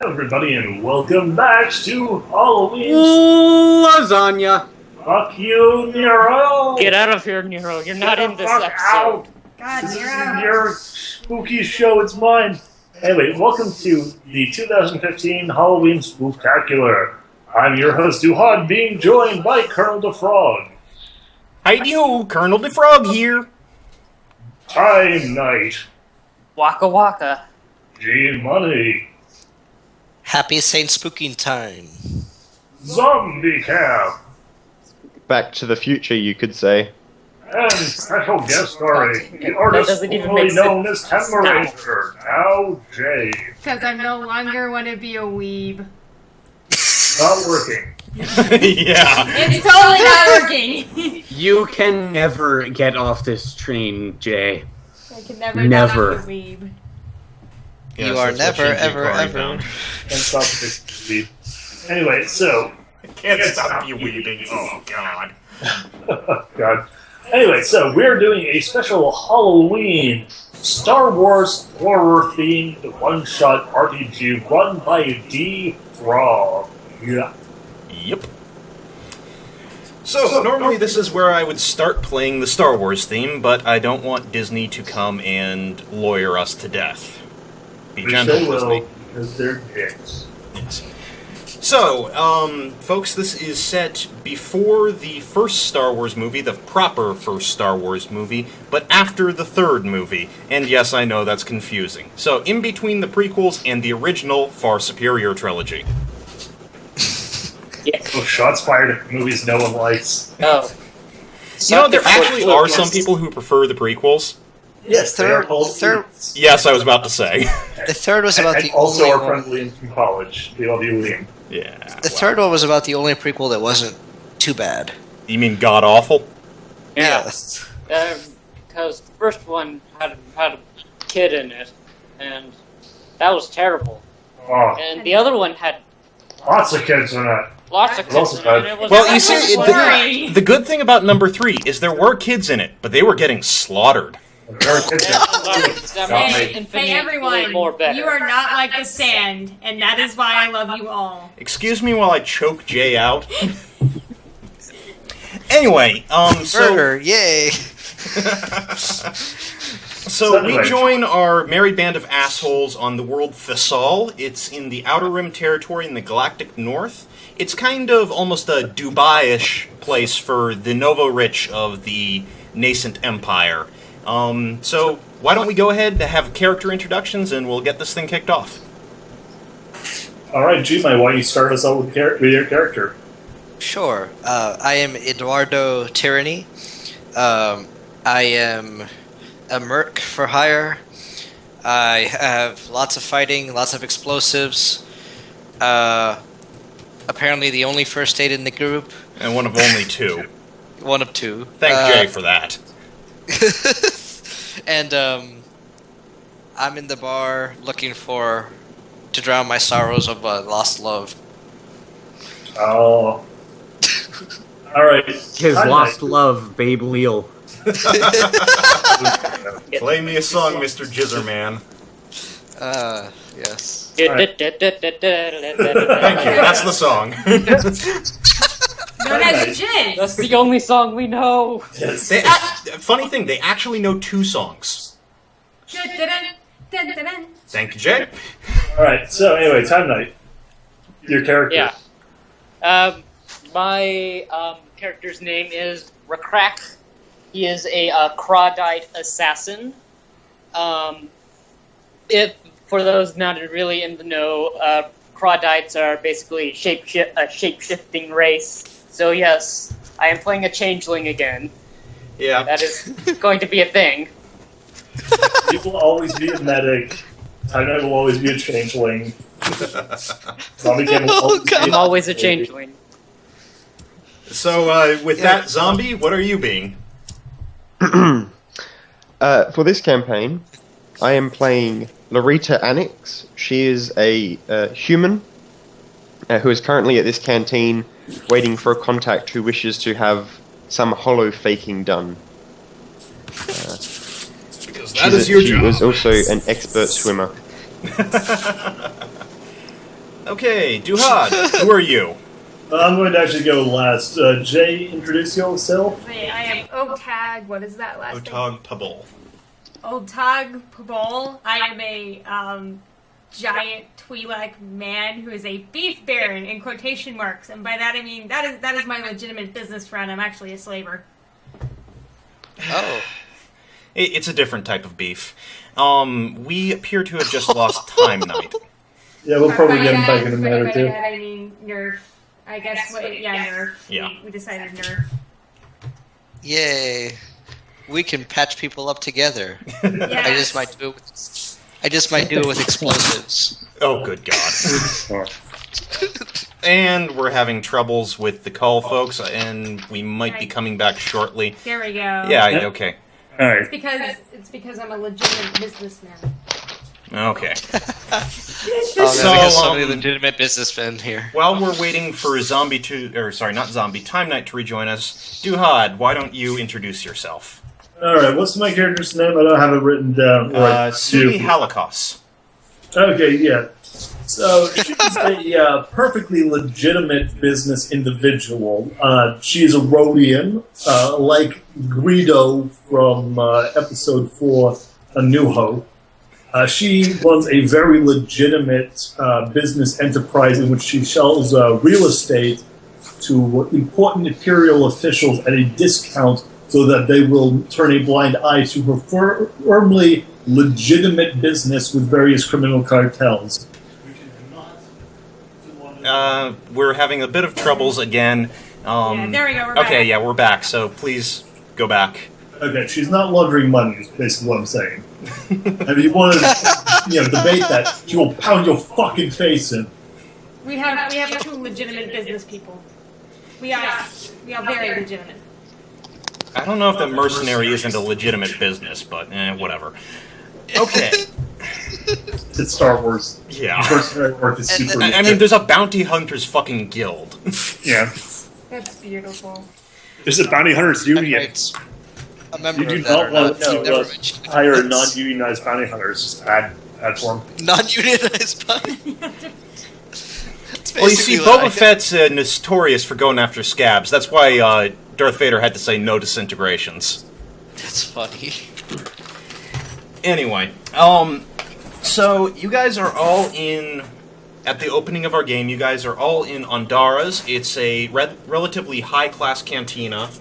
Hello, everybody, and welcome back to Halloween. Lasagna. Fuck you, Nero. Get out of here, Nero. You're not Get in the this fuck episode. out. God, This Nero. isn't your spooky show, it's mine. Anyway, welcome to the 2015 Halloween Spooktacular. I'm your host, Duhad, being joined by Colonel the Frog. Hi-yo, Colonel the Frog here. Time Night. Waka waka. G-Money. Happy Saint Spooking Time. Zombie Cab. Back to the Future, you could say. And special guest starring, the artist doesn't even formerly make known as Hemorrhager, now Jay. Because I no longer want to be a weeb. Not working. Yeah. It's totally not working. You can never get off this train, Jay. I can never Never. not be a weeb. You are never, ever, ever. Can't stop this weed. Anyway, so... Can't stop you weeping. Oh, God. God. Anyway, so we're doing a special Halloween Star Wars horror-themed one-shot RPG run by D. Frog. Yeah. Yep. So, normally this is where I would start playing the Star Wars theme, but I don't want Disney to come and lawyer us to death. Be Which gentle, they will, Disney. because they're dicks. Yes. So, folks, this is set before the first Star Wars movie, the proper first Star Wars movie, but after the third movie. And yes, I know that's confusing. So, in between the prequels and the original, far superior trilogy. Oh, shots fired at movies no one likes. No. You know, there actually are some people who prefer the prequels. Yes, they are Third, called third, elites. Yes, I was about to say. the third was about And the also only our one. friend Liam from college. We love you, Liam. Yeah. The third one was about the only prequel that wasn't too bad. You mean god awful? Yeah. Yes. Because the first one had a kid in it, and that was terrible. Oh, And the other one had lots of kids in it. lots of kids Also in bad. it. And it was Well, you That's see, boring. the good thing about number 3 is there were kids in it, but they were getting slaughtered. There are kids in it. that Not made me. it Hey, infinitely everyone, more better. you are not like the sand, and that is why I love you all. Excuse me while I choke Jay out. Anyway, so Murder, yay! so we join our merry band of assholes on the world Thisal. It's in the Outer Rim territory in the Galactic North. It's kind of almost a Dubai-ish place for the Novo-rich of the nascent empire. So why don't we go ahead and have character introductions and we'll get this thing kicked off. Alright, G-May, why don't you start us out with your character? Sure. I am Eduardo Tyranny. I am a merc for hire. I have lots of fighting, lots of explosives. Apparently the only first aid in the group. And one of only 2. One of 2. Thank Jay for that. And I'm in the bar looking to drown my sorrows of lost love. Oh. Alright. His lost love, Babe Leal. Play me a song, Mr. Jizzerman. Yes. Thank you, that's the song. Known as Jizz. That's the only song we know. Yes. Funny thing, they actually know 2 songs. Dun-dun-dun, dun-dun-dun. Thank you, Jay. Alright, so anyway, Time Night. Your character. Yeah. My character's name is Rakrak. He is a Crawdite assassin. If for those not really in the know, Crawdites are basically a shape-shifting race. So yes, I am playing a changeling again. Yeah. That is going to be a thing. You will always be a medic. Time Night will always be a changeling. Zombie Cam will always be I'm always a changeling. So, with that, Zombie, what are you being? For this campaign, I am playing Larita Anix. She is a human who is currently at this canteen waiting for a contact who wishes to have some hollow faking done. Because that is your she job. was also an expert swimmer. Okay, Duhad, who are you? I'm going to actually go last. Jay, introduce yourself. Wait, I am Otag. What is that last name? Otog Pabol. Otag Pabol. I am a giant Twi'lek man who is a beef baron in quotation marks, and by that I mean that is my legitimate business friend. I'm actually a slaver. Oh. It's a different type of beef. We appear to have just lost Time Knight. Yeah, we'll probably get him back in a By minute or two. that I mean nerf. I guess nerf. Yeah. We decided nerf. Yay. We can patch people up together. Yes. I just might do it with explosives. Oh, good God. And we're having troubles with the call, folks, and we might be coming back shortly. There we go. Yeah, okay. Alright. It's because I'm a legitimate businessman. Okay. Oh, So, so, got so many legitimate businessmen here. While we're waiting for Time Knight to rejoin us, Duhad, why don't you introduce yourself? Alright, what's my character's name? I don't have it written down. Sumi Holocaust. Okay, yeah. So, she's a perfectly legitimate business individual. She's a Rhodian, like Guido from Episode 4, A New Hope. She runs a very legitimate business enterprise in which she sells real estate to important imperial officials at a discount so that they will turn a blind eye to her firmly legitimate business with various criminal cartels. We're having a bit of troubles again. Yeah, there we go. We're back. Okay, yeah, we're back, so please go back. Okay, she's not laundering money, is basically what I'm saying. And if you want to debate that, she will pound your fucking face in. We have two legitimate business people. We are very legitimate. I don't know if that mercenary isn't a legitimate business, but whatever. Okay. It's Star Wars. Yeah. Mercenary work is super. I mean, there's a bounty hunters fucking guild. Yeah. That's beautiful. There's a bounty hunters union. A member You do of that not or want not. You never to mentioned it. hire non-unionized bounty hunters. Just add for them. Non-unionized body. Well, you see, Boba Fett's notorious for going after scabs. That's why Darth Vader had to say no disintegrations. That's funny. Anyway, so you guys are all in... At the opening of our game, you guys are all in Ondara's. It's a relatively high-class cantina.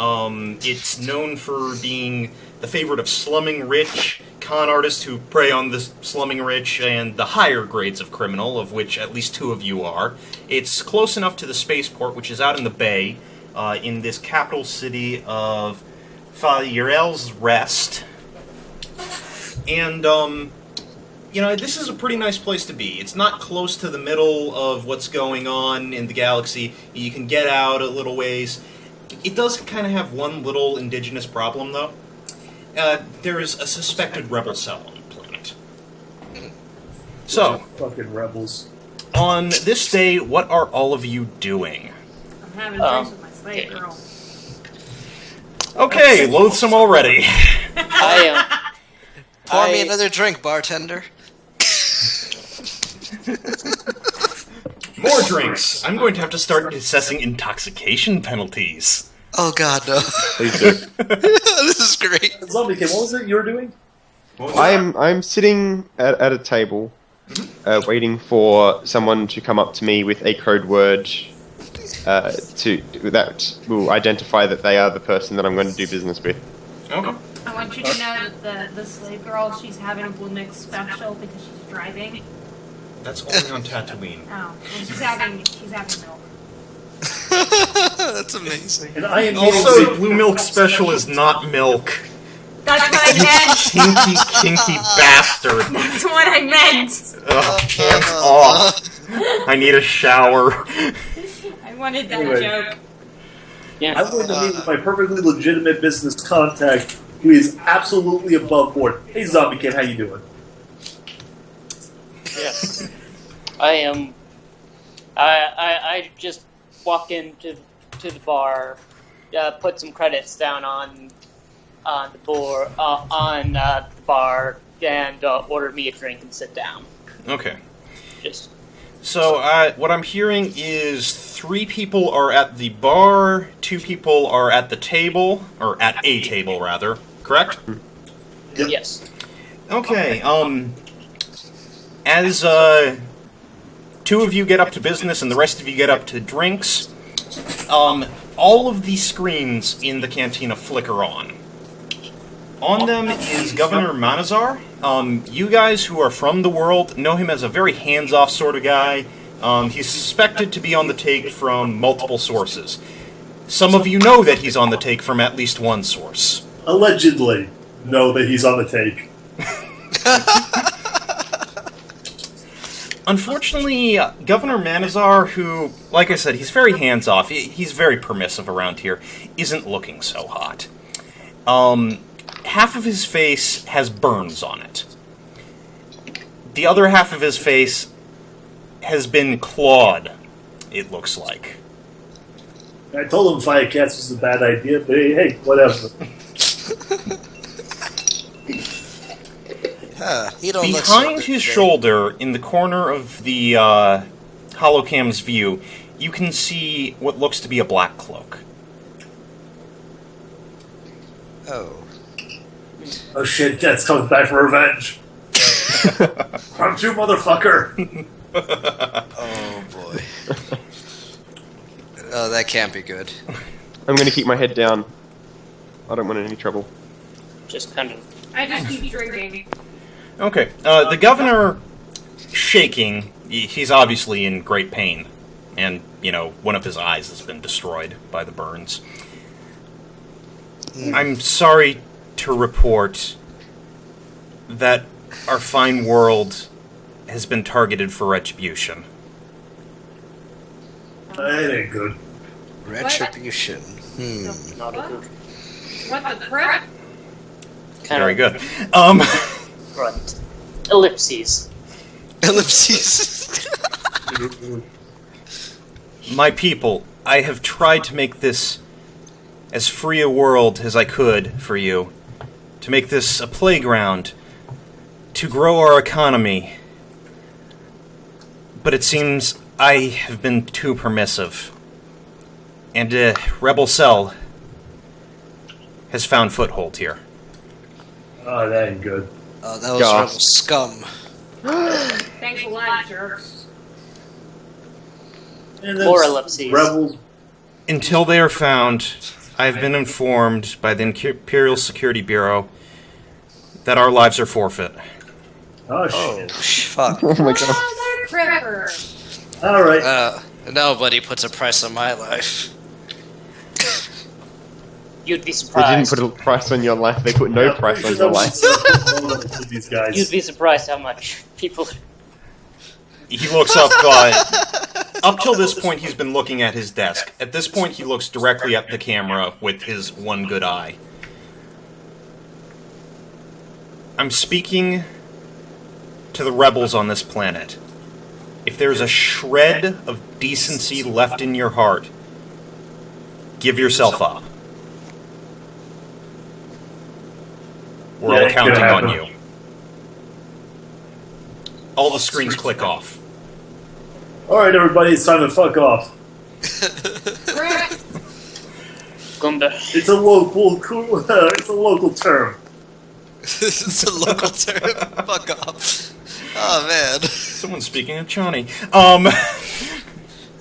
It's known for being the favorite of slumming rich, con artists who prey on the slumming rich, and the higher grades of criminal, of which at least two of you are. It's close enough to the spaceport, which is out in the bay, in this capital city of Fayerel's Rest. And, this is a pretty nice place to be. It's not close to the middle of what's going on in the galaxy. You can get out a little ways. It does kind of have one little indigenous problem, though. There is a suspected rebel cell on the planet. So, Fucking rebels. on this day, what are all of you doing? I'm having drinks with my slave girl. Okay, loathsome already. Pour me another drink, bartender. More drinks. I'm going to have to start assessing intoxication penalties. Oh god, no. Please do. This is great. Zombie Kid, what was it you were doing? I'm sitting at a table, waiting for someone to come up to me with a code word that will identify that they are the person that I'm going to do business with. Okay. I want you to know that the slave girl, she's having a Blue Mix special because she's driving. That's only on Tatooine. Oh, and she's having milk. That's amazing. And I am Also, Blue Milk Special is not milk. That's what I meant. Kinky bastard. That's what I meant. Ugh, hands off. I need a shower. I wanted that Anyway. joke. Yeah. I'm going to meet with my perfectly legitimate business contact who is absolutely above board. Hey, Zombie Kid, how you doing? Yes. I am. I just walk into the bar, put some credits down on the board on the bar, and order me a drink and sit down. Okay. Just So, what I'm hearing is 3 people are at the bar, 2 people are at the table, or at a table, rather. Correct? Yep. Yes. Okay, as, 2 of you get up to business and the rest of you get up to drinks, all of the screens in the cantina flicker on. On them is Governor Manazar. You guys who are from the world know him as a very hands-off sort of guy. He's suspected to be on the take from multiple sources. Some of you know that he's on the take from at least one source. Allegedly know that he's on the take. Unfortunately, Governor Manazar, who, like I said, he's very hands-off, he's very permissive around here, isn't looking so hot. Half of his face has burns on it. The other half of his face has been clawed, it looks like. I told him fire cats was a bad idea, but hey, whatever. He don't look Behind so his good. shoulder, in the corner of the holocam's view, you can see what looks to be a black cloak. Oh. Oh shit, Cat's coming back for revenge. I'm you, motherfucker. Oh, boy. Oh, that can't be good. I'm going to keep my head down. I don't want any trouble. Just kind of. I just keep drinking. Okay, the governor, shaking, he's obviously in great pain. And, one of his eyes has been destroyed by the burns. I'm sorry to report that our fine world has been targeted for retribution. That ain't good. Retribution. Not a good What the crap? kind Very of good. front. Ellipses. Ellipses. My people, I have tried to make this as free a world as I could for you. To make this a playground. To grow our economy. But it seems I have been too permissive. And a rebel cell has found foothold here. Oh, that ain't good. Oh, that was Gosh. rebel scum. Thanks a lot, jerks. And More that's ellipses. Rebels. Until they are found, I have been informed by the Imperial Security Bureau that our lives are forfeit. Oh Oh, shit. fuck. Oh my god. Oh, Cripper. Alright. Nobody puts a price on my life. You'd be They didn't surprised. put a price on your life, they put no Yeah, price on pretty your sure life. that was to these guys. You'd be surprised how much people. He looks up, up till this point he's been looking at his desk. At this point he looks directly at the camera with his one good eye. I'm speaking to the rebels on this planet. If there's a shred of decency left in your heart, give yourself up. We're Yeah, all it counting could on happen. you. All the screens click off. Alright, everybody, it's time to fuck off. Gumba. It's a local it's a local term. It's a local term. Fuck off. Oh, man. Someone's speaking of Chani. Oh, man,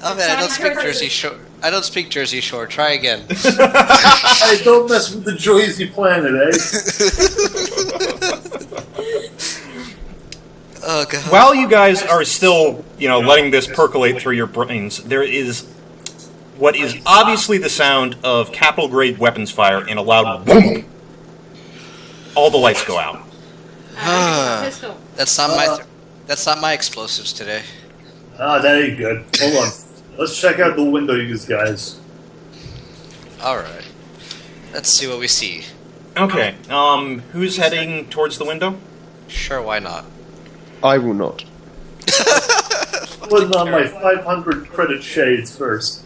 I don't speak Jersey Shore. I don't speak Jersey Shore. Try again. Hey, don't mess with the Jersey planet, eh? Oh, God. While you guys are still, letting this percolate through your brains, there is what is obviously the sound of capital-grade weapons fire and a loud boom. All the lights go out. Pistol. That's not my explosives today. Ah, that ain't good. Hold on. Let's check out the window, you guys. Alright. Let's see what we see. Okay, who's heading towards the window? Sure, why not? I will not. Putting on my 500 credit shades first.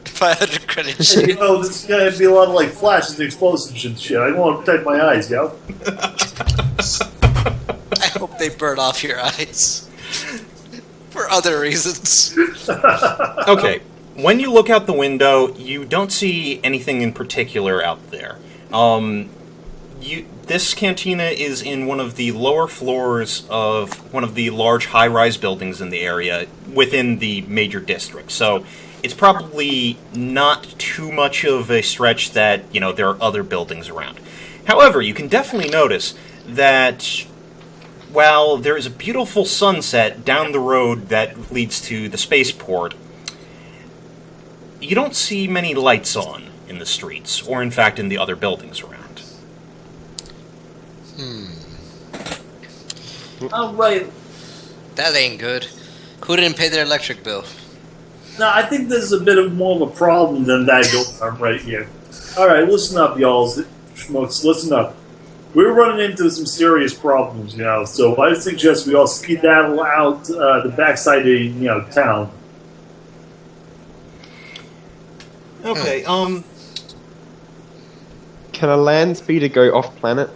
500 credit Hey, sheet. this is gonna be a lot of flashes and explosives and shit. I want to protect my eyes, yo. I hope they burn off your eyes. For other reasons. Okay, when you look out the window, you don't see anything in particular out there. This cantina is in one of the lower floors of one of the large high-rise buildings in the area within the major district. So it's probably not too much of a stretch that, there are other buildings around. However, you can definitely notice that while there is a beautiful sunset down the road that leads to the spaceport, you don't see many lights on in the streets, or in fact in the other buildings around. Oh, right. That ain't good. Who didn't pay their electric bill? No, I think there's a bit of more of a problem than that going on right here. Alright, listen up, y'all. Schmucks, listen up. We're running into some serious problems, so I suggest we all skedaddle out the backside of, town. Okay, Can a land speeder go off planet?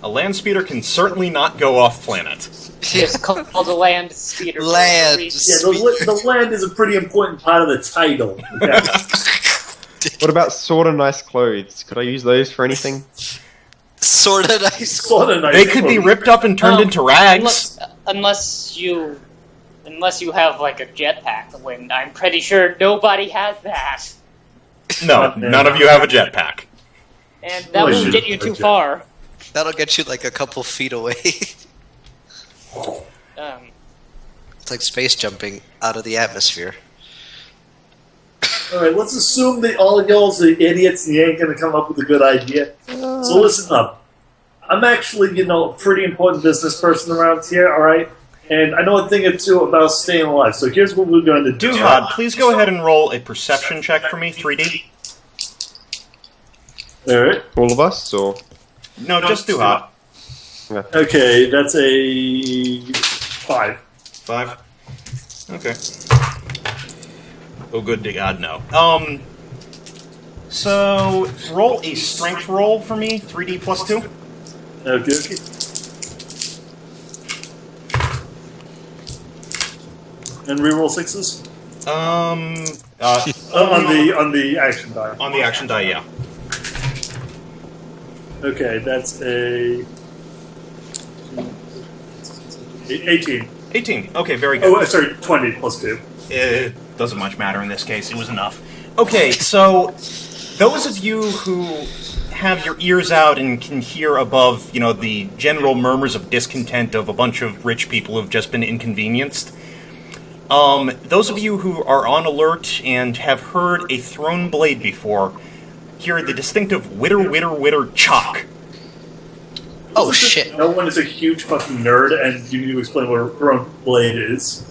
a land speeder can certainly not go off planet. It's called a land speeder. Land. Yeah, the land is a pretty important part of the title. Okay? What about sort of nice clothes? Could I use those for anything? Sorta nice. Sorta nice They could be clothes. ripped up and turned into rags. Unless you have like a jetpack, when I'm pretty sure nobody has that, No, none of you have a jetpack. and that Well, won't get you too far. That'll get you like a couple feet away. It's like space jumping out of the atmosphere. Alright, let's assume that all of y'all are idiots and you ain't gonna come up with a good idea. So listen up. I'm actually, a pretty important business person around here, alright? And I know a thing or two about staying alive, so here's what we're going to do. Duhad, please go ahead and roll a perception check for me, 3D. Alright. All of us, or? No, just Duhad. Okay, that's a 5. 5. Okay. Oh, good to God, no. So, roll a strength roll for me, 3D plus 2. Okay. And reroll 6s? On On the action die. On the action die, yeah. Okay, that's a 18. 18. Okay, very good. Oh, sorry, 20 plus 2. It doesn't much matter in this case. It was enough. Okay, so those of you who have your ears out and can hear above, the general murmurs of discontent of a bunch of rich people who've just been inconvenienced, those of you who are on alert and have heard a thrown blade before, hear the distinctive witter, witter, witter chock. Oh shit! No one is a huge fucking nerd, and you need to explain what a thrown blade is.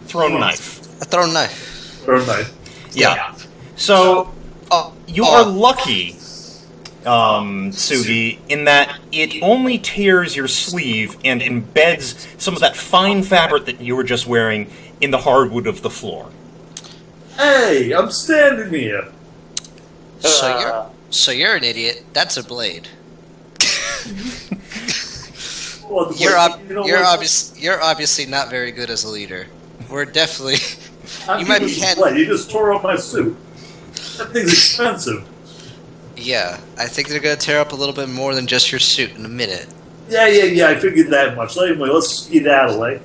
Thrown knife. A thrown knife. Thrown knife. Yeah. So, you are lucky, Sugi, in that it only tears your sleeve and embeds some of that fine fabric that you were just wearing in the hardwood of the floor. Hey, I'm standing here. So you're an idiot. That's a blade. Well, You're what? obviously not very good as a leader. We're definitely. I'm You might be using hand- blade. You just tore up my suit. That thing's expensive. Yeah, I think they're gonna tear up a little bit more than just your suit in a minute. Yeah, I figured that much. Anyway, let's skedaddle, eh?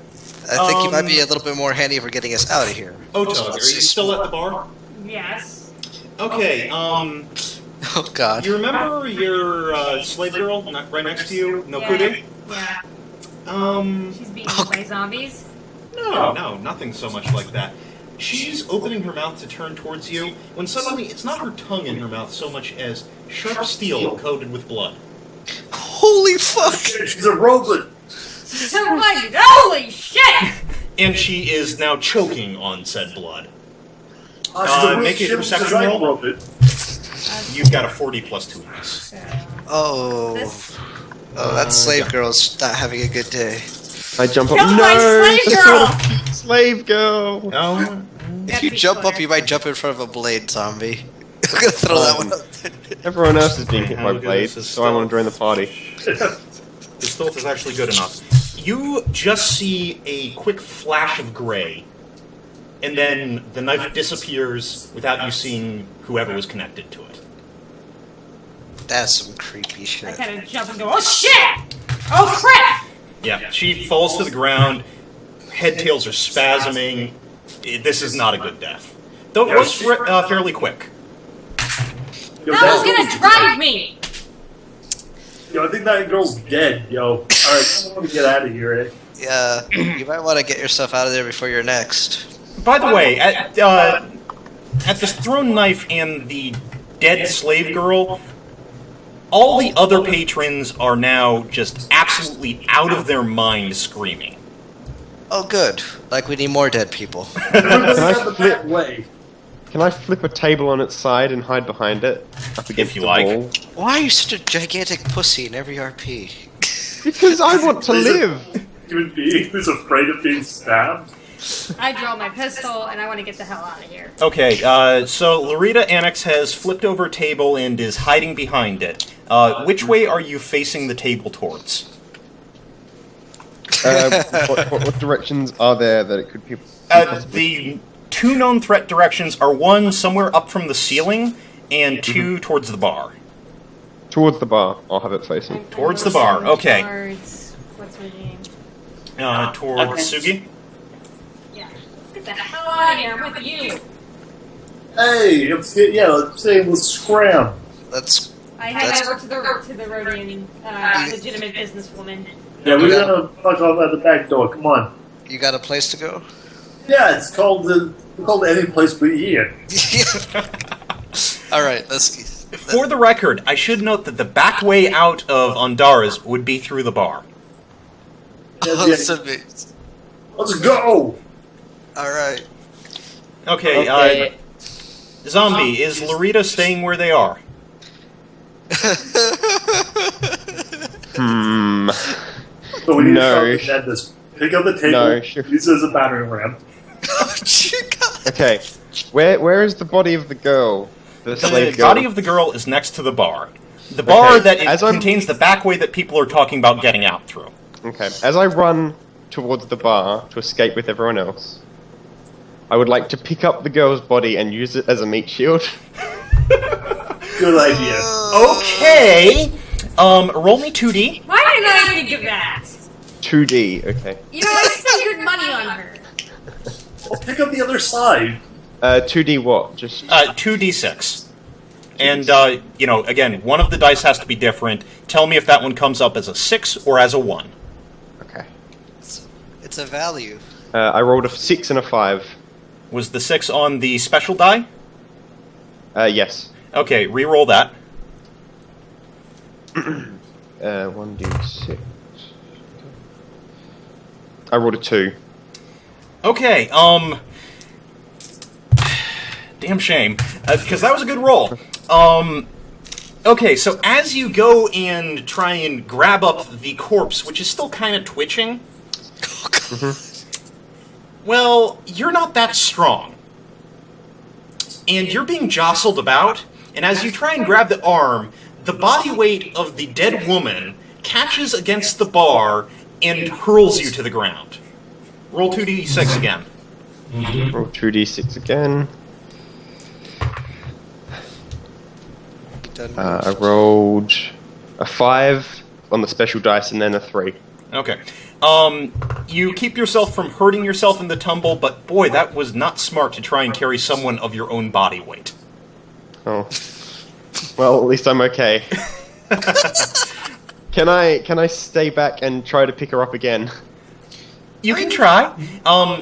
I think you might be a little bit more handy for getting us out of here. Otog, are you still at the bar? Yes. Okay, Oh God. you remember your slave girl right next to you, Nokude? Yeah. She's being Oh. eaten by zombies. No, nothing so much like that. She's opening her mouth to turn towards you, when suddenly it's not her tongue in her mouth so much as sharp steel coated with blood. Holy fuck! She's a robot. So like, holy shit! And she is now choking on said blood. She's a real Make a ship perception design roll. robot. You've got a 40 plus 2 in this. Oh. This- Oh, that slave girl's not having a good day. I jump up. Kill No, my slave the girl! sort of cute slave girl. Oh, If you jump up, you might jump in front of a blade zombie. I'm gonna throw that one out there. Everyone else is being hit How by good blades, is this so I want to stealth? join the party. his stealth is actually good enough. You just see a quick flash of gray, and then the knife disappears without you seeing whoever was connected to it. That's some creepy I shit. kind of jump and go, oh shit! Oh crap! Yeah, she falls to the ground, head tails are spasming. This is not a good death. Though it was fairly quick. Yo, That was gonna drive me! Yo, I think that girl's dead, yo. Alright, I want to get out of here, eh? Yeah, you might want to get yourself out of there before you're next. By the way, at the thrown knife and the dead slave girl, all the other patrons are now just absolutely out of their mind screaming. Oh, good. Like we need more dead people. Everybody's I out the flip- back way. Can I flip a table on its side and hide behind it? Up against you the like. wall? Why are you such a gigantic pussy in every RP? Because I want to Is it- live! Human being who's afraid of being stabbed. I draw my pistol and I want to get the hell out of here. Okay, so Larita Annex has flipped over a table and is hiding behind it. Which way are you facing the table towards? What directions are there that it could be? The two known threat directions are one somewhere up from the ceiling, and two towards the bar. Towards the bar. I'll have it facing. Towards the bar, okay. Towards, what's her name? Towards Sugi? Yeah. Get the hell out of here, I'm with you! Hey, let's say let's scram. Let's. I head That's- over to the Rhodian legitimate businesswoman. Yeah, we're gonna fuck off at the back door. Come on. You got a place to go? Yeah, it's called any place but here. Alright, let's. For the record, I should note that the back way out of Ondara's would be through the bar. Let's go. Alright. Okay, Zombie, is Larita staying where they are? So we need No. to start this. Pick up the table. No, sure. Use it as a battering ram. Okay. Where is the body of the girl? The The slave girl? body of the girl is next to the bar. The bar Okay, that as I'm- contains the back way that people are talking about getting out through. Okay. As I run towards the bar to escape with everyone else, I would like to pick up the girl's body and use it as a meat shield. Good idea. Okay. Roll me 2D. Why didn't I think of that? 2D. Okay. You know, I spent good money on her. Well, pick up the other side. 2D what? Just 2d6. And, again, one of the dice has to be different. Tell me if that one comes up as a 6 or as a 1. okay. It's a value. I rolled a 6 and a 5. Was the 6 on the special die? Yes. Okay, re-roll that. 1d6. I rolled a 2. Okay, damn shame, because that was a good roll. Okay, so as you go and try and grab up the corpse, which is still kind of twitching, well, you're not that strong. And you're being jostled about, and as you try and grab the arm, the body weight of the dead woman catches against the bar and hurls you to the ground. Roll 2d6 again. Roll 2d6 again. I rolled a 5 on the special dice and then a 3. Okay. You keep yourself from hurting yourself in the tumble, but boy, that was not smart to try and carry someone of your own body weight. Oh. Well, at least I'm okay. Can I stay back and try to pick her up again? You can try.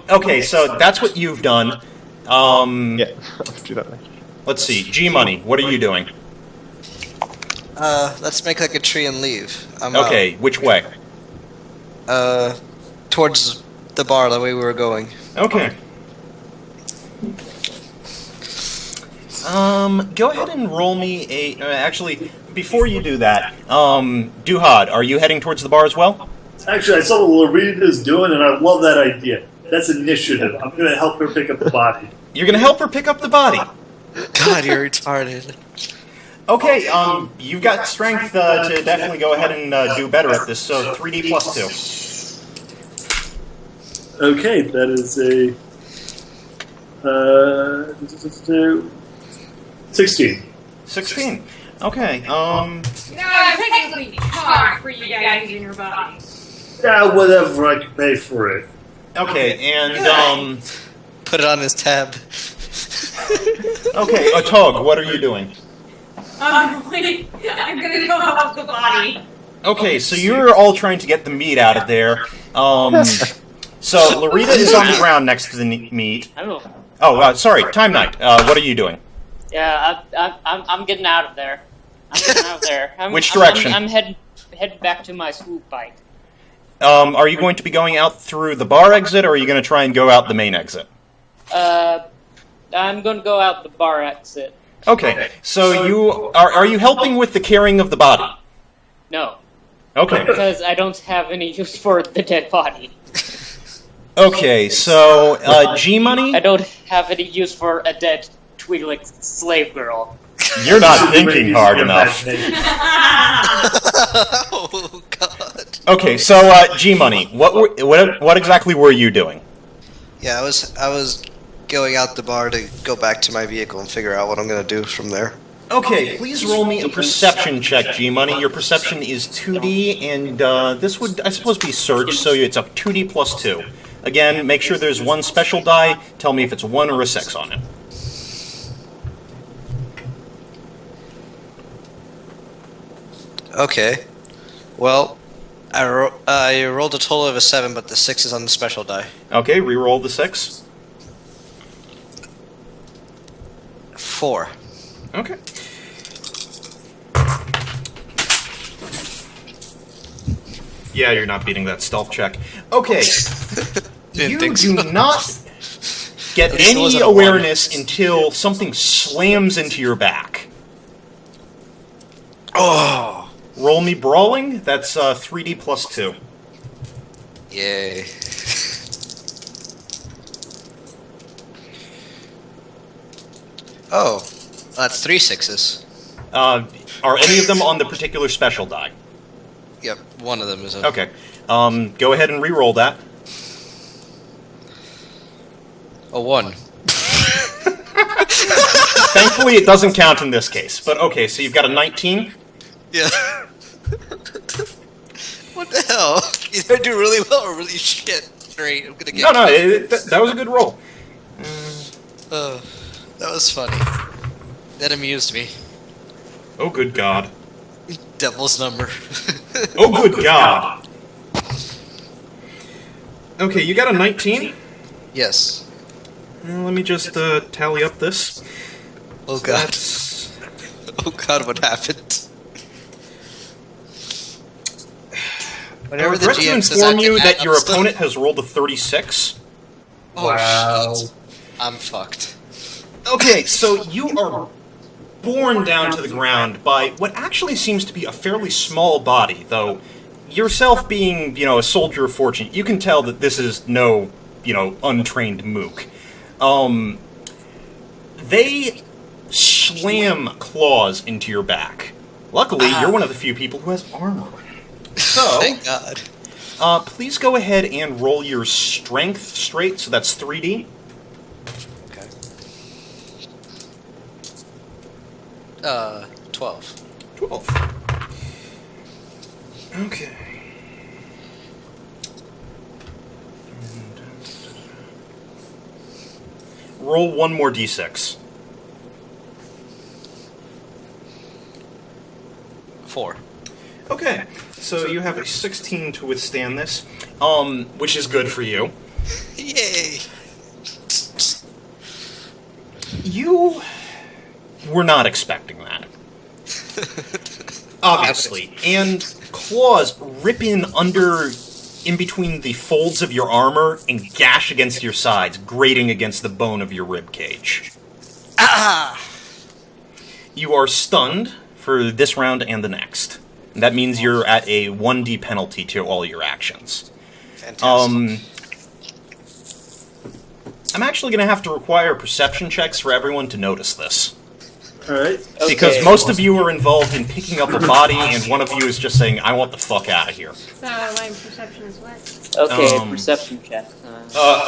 Okay, so that's what you've done. Yeah, I'll do that. Let's see. G-Money, what are you doing? Let's make like a tree and leave. I'm Okay, which way? towards the bar, the way we were going. Okay. Go ahead and roll me a... actually, before you do that, Duhad, are you heading towards the bar as well? Actually, I saw what Larita's doing, and I love that idea. That's initiative. I'm going to help her pick up the body. You're gonna help her pick up the body. God, you're retarded. Okay, you've got strength to definitely go ahead and do better at this, so 3d plus Okay, that is a 16. 16. Okay. No, I'm technically charged for you guys using your bodies. Yeah, whatever, I can pay for it. Okay, and Put it on his tab. okay, Tog, what are you doing? I'm gonna go help the body. Okay, so you're all trying to get the meat out of there. So Larita is on the ground next to the meat. I don't know. Oh, sorry, Time Knight. What are you doing? Yeah, I'm getting out of there. I'm getting out of there. Which direction? I'm heading back to my swoop bike. Are you going to be going out through the bar exit, or are you going to try and go out the main exit? I'm going to go out the bar exit. Okay, so you are you helping with the carrying of the body? No, Okay. because I don't have any use for the dead body. Okay, so G-Money, I don't have any use for a dead Twi'lek slave girl. you're not thinking hard enough. Oh God. Okay, so G-Money, what exactly were you doing? Yeah, I was going out the bar to go back to my vehicle and figure out what I'm gonna do from there. Okay, please roll me a perception check, G-Money. Your perception is 2D, and this would, I suppose, be search, so it's a 2D plus 2. Again, make sure there's one special die. Tell me if it's a 1 or a 6 on it. Okay. Well, I rolled a total of a 7, but the 6 is on the special die. Okay, re-roll the 6. 4. Okay. Yeah, you're not beating that stealth check. Okay. Didn't You think do so. not get At least it any wasn't a awareness until something slams into your back. Oh! Roll me brawling. That's 3D plus 2. Yay. Oh, that's 3 6s. Are any of them on the particular special die? Yep, one of them is a... Okay. Go ahead and re-roll that. A 1. Thankfully, it doesn't count in this case. But okay, so you've got a 19. Yeah. What the hell? Either do really well or really shit. Great, I'm gonna get... No, that was a good roll. That was funny. That amused me. Oh, good God. Devil's number. Oh, good God. Okay, you got a 19? Yes. Let me just tally up this. Oh So God. that's- Oh God, what happened? Whenever I the regret to GM says inform I you can that add your up stuff- opponent has rolled a 36. Oh, Wow. shit. I'm fucked. Okay, so you are borne down to the ground by what actually seems to be a fairly small body, though yourself being, a soldier of fortune, you can tell that this is no, untrained mook. They slam claws into your back. Luckily, you're one of the few people who has armor. So, Thank God. please go ahead and roll your strength straight, so that's 3D. Okay. 12. 12. Okay. Roll one more d6. 4. Okay, so you have a 16 to withstand this, which is good for you. Yay! You were not expecting that. Obviously. And claws rip in between the folds of your armor and gash against your sides, grating against the bone of your rib cage. Ah! You are stunned for this round and the next. And that means you're at a 1d penalty to all your actions. Fantastic. I'm actually going to have to require perception checks for everyone to notice this. Alright. Okay. Because most of you are involved in picking up a body, and one of you is just saying, I want the fuck out of here. So my perception is what? Okay, perception check.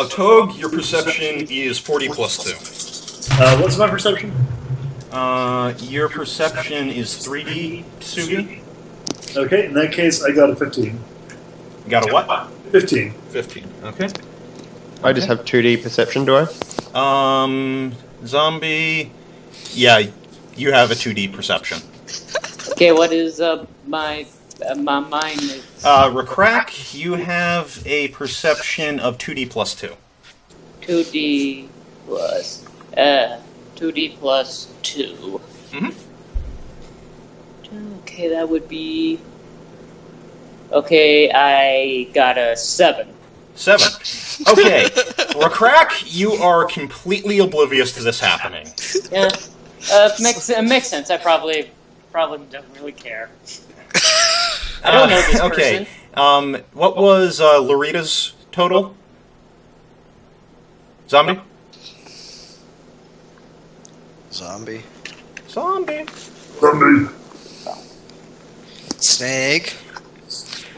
Tog, your perception is 40 plus 2. What's my perception? Your perception is 3D, Sugi. Okay, in that case, I got a 15. You got a what? 15. 15. Okay. I just have 2D perception, do I? Zombie. Yeah, you have a 2D perception. Okay, what is my mine is Rakrak, you have a perception of 2D plus 2. 2D plus 2D plus 2. Mhm. Okay, that would be. Okay, I got a 7. 7. Okay. Rakrak, you are completely oblivious to this happening. Yeah, makes sense. I probably don't really care. I don't know this Okay. person. What was Larita's total? Zombie? Zombie. Zombie. Zombie. Snake.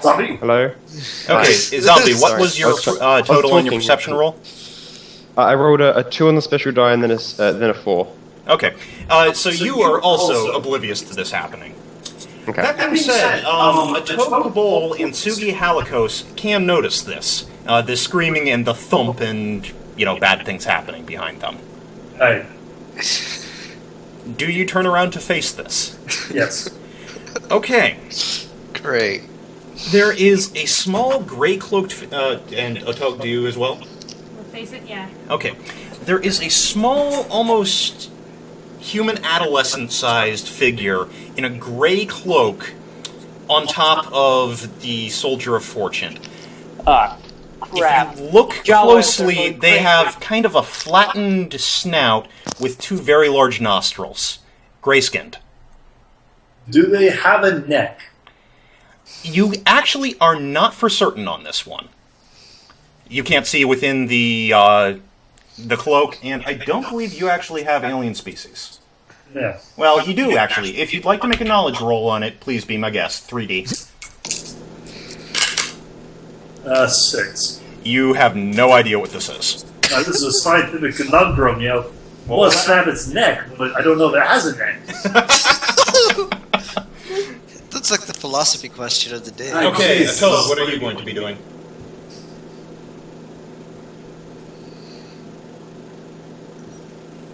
Zombie. Hello? Okay, Zombie, what Sorry. was your I was total on your talking. perception roll? I rolled a 2 on the special die and then a 4. Okay, so you are also oblivious to this happening. Okay. That being said, Atoka Kabul and Sugi Halikos can notice this. The screaming and the thump and, bad things happening behind them. Hey. Do you turn around to face this? Yes. Okay. Great. There is a small gray-cloaked... and Atoka, do you as well? We'll face it, yeah. Okay. There is a small, almost human adolescent-sized figure in a gray cloak on top of the Soldier of Fortune. Crap. If you look Jawas are closely, going they crazy. have kind of a flattened snout with 2 very large nostrils. Gray-skinned. Do they have a neck? You actually are not for certain on this one. You can't see within the cloak, and I don't believe you actually have alien species. Yeah. Well, you do, actually. If you'd like to make a knowledge roll on it, please be my guest. 3D. 6. You have no idea what this is. Now, this is a scientific conundrum, Well, snap its neck, but I don't know if it has a neck. That's like the philosophy question of the day. Okay, Attila, what are you going to be doing?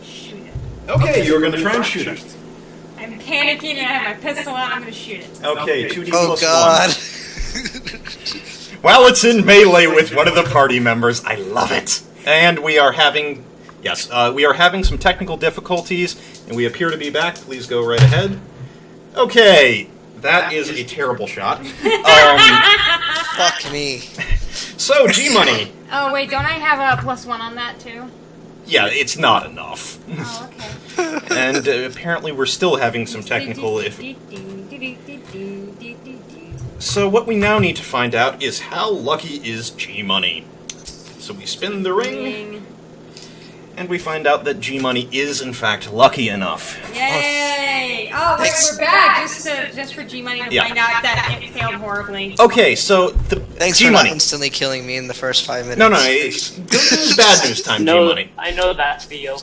Shoot it. Okay, you're going to try and shoot it. I'm panicking and I have my pistol out. I'm gonna shoot it. Okay, 2D Oh plus God. 1. Well, it's in melee with one of the party members. I love it. And we are having... Yes, we are having some technical difficulties, and we appear to be back. Please go right ahead. Okay, that is a terrible shot. Fuck me. So, G-Money. Oh wait, don't I have a +1 on that too? Yeah, it's not enough. Oh, okay. And apparently we're still having some technical... So what we now need to find out is how lucky is G-Money. So we spin the ring, and we find out that G-Money is, in fact, lucky enough. Yay! Oh wait, we're back just for G Money to Yeah. find out that it failed horribly. Okay, so the Thanks for not G-Money. instantly killing me in the first 5 minutes. No, it's good news, bad news time, No, G-Money. I know that feel.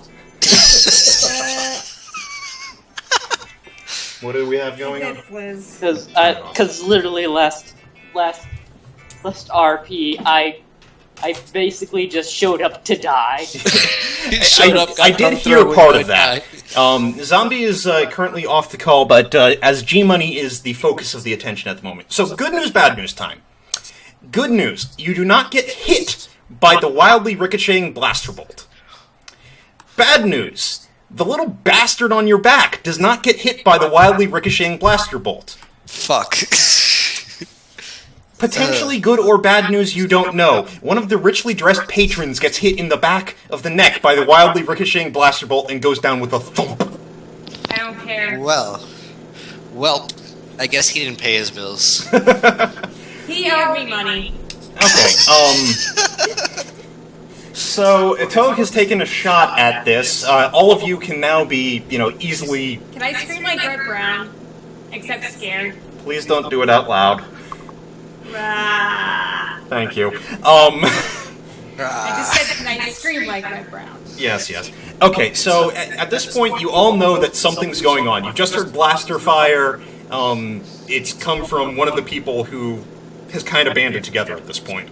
What do we have going on? Liz. Because literally last RP, I basically just showed up to die. I did hear part of that. Zombie is currently off the call, but as G-Money is the focus of the attention at the moment. So, good news, bad news time. Good news, you do not get hit by the wildly ricocheting blaster bolt. Bad news, the little bastard on your back does not get hit by the wildly ricocheting blaster bolt. Fuck. Potentially good or bad news, you don't know. One of the richly dressed patrons gets hit in the back of the neck by the wildly ricocheting blaster bolt and goes down with a thump. I don't care. Well, I guess he didn't pay his bills. He owed me money. Okay, So, Togue has taken a shot at this. All of you can now be, easily... Can I scream like Red Brown? Except scared. Please don't do it out loud. Rah. Thank you. I just said, can I scream like Red Brown? Yes. Okay, so at this point, you all know that something's going on. You've just heard blaster fire. It's come from one of the people who has kind of banded together at this point.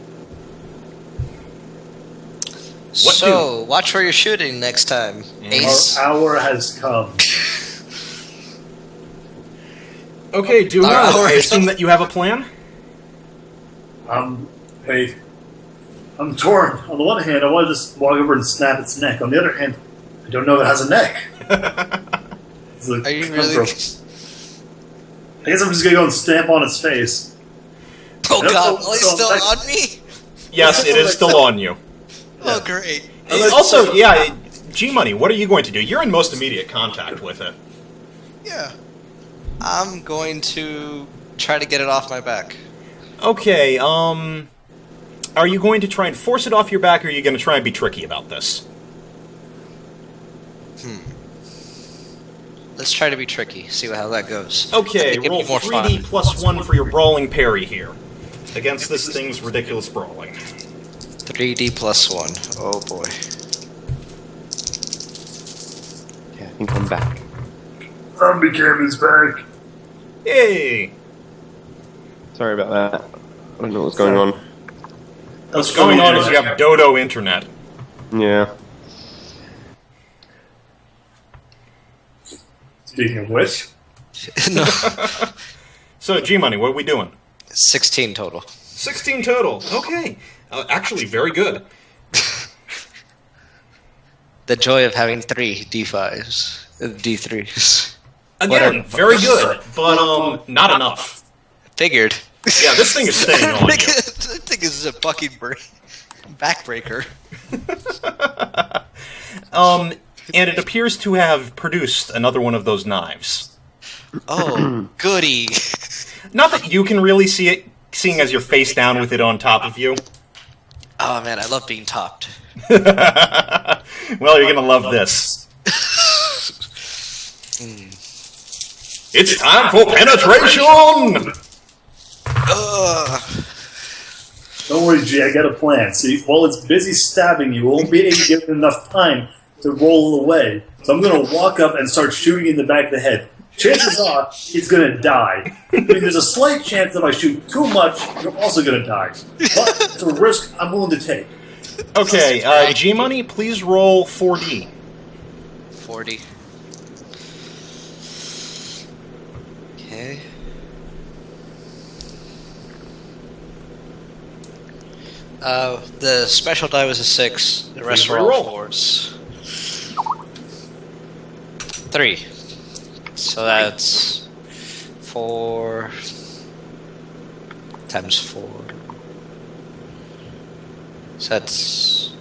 Watch where you're shooting next time, Ace. Our hour has come. Okay, Duhad, I assume that you have a plan? Wait. I'm torn. On the one hand, I want to just walk over and snap its neck. On the other hand, I don't know if it has a neck. Are you really? I guess I'm just gonna go and stamp on its face. Oh god, well, he's still on me? Yes, it is still on you. Oh, great. Also, G-Money, what are you going to do? You're in most immediate contact with it. Yeah. I'm going to try to get it off my back. Okay, are you going to try and force it off your back, or are you going to try and be tricky about this? Let's try to be tricky, see how that goes. Okay, roll 3D plus 1 for your brawling parry here. Against this thing's ridiculous brawling. 3D plus 1. Oh boy. Yeah, I think I'm back. Zombie Cam is back. Yay! Sorry about that. I don't know what's going on. What's going on is you have Dodo internet. Yeah. Speaking of which, No. So, G-Money, what are we doing? 16 total. 16 total. Okay. Actually, very good. The joy of having 3 D5s. D3s. Again, very good, but not enough. Figured. Yeah, this thing is staying on you. That thing is a fucking backbreaker. And it appears to have produced another one of those knives. Oh, goody. Not that you can really see it, seeing as you're face down with it on top of you. Oh man, I love being topped. Well, you're gonna love this. It's time for penetration! don't worry, G, I got a plan. See, while it's busy stabbing you, it won't be able to give it enough time to roll away. So I'm going to walk up and start shooting in the back of the head. Chances are, it's going to die. I mean, there's a slight chance that if I shoot too much, you're also going to die. But it's a risk I'm willing to take. Okay, G-Money, please roll 4D. 40. Okay. The special die was a 6. The rest were all 4s. 3. So that's 4 times 4. So that's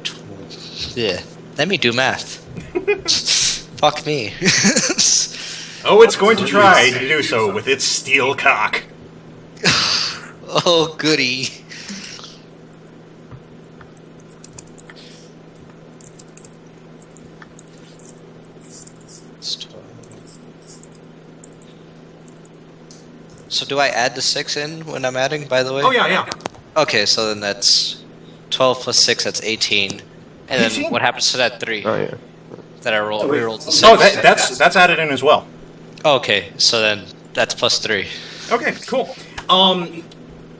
12. Yeah. Let me do math. Fuck me. Oh, it's going to try to do so with its steel cock. Oh, goody. So do I add the 6 in when I'm adding, by the way? Oh, yeah. Okay, so then that's 12 plus 6, that's 18. And 18? then what happens to that 3 Oh yeah. that I rolled? We rolled the 6. Oh, that's added in as well. Okay, so then that's plus 3. Okay, cool.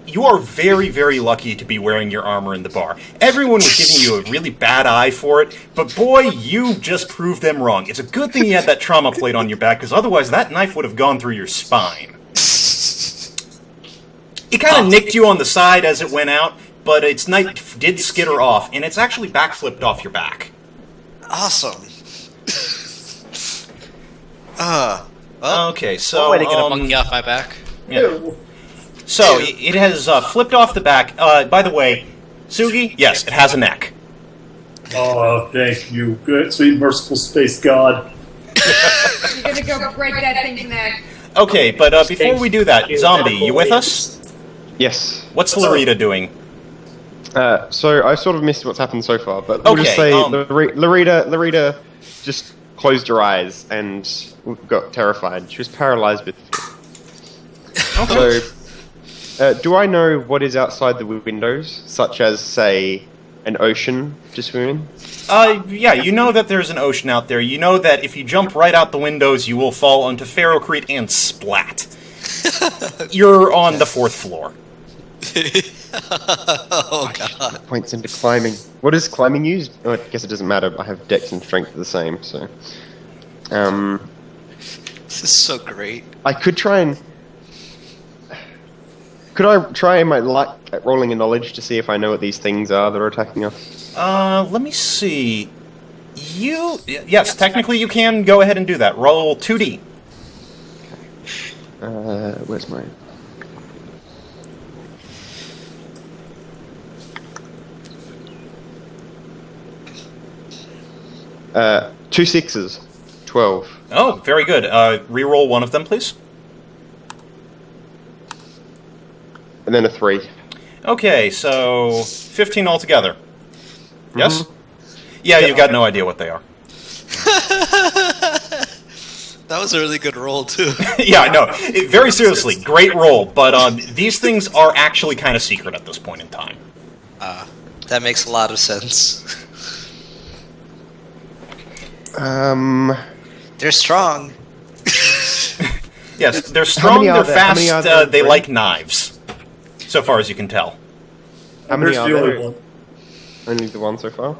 You are very, very lucky to be wearing your armor in the bar. Everyone was giving you a really bad eye for it, but boy, you just proved them wrong. It's a good thing you had that trauma plate on your back, because otherwise that knife would have gone through your spine. It kind of nicked you on the side as it went out, but its knife did skitter off, and it's actually backflipped off your back. Awesome. Okay, so way to get a monkey off my back. yeah. So it has flipped off the back. By the way, Sugi, yes, it has a neck. Oh, thank you. Good, sweet, merciful space god. You're gonna go break that thing's neck. Okay, but before we do that, Zombie, you with us? Yes. What's Larita doing? So I sort of missed what's happened so far, but we'll just say Larita just closed her eyes and got terrified. She was paralyzed with fear. Okay. So, do I know what is outside the windows, such as, say, an ocean to swim in? Yeah, you know that there's an ocean out there. You know that if you jump right out the windows, you will fall onto Ferrocrete and splat. You're on the 4th floor. Oh god. Points into climbing. What is climbing used? Oh, I guess it doesn't matter. I have dex and strength the same, so. This is so great. I could try and. Could I try my luck at rolling a knowledge to see if I know what these things are that are attacking us? Let me see. Yes, technically you can go ahead and do that. Roll 2d. Where's mine? Two sixes. 12. Oh, very good. Reroll one of them, please. And then a 3. Okay, so 15 altogether. Yes? Yeah, you've got no idea what they are. That was a really good roll, too. Yeah, no, very seriously, great roll, but these things are actually kind of secret at this point in time. That makes a lot of sense. They're strong. Yes, they're strong, they're fast, they there? like knives. So far as you can tell. How many There's are the only there? one. Only the one so far?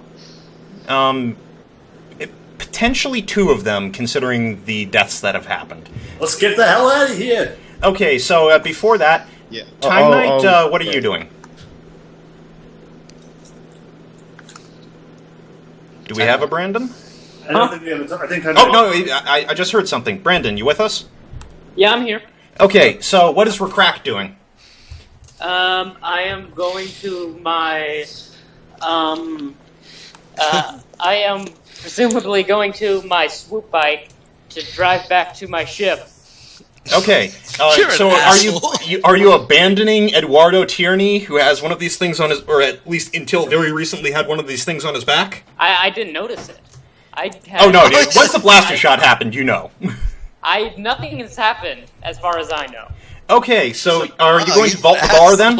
Potentially 2 of them, considering the deaths that have happened. Let's get the hell out of here! Okay, so before that, Yeah. Time Knight, what are you doing? Do we have a Brandon? I don't think we have I think Oh, no, I just heard something. Brandon, you with us? Yeah, I'm here. Okay, so what is Recrack doing? I am going to my, I am presumably going to my swoop bike to drive back to my ship. Okay, You're so an are you abandoning Eduardo Tierney, who has one of these things on his, or at least until very recently had one of these things on his back? I didn't notice it. Oh no, dude, once the blaster shot happened, you know. Nothing has happened, as far as I know. Okay, so are you going to vault the bar then?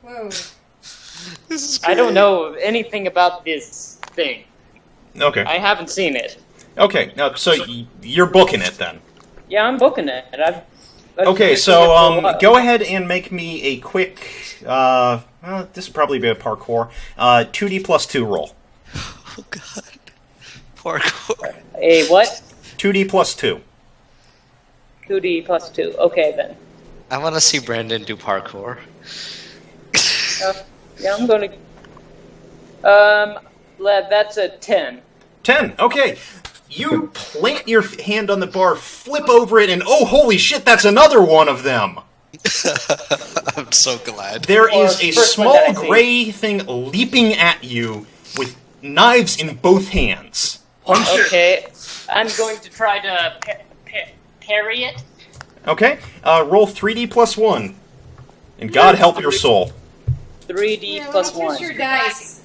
Whoa. This is I don't know anything about this thing. Okay. I haven't seen it. Okay, now, so you're booking it then. Yeah, I'm booking it. Okay, so go ahead and make me a quick, this would probably be a parkour, 2d plus 2 roll. Oh god. Parkour. A what? 2d plus 2. 2D plus 2. Okay, then. I want to see Brandon do parkour. Yeah, I'm gonna... that's a 10. 10, okay. You plant your hand on the bar, flip over it, and oh, holy shit, that's another one of them! I'm so glad. There is a first one small that I see. gray thing leaping at you with knives in both hands. Okay, I'm going to try to parry it. Okay, roll 3d plus 1. And God help your soul. 3D Yeah, plus let me 1. touch your dice.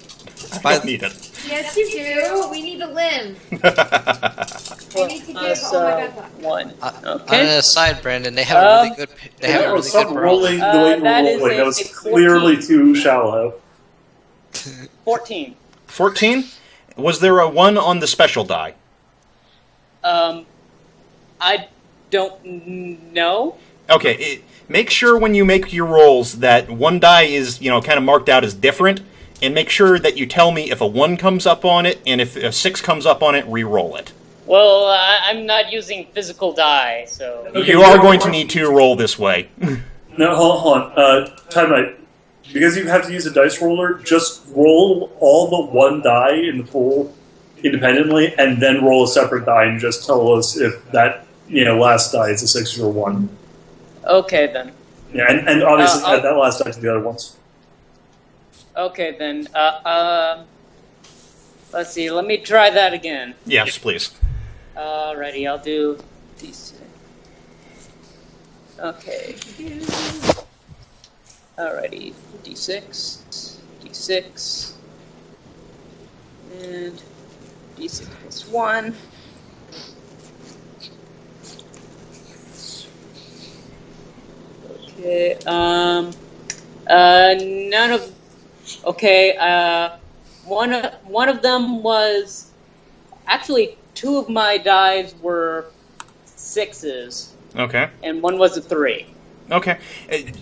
I don't need it. Yes, you do. We need to live. I need to give. Plus, Oh my god. 1. On Okay. an aside, Brandon, they have a really good. They have a really Stop good rolling the way you that were is rolling. a That was 14. clearly too shallow. 14. 14? Was there a 1 on the special die? I don't know. Okay, make sure when you make your rolls that one die is, kind of marked out as different, and make sure that you tell me if a 1 comes up on it, and if a 6 comes up on it, re-roll it. Well, I'm not using physical die, so... Okay, You are going to need to roll this way. No, hold on. Time Knight. Because you have to use a dice roller, just roll all the 1 die in the pool independently, and then roll a separate die and just tell us if that, last die is a 6 or a 1. Okay, then. Yeah, and obviously add that last die to the other ones. Okay, then. Let's see. Let me try that again. Yes, please. Alrighty, I'll do these. Okay. Alrighty, d6, d6, and d6 plus 1. Okay, none of... Okay, one of them was... Actually, 2 of my dives were 6s, Okay. and one was a 3. Okay.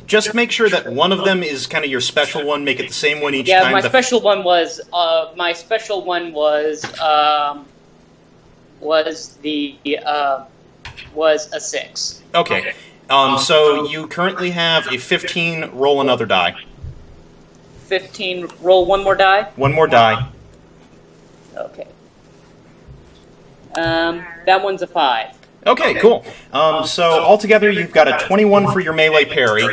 Just make sure that one of them is kind of your special one. Make it the same one each Yeah, time. my special one was was a 6. Okay. So you currently have a 15. Roll another die. 15. Roll one more die. One more die. Okay. That one's a 5. Okay, cool. So altogether, you've got a 21 for your melee parry,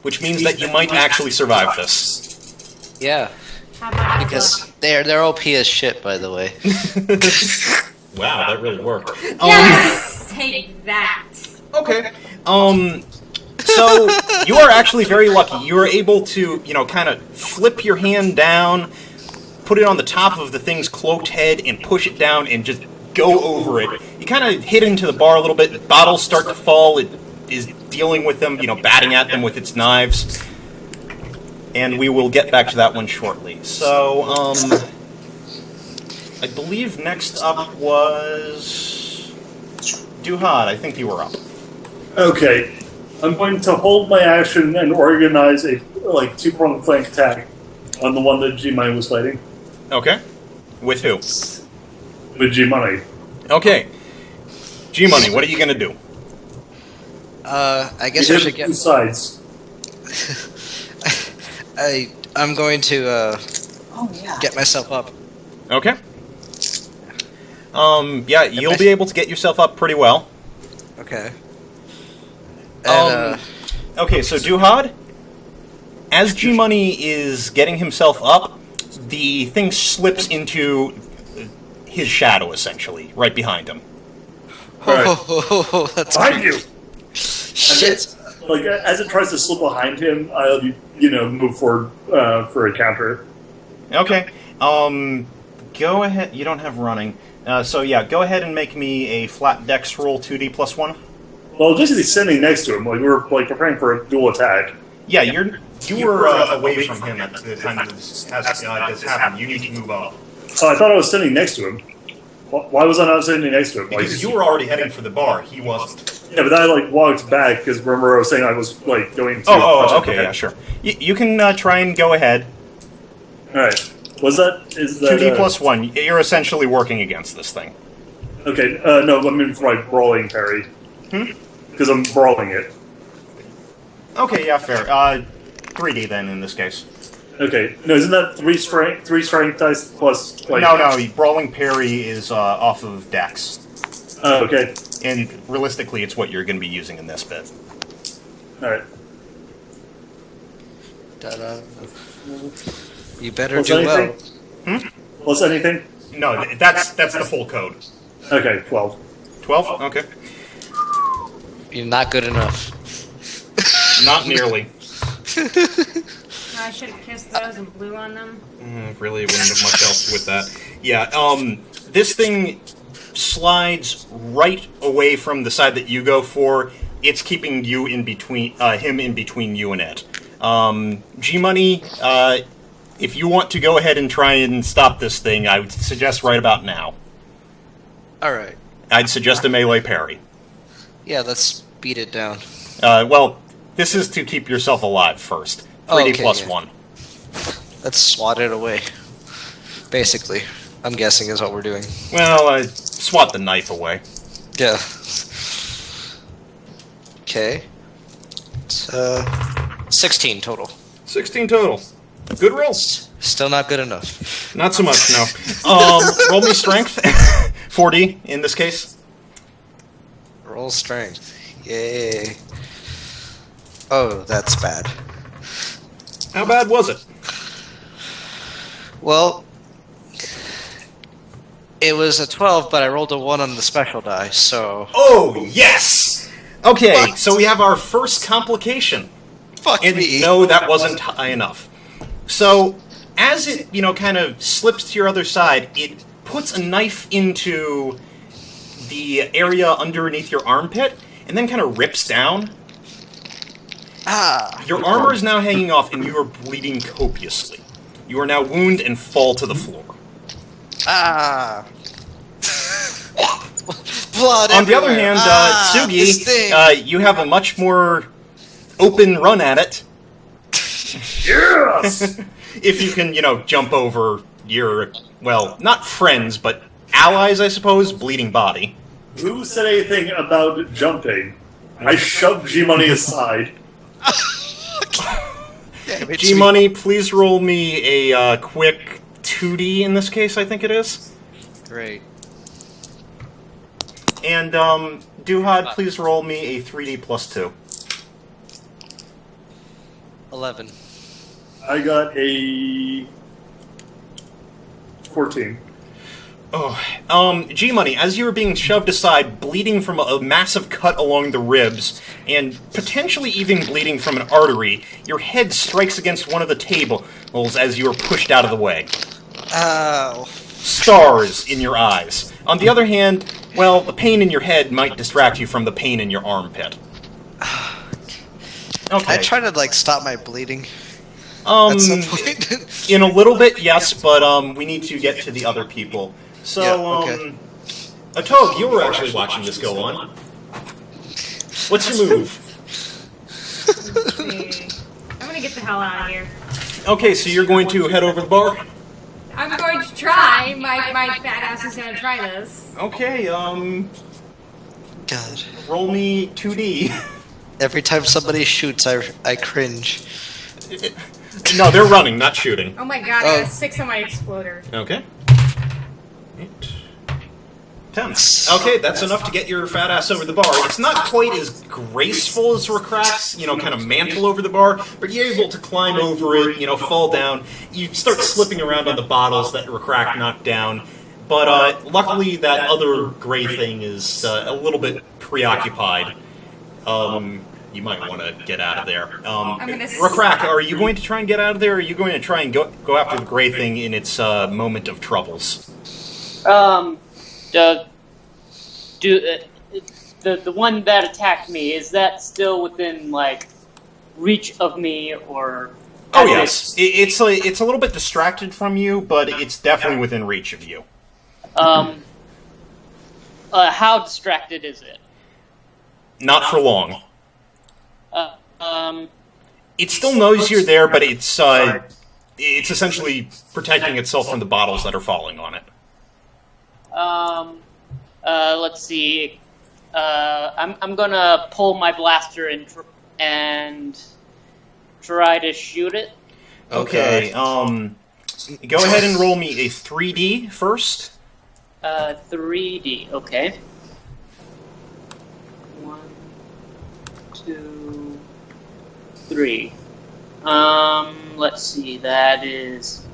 which means that you might actually survive this. Yeah, How about because they're OP as shit, by the way. Wow, that really worked. Yes! Take that. Okay. So you are actually very lucky. You are able to, kind of flip your hand down, put it on the top of the thing's cloaked head, and push it down and just go over it. You kind of hit into the bar a little bit. Bottles start to fall. It is dealing with them, batting at them with its knives. And we will get back to that one shortly. So, I believe next up was Duhad. I think you were up. Okay, I'm going to hold my action and organize a two-pronged flank attack on the one that G-Money was fighting. Okay. With who? With G-Money. Okay. G-Money, what are you going to do? I guess You I hit should get. two sides. I'm going to Oh yeah. get myself up. Okay. Yeah, you'll be able to get yourself up pretty well. Okay. And, Okay, so Duhad, as G-Money is getting himself up, the thing slips into his shadow, essentially, right behind him. oh, that's Behind you! shit. As it tries to slip behind him, I'll, move forward for a counter. Okay. Go ahead. You don't have running. So yeah, go ahead and make me a flat dex roll 2d plus 1. Well, just he's sitting next to him, we were preparing for a dual attack. Yeah, you were away from him at the time this happened. You need to move up. Oh, I thought I was sitting next to him. Why was I not sitting next to him? Because you were already heading for the bar. He wasn't. Yeah, but I walked back because remember I was saying I was going to. Okay, yeah, sure. You can try and go ahead. All right. Is that 2d plus 1. You're essentially working against this thing. Okay. No, I mean for my brawling parry. Because I'm brawling it. Okay, yeah, fair. 3d then in this case. Okay. No, isn't that three strength dice plus No. Brawling parry is off of dex. Oh, okay. And realistically, it's what you're going to be using in this bit. All right. Ta-da. You better Plus do anything? Plus anything? No, that's the full code. Okay, 12. 12? Okay. well. You're not good enough. Not nearly. I should have kissed those and blew on them. Really wouldn't have much else with that. Yeah, this thing slides right away from the side that you go for. It's keeping you in between, him in between you and it. G-Money, if you want to go ahead and try and stop this thing, I would suggest right about now. Alright. I'd suggest a melee parry. Yeah, let's beat it down. Well, this is to keep yourself alive first. 3d Okay, plus yeah. 1. Let's swat it away. Basically, I'm guessing is what we're doing. Well, swat the knife away. Yeah. Okay. It's, 16 total. 16 total. Good roll. Still not good enough. Not so much, no. Roll me strength. 4d in this case. Roll strength. Yay. Oh, that's bad. How bad was it? Well, it was a 12, but I rolled a 1 on the special die, so... Oh, yes! Okay, so we have our first complication. Fuck And me. no, that wasn't high enough. So, as it, kind of slips to your other side, it puts a knife into the area underneath your armpit, and then kind of rips down. Ah. Your armor is now hanging off, and you are bleeding copiously. You are now wounded and fall to the floor. Ah. Blood On the other everywhere. hand, this thing. Sugi, you have a much more open run at it. Yes! If you can, jump over your, well, not friends, but allies, I suppose, bleeding body. Who said anything about jumping? I shoved G-Money aside. Damn it, G-Money, please roll me a quick 2D in this case, I think it is. Great. And, Duhad, please roll me a 3D plus 2. 11. I got a 14. Oh, G-Money, as you were being shoved aside, bleeding from a massive cut along the ribs, and potentially even bleeding from an artery, your head strikes against one of the tables as you are pushed out of the way. Ow. Stars in your eyes. On the other hand, well, the pain in your head might distract you from the pain in your armpit. Okay. I try to, stop my bleeding. Um, At some point. in a little bit, yes, but we need to get to the other people. So, Yeah, okay. Atog, you were actually watching this go on. What's your move? Let's see. I'm gonna get the hell out of here. Okay, so you're going to head over the bar? I'm going to try. My fat ass is gonna try this. Okay, God. roll me 2D. Every time somebody shoots, I cringe. No, they're running, not shooting. Oh my god, I got 6 on my exploder. Okay. 8, 10. Okay, that's enough to get your fat ass over the bar. It's not quite as graceful as Rakrak's, kind of mantle over the bar, but you're able to climb over it, fall down. You start slipping around on the bottles that Rakrak knocked down, but luckily that other gray thing is a little bit preoccupied. You might want to get out of there. Rakrak, are you going to try and get out of there, or are you going to try and go after the gray thing in its moment of troubles? The one that attacked me, is that still within, reach of me, or... Oh, yes. It's a little bit distracted from you, but it's definitely within reach of you. How distracted is it? Not for long. It still knows you're there, but it's essentially protecting itself from the bottles that are falling on it. Let's see. I'm gonna pull my blaster and try to shoot it. Okay, go ahead and roll me a 3D first. 3D, okay. 1, 2, 3. Let's see, that is...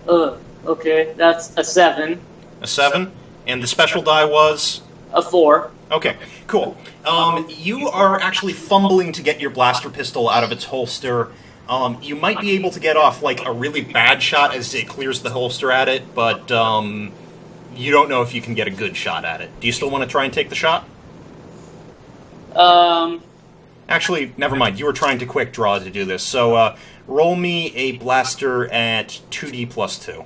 okay, that's a 7. A 7. And the special die was? A 4. Okay, cool. You are actually fumbling to get your blaster pistol out of its holster. You might be able to get off, a really bad shot as it clears the holster at it, but, you don't know if you can get a good shot at it. Do you still want to try and take the shot? Actually, never mind. You were trying to quick draw to do this. So, roll me a blaster at 2D plus 2.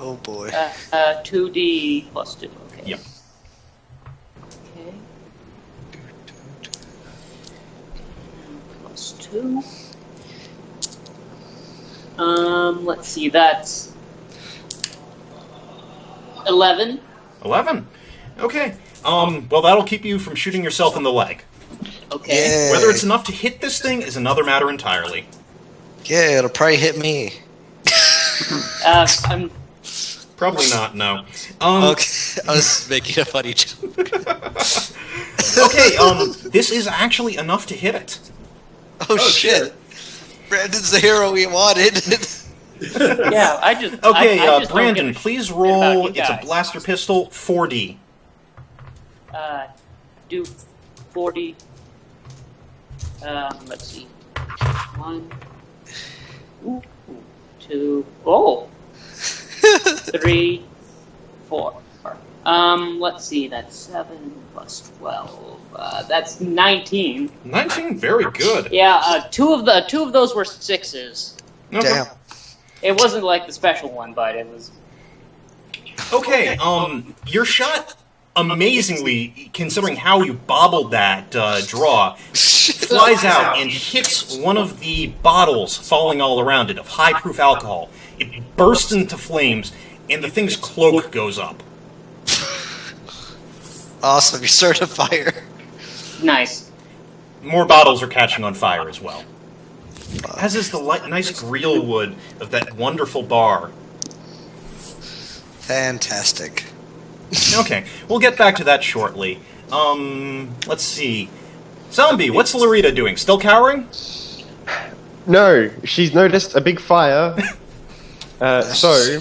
Oh boy. 2D plus 2, okay. Yep. Okay. Plus 2. Let's see, that's 11. 11? Okay. Well, that'll keep you from shooting yourself in the leg. Okay. Yeah. Whether it's enough to hit this thing is another matter entirely. Yeah, it'll probably hit me. I'm Probably not, no. Okay, I was making a funny joke. Okay, this is actually enough to hit it. Oh shit. Brandon's the hero we wanted. yeah, I just Okay, I just don't Brandon, give a please shit roll. about you It's a guys. blaster pistol, 4D. Do 40. Let's see. 1, 2, 3, 4. Let's see, that's 7 plus 12. That's 19. 19, very good. Yeah, two of those were 6s. Okay. Damn. It wasn't like the special one, but it was. Okay, your shot, amazingly, considering how you bobbled that draw, flies out and hits one of the bottles falling all around it of high-proof alcohol. It bursts into flames, and the thing's cloak goes up. Awesome, you start a fire. Nice. More bottles are catching on fire as well. As is the nice grill wood of that wonderful bar. Fantastic. Okay, we'll get back to that shortly. Let's see. Zombie, what's Larita doing? Still cowering? No, she's noticed a big fire. So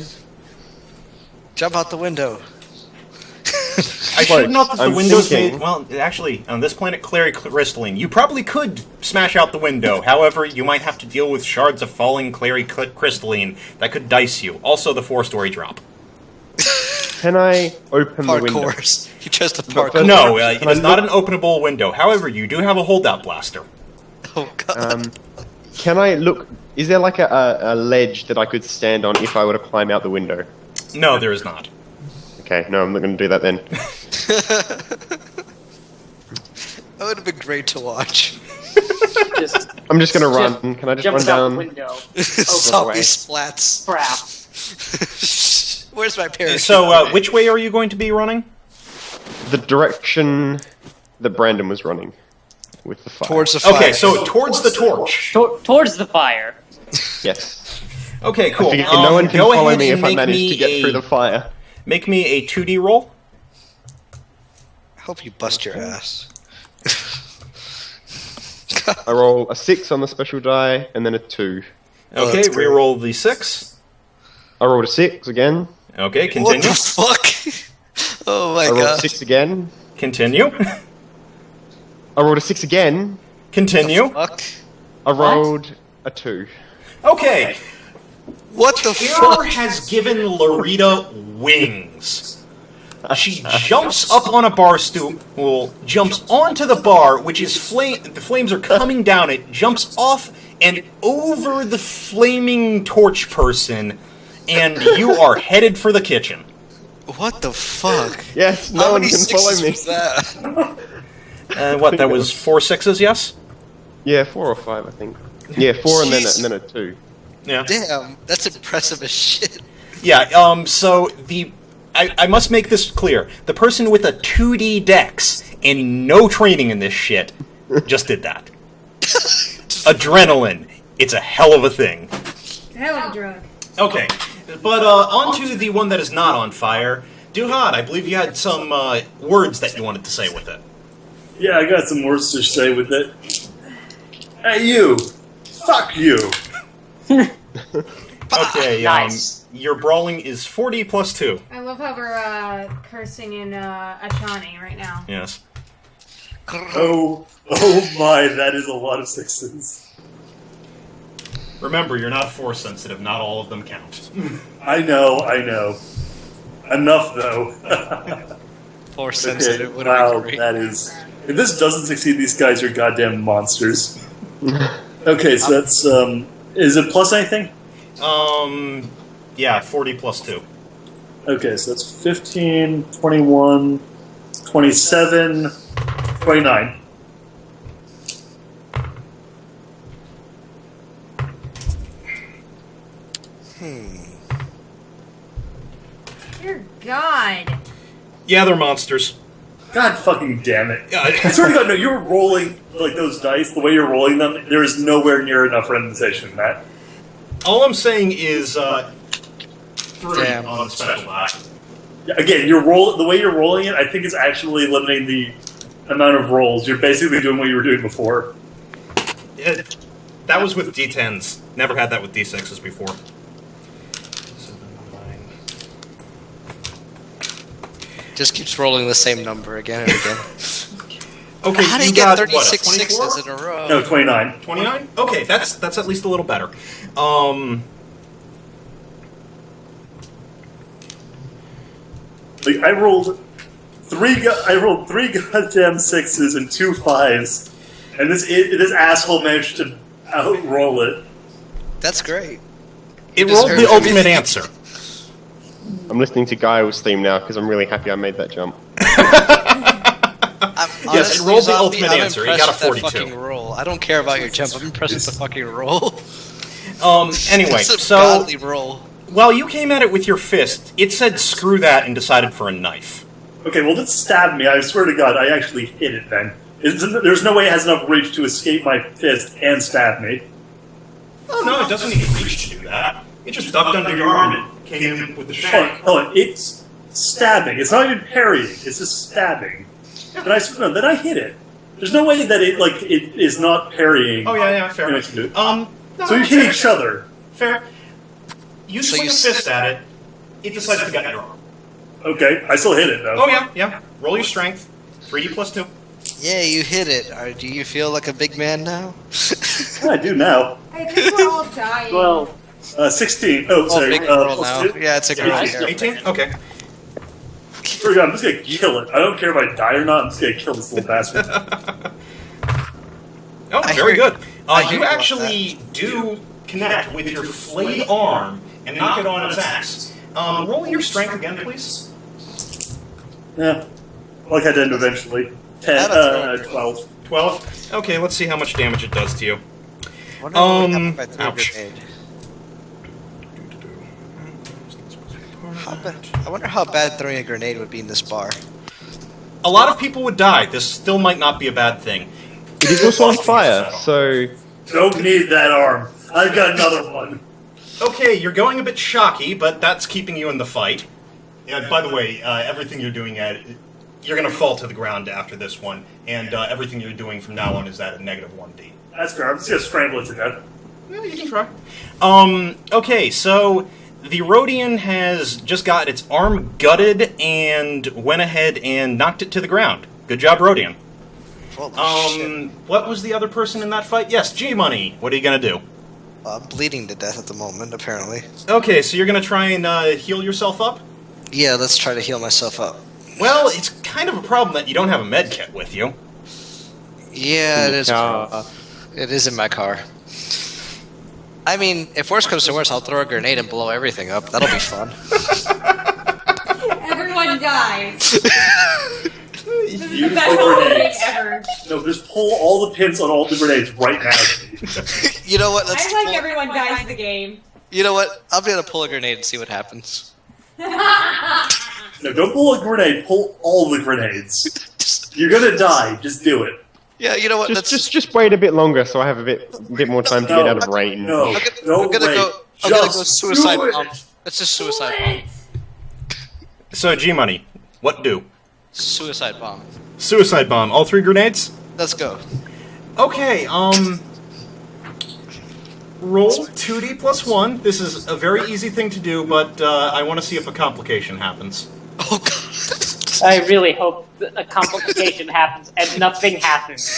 Jump out the window. I should note that the I'm window's thinking- made... Well, actually, on this planet, clary crystalline, you probably could smash out the window. However, you might have to deal with shards of falling clary crystalline that could dice you. Also, the 4-story drop. can I open the window? Parkours. He tries to But parkour. No, it Can I is not an look- openable window. However, you do have a holdout blaster. Oh god. Can I look? Is there like a ledge that I could stand on if I were to climb out the window? No, there is not. Okay, no, I'm not going to do that then. That would have been great to watch. Just I'm just going to Just run. Can I just jumps run out the down? window. Zombie away. splats. Crap. Where's my parachute? So, which way are you going to be running? The direction that Brandon was running with the fire. Towards the fire. Okay, so towards the torch. Towards the fire. Yes. Okay, cool. I figured no one can go follow ahead me and if I make manage me to get through the fire. Make me a 2D roll. I hope you bust your ass. I roll a 6 on the special die and then a 2. Oh, Okay, that's great. reroll the 6. I rolled a 6 again. Okay, What continue. the fuck? Oh my I rolled a god. 6 again. Continue. I rolled a 6 again. Continue. Fuck. I rolled a 2. Okay, What the Terror fuck? has given Larita wings. She jumps up on a bar stool, jumps onto the bar, which is the flames are coming down it, jumps off and over the flaming torch person, and you are headed for the kitchen. What the fuck? Yes, How no one many can follow sixes me. was that? What, that was 4 6s, yes? Yeah, 4 or 5, I think. Yeah, 4 and Jeez. then a 2. Yeah. Damn, that's impressive as shit. Yeah, so I must make this clear. The person with a 2D dex and no training in this shit just did that. Adrenaline. It's a hell of a thing. Hell of a drug. Okay, but on to the one that is not on fire. Duhad, I believe you had some words that you wanted to say with it. Yeah, I got some words to say with it. Hey, you! Fuck you! Okay, Nice. your brawling is 40 plus 2. I love how we're cursing in Achani right now. Yes. Oh my, that is a lot of 6s. Remember, you're not force sensitive. Not all of them count. I know. Enough, though. Force Okay, sensitive would wow, have been great. that is... If this doesn't succeed, these guys are goddamn monsters. Okay, so that's, is it plus anything? Yeah, 40 plus 2. Okay, so that's 15, 21, 27, 29. Dear God. Yeah, they're monsters. God fucking damn it. Yeah, I swear to God, no, you're rolling, like, those dice, the way you're rolling them, there is nowhere near enough randomization in that. all I'm saying is 3 Damn. on special die. Yeah, again, the way you're rolling it, I think is actually limiting the amount of rolls. You're basically doing what you were doing before. That was with D10s. Never had that with D6s before. 7, 9. Just keeps rolling the same number again and again. Okay, How do you you get got 36 what, a 24? sixes in a row? No, 29. 29? Okay, that's at least a little better. Like, I rolled three goddamn 6s and 2 5s, and this asshole managed to outroll it. That's great. It You rolled the deserve ultimate everything. answer. I'm listening to Guile's theme now because I'm really happy I made that jump. Yes, it rolled the ultimate answer. He got a 42. Fucking roll. I don't care about your jump. I'm impressed with the fucking roll. Anyway, It's a so godly roll. while you came at it with your fist, it said screw that and decided for a knife. Okay, well, it stabbed me. I swear to God, I actually hit it then. There's no way it has enough reach to escape my fist and stab me. Oh, no, it doesn't need reach to do that. It just ducked under your arm and came in with the shank. Hold on, it's stabbing. It's not even parrying. It's just stabbing. Then I hit it. There's no way that it is not parrying. Oh, yeah, fair. No, So you hit each other. Fair. You swing a fist at it decides to gut your arm. Okay, I still hit it though. Oh, yeah. Roll your strength. 3d plus 2. Yeah, you hit it. Do you feel like a big man now? I do now. I think we're all dying. Well, 16. Oh, sorry. Big girl plus now. 2? Yeah, it's a girl. here. 18? Okay. Swear to God, I'm just gonna kill it. I don't care if I die or not. I'm just gonna kill this little bastard. Oh, I very heard- good. I heard You about actually do connect with your flayed arm and knock it on its axe. Roll your strength again, please. Yeah, like I did eventually. 10, That'll throw 12. 12? Okay, let's see how much damage it does to you. Wonder what would happen if I threw a ouch. grenade. I wonder how bad throwing a grenade would be in this bar. A lot of people would die. This still might not be a bad thing. It is also on fire, so Don't need that arm. I've got another one. Okay, you're going a bit shocky, but that's keeping you in the fight. Yeah, by the way, everything you're doing you're going to fall to the ground after this one, and everything you're doing from now on is at a negative 1d. That's fair. I'm just gonna strangle it to death. Yeah, you can try. Okay, so the Rhodian has just got its arm gutted and went ahead and knocked it to the ground. Good job, Rhodian. Holy shit. What was the other person in that fight? Yes, G-Money. What are you going to do? I'm bleeding to death at the moment, apparently. Okay, so you're going to try and heal yourself up? Yeah, let's try to heal myself up. Well, it's kind of a problem that you don't have a med kit with you. Yeah, it is. uh, It is in my car. I mean, if worse comes to worse, I'll throw a grenade and blow everything up. That'll be fun. Everyone dies. This is Use the best the holiday grenades. ever. No, just pull all the pins on all the grenades right now. You know what? Let's I like pull- everyone dies the game. You know what? I'm gonna pull a grenade and see what happens. No, don't pull a grenade. Pull all the grenades. You're gonna die. Just do it. Yeah, you know what? just wait a bit longer so I have a bit more time to get out of range. No, I'm don't gonna wait. go. I'm gonna go Just suicide do it. bomb. Let's just suicide bomb. So, G-Money, what do? Suicide bomb. Suicide bomb. All 3 grenades? Let's go. Okay, roll 2d plus 1. This is a very easy thing to do, but I want to see if a complication happens. Oh god. I really hope that a complication happens and nothing happens.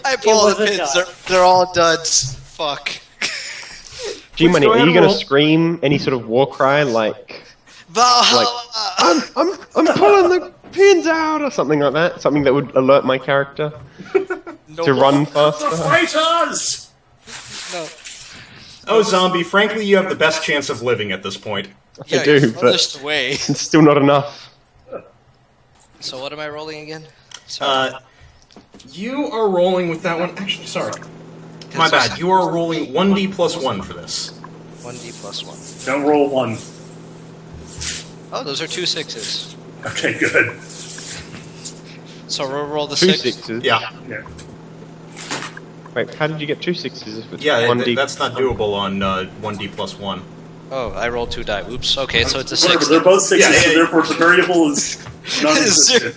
I pull all It the was a pins. dud. They're all duds. Fuck. G-Money, go are ahead you and gonna roll. scream any sort of war cry like Valhalla. I'm pulling the pins out or something like that? Something that would alert my character No to more. run The faster? fighters! No. Oh, Zombie, frankly, you have the best chance of living at this point. Yeah, I do, you're but furthest away. it's still not enough. So what am I rolling again? Sorry. You are rolling with that one. Actually, sorry. My bad. You are rolling 1d plus 1 for this. 1d plus 1. Don't roll 1. Oh, those are 2 6s. Okay, good. So roll the 2 6. 6s? Yeah. Yeah. Wait, how did you get 2 6s if it's Yeah, 1D? that's not doable on 1d plus 1. Oh, I rolled 2 die. Oops. Okay, so it's a Whatever, 6. they're both 6s, Yeah, so yeah. therefore the variable is non-existent.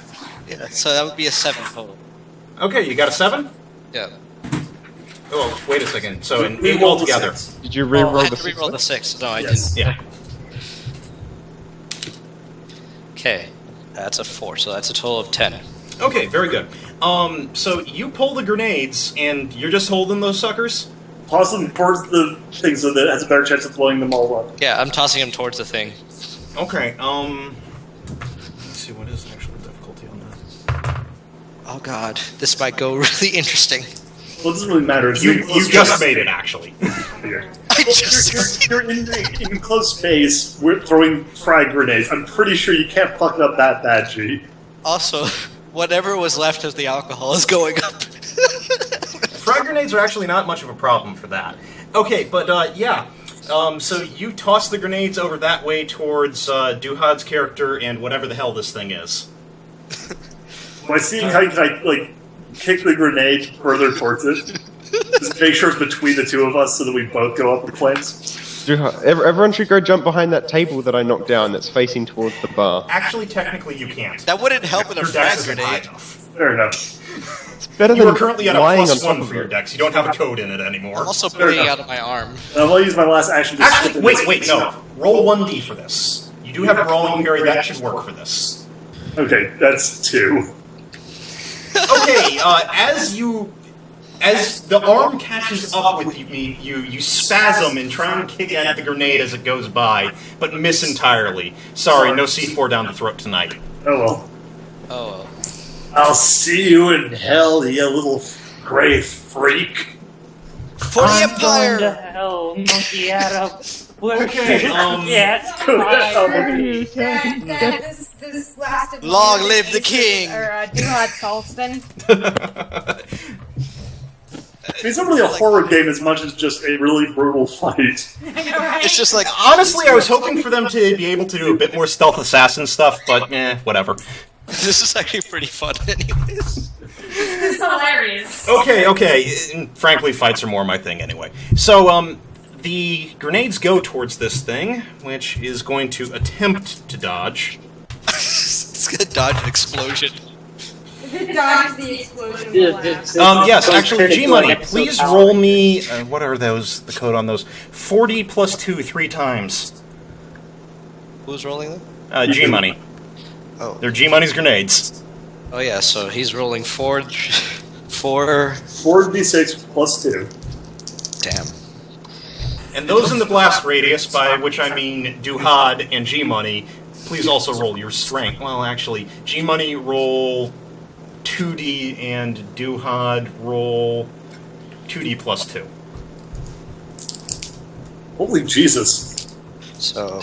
Yeah, so that would be a 7 total. Okay, you got a 7? Yeah. Oh, wait a second. So an We 8 rolled the altogether. 6. Did you Oh, re-roll I had the to 6? re-roll the 6. No, I Yes. didn't. Yeah. Okay. That's a 4, so that's a total of 10. Okay, very good. So you pull the grenades, and you're just holding those suckers? Toss them towards the thing so that it has a better chance of blowing them all up. Yeah, I'm tossing him towards the thing. Okay, let's see, what is the actual difficulty on that? Oh god, this might go really interesting. Well, it doesn't really matter. It's You close just space. made it, actually. You're in close space. We're throwing frag grenades. I'm pretty sure you can't fuck it up that bad, G. Also, whatever was left of the alcohol is going up. Frag grenades are actually not much of a problem for that. Okay, but yeah. So you toss the grenades over that way towards Duhad's character and whatever the hell this thing is. By seeing how you can, like, kick the grenade further towards it, just make sure it's between the two of us so that we both go up in flames. Everyone should go jump behind that table that I knocked down that's facing towards the bar. Actually, technically, you can't. That wouldn't help in a Your frag dex isn't high grenade. enough. Fair enough. It's better You than are currently at a lying on plus top one of for your it. dex. You don't have a code in it anymore. I'm also Fair bleeding enough. out of my arm. And I'm going to use my last action to Actually, slip wait, no. Roll 1d for this. You do have a brawling parry, that should work for this. Okay, that's 2. Okay, as the arm catches up with you spasm and try and kick at the grenade as it goes by, but miss entirely. Sorry, no C4 down the throat tonight. Oh well. Oh well. I'll see you in hell, you little gray freak. For the I'm going to Empire! hell, monkey Adam. Where Okay, yes, Go to hell, fire. This lasted Long longer live than the Aces king! Or Duhad Salston. It's not really a horror game as much as just a really brutal fight. I know, right? It's just like, Honestly, I was hoping for them to be able to do a bit more stealth assassin stuff, but whatever. this is actually pretty fun anyways. It's hilarious. Okay, and frankly, fights are more my thing anyway. So, the grenades go towards this thing, which is going to attempt to dodge. It's gonna dodge an explosion. If it dodges the explosion, Yeah, we'll laugh. Yes, Don't actually, turn into G-Money, an please exopower. roll me, what are those, the code on those? 40 plus 2, 3 times. Who's rolling them? G-Money. Oh. They're G-Money's grenades. Oh yeah, so he's rolling 4... 4d6 plus 2. Damn. And those in the blast radius, by which I mean Duhad and G-Money, please also roll your strength. Well, actually, G-Money roll 2d and Duhad roll 2d plus 2. Holy Jesus. So,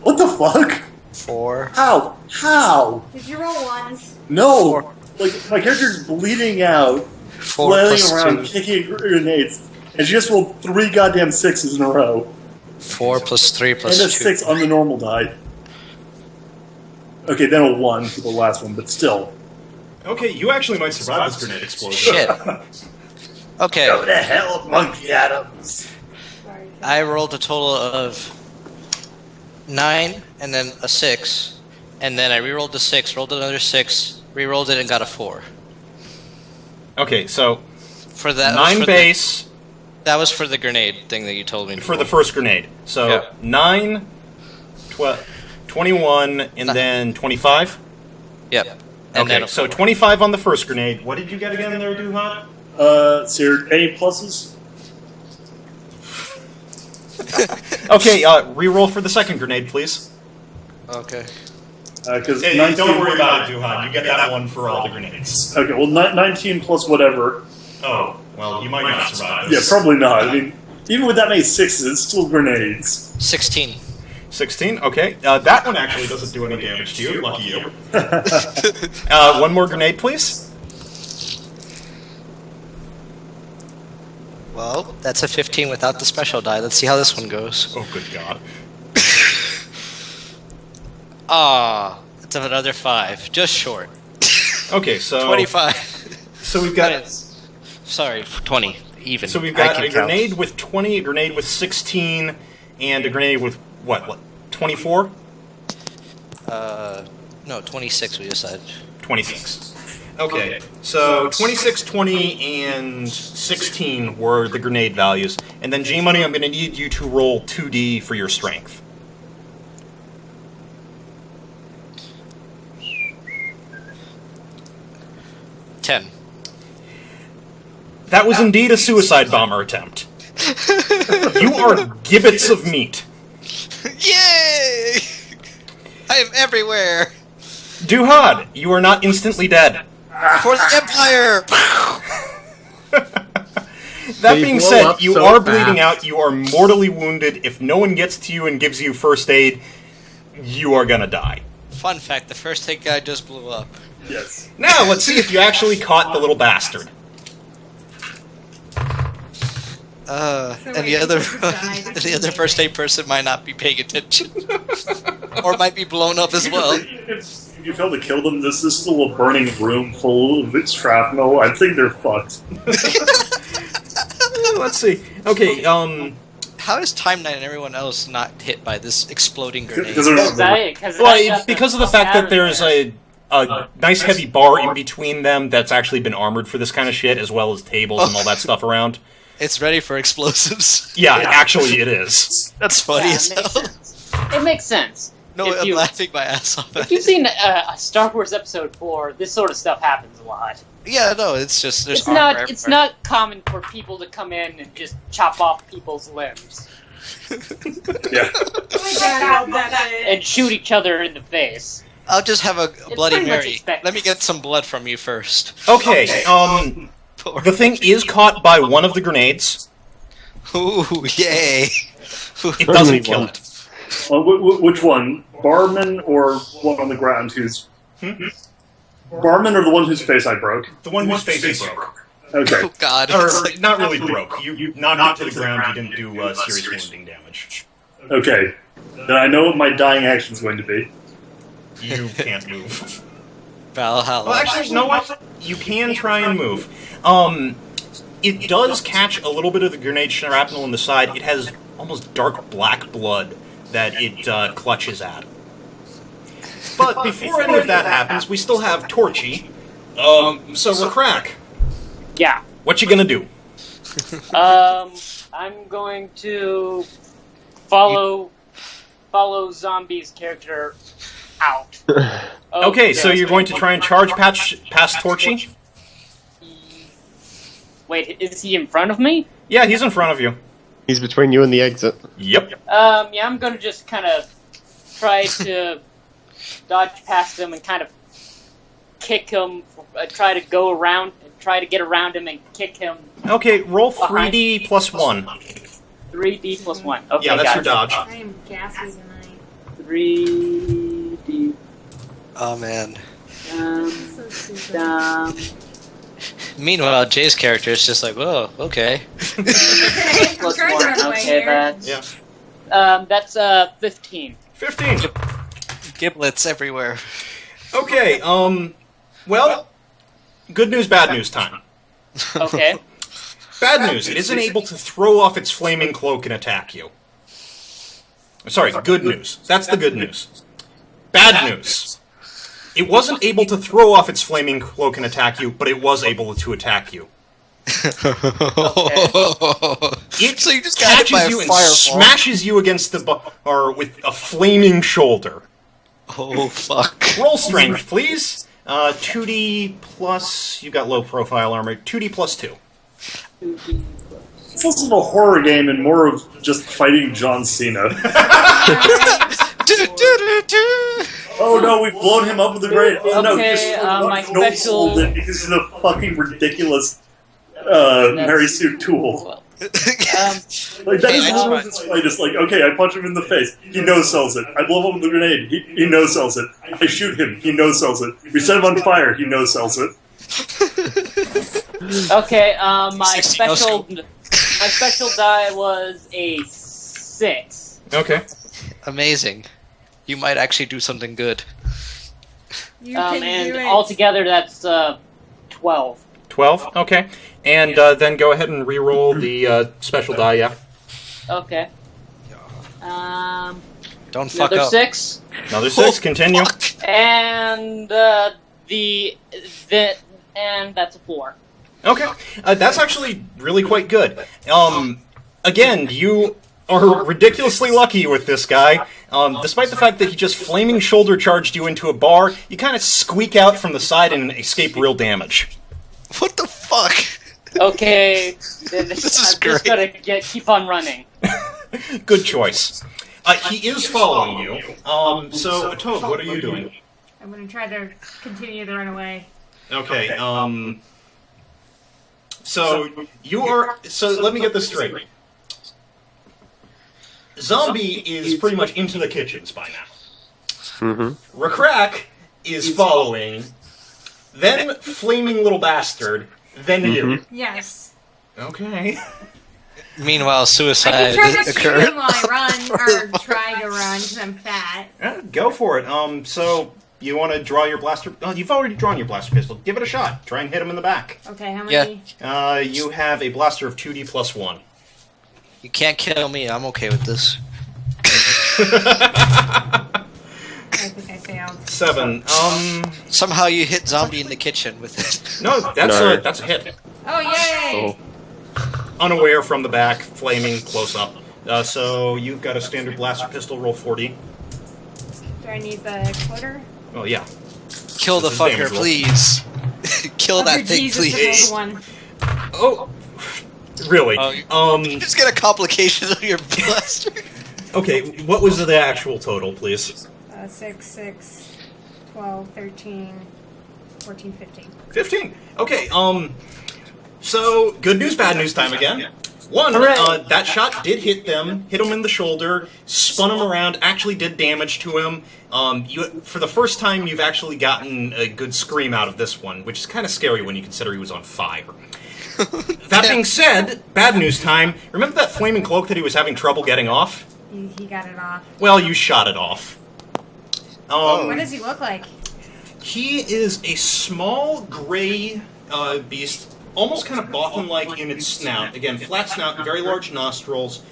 What the fuck? 4... How? How? Did you roll ones? No! Like, my character's bleeding out, 4 flailing plus around, 2... kicking grenades, and she just rolled 3 goddamn 6s in a row. 4 plus 3 plus And a 2... 6 on the normal die. Okay, then a 1 for the last one, but still. Okay, you actually might survive this grenade explosion. Shit. Okay, Go to hell, Monkey Adams! Sorry. I rolled a total of 9, and then a 6, and then I re-rolled the 6, rolled another 6, re-rolled it, and got a 4. Okay, so For that, 9 base that was for the grenade thing that you told me for the first grenade. So Yeah. 9, 21, and then 25? Yep. And Okay, then so 25 on the first grenade. What did you get again there, Duhad? So any pluses? Okay, re-roll for the second grenade, please. Okay. Because Hey, don't worry about it, Duhad. You get that one for all the grenades. Okay, well, 19 plus whatever. Oh, well, you might not survive Yeah, this. probably not. I mean, even with that many 6s, it's still grenades. 16. 16, okay. That one actually doesn't do any damage to you. Lucky you. One more grenade, please. Well, that's a 15 without the special die. Let's see how this one goes. Oh, good God. Ah, that's another 5. Just short. Okay, so 25. So we've got Sorry, 20. Even. So we've I got can a count. grenade with 20, a grenade with 16, and a grenade with what 24? No, 26 we decided. 26. Okay, so 26, 20, and 16 were the grenade values. And then G-Money, I'm going to need you to roll 2d for your strength. 10. That was indeed a suicide bomber attempt. You are gibbets of meat. Yay! I am everywhere! Duhad, you are not instantly dead. For the Empire! That They being blow said, up you so are bleeding fast. out, you are mortally wounded. If no one gets to you and gives you first aid, you are gonna die. Fun fact, the first hit guy just blew up. Yes. Now, let's see if you actually caught the little bastard. wait, The other people just died. the other first aid person might not be paying attention. Or might be blown up as well. If you fail to kill them, this is still a burning room full of shrapnel. I think they're fucked. Let's see. Okay, How is Time Knight and everyone else not hit by this exploding grenade? Because there's well, because of the fact that there's a nice heavy bar in between them that's actually been armored for this kind of shit, as well as tables and all that stuff around. It's ready for explosives. Yeah, actually it is. That's funny as it makes hell. sense. It makes sense. No, If I'm you- laughing my ass off. If you've seen Star Wars Episode 4, this sort of stuff happens a lot. Yeah, no, it's just there's It's armor not. everywhere. It's not common for people to come in and just chop off people's limbs Yeah. and shoot each other in the face. I'll just have a Bloody pretty much Mary. expected. Let me get some blood from you first. Okay, the thing is caught by one of the grenades. Ooh, yay! It doesn't kill one. it. Which one? Barman or one on the ground who's... Barman or the one whose face I broke? The one whose face is broke. Okay. Oh God! Or, It's like- not really broke. You knocked it to the ground, you didn't do serious wounding damage. Okay. Then I know what my dying action is going to be. You can't move. Valhalla. Well, actually, you know what? You can try and move. It does catch a little bit of the grenade shrapnel in the side. It has almost dark black blood that it clutches at. But before any of that happens, we still have Torchy. So Rakrak, Yeah. what you gonna do? I'm going to follow Zombie's character out. Okay, so you're going to try and charge past Torchy? Wait, is he in front of me? Yeah, he's in front of you. He's between you and the exit. Yep. Yeah, I'm gonna just kind of try to dodge past him and kind of kick him. Try to go around and try to get around him and kick him. Okay, roll 3D plus 1. 3D plus 1. Okay, Yeah, that's your gotcha. dodge. I am gassy tonight. 3D. Oh man. So stupid. Meanwhile, Jay's character is just like, whoa, okay. Plus Trying 1. to run away Okay, here. that's 15. 15. Giblets everywhere. Okay, well, good news, bad news time. Okay. Bad news, it isn't able to throw off its flaming cloak and attack you. Sorry, good news. That's the good news. Bad news. It wasn't able to throw off its flaming cloak and attack you, but it was able to attack you. It So you just got hit by catches a you and fireball. smashes you against the bar with a flaming shoulder. Oh fuck. Roll strength, please. 2d plus... You got low profile armor. 2d plus 2. It's less of a horror game and more of just fighting John Cena. Oh no, we've blown him up with a grenade. Oh no, Okay, just my no special- sold it because he's a fucking ridiculous Mary Sue Tool. Like that Hey, is I literally tried. this fight. It's like, okay, I punch him in the face. He no sells it. I blow him up with a grenade. He no sells it. I shoot him. He no sells it. We set him on fire. He no sells it. Okay, my 60 no special scope. my special die was a 6. Okay. Amazing. You might actually do something good. You can do And it. altogether that's 12. 12? Okay. And then go ahead and re-roll the special die, yeah. Okay. Don't fuck Another up. 6. Another 6, continue. Fuck. And and that's a 4. Okay. That's actually really quite good. Again, you are ridiculously lucky with this guy. Despite the fact that he just flaming shoulder charged you into a bar, you kind of squeak out from the side and escape real damage. What the fuck? Okay, then This is I'm just great. gonna keep on running. Good choice. He is following you. So, Toad, what are you doing? I'm gonna try to continue to run away. Okay, so you are... So, let me get this straight. Zombie is pretty much into the kitchens by now. Mm-hmm. Rakrak is following, then Flaming Little Bastard, then you. Yes. Okay. Meanwhile, I suicide can try to shoot occurred. him while I run, or try to run because I'm fat. Go for it. So, you want to draw your blaster... Oh, you've already drawn your blaster pistol. Give it a shot. Try and hit him in the back. Okay, how many? You have a blaster of 2d plus 1. You can't kill me. I'm okay with this. I think I failed. 7. Somehow you hit zombie in the kitchen with it. No, that's No. that's a hit. Oh, yay! Unaware from the back, flaming, close up. So you've got a standard blaster pistol, roll 40. Do I need the exploder? Oh, yeah. Kill the This is damage fucker, roll. please. Kill that thing, Jesus, please. I rolled one. Oh, really? You just get a complication of your blaster. Okay, what was the actual total, please? 6, 12, 13, 14, 15. 15. Okay, so, good news, bad news time again. One, Hooray! that shot did hit them, hit him in the shoulder, spun him around, actually did damage to him. For the first time, you've actually gotten a good scream out of this one, which is kind of scary when you consider he was on fire. That being said, bad news time. Remember that flaming cloak that he was having trouble getting off? He got it off. Well, you shot it off. What does he look like? He is a small gray beast, almost kind of boffin-like in its snout. Again, flat snout, very large nostrils,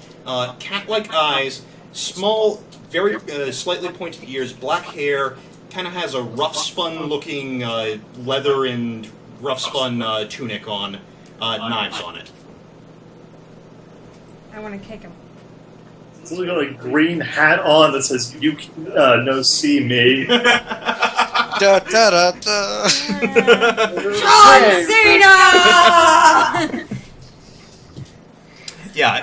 cat-like eyes, small, very slightly pointed ears, black hair, kind of has a rough-spun-looking leather and rough-spun tunic on, knives on it. I want to kick him. He's got a green hat on that says, "You no see me." Da, da, da, da. John Cena! Yeah,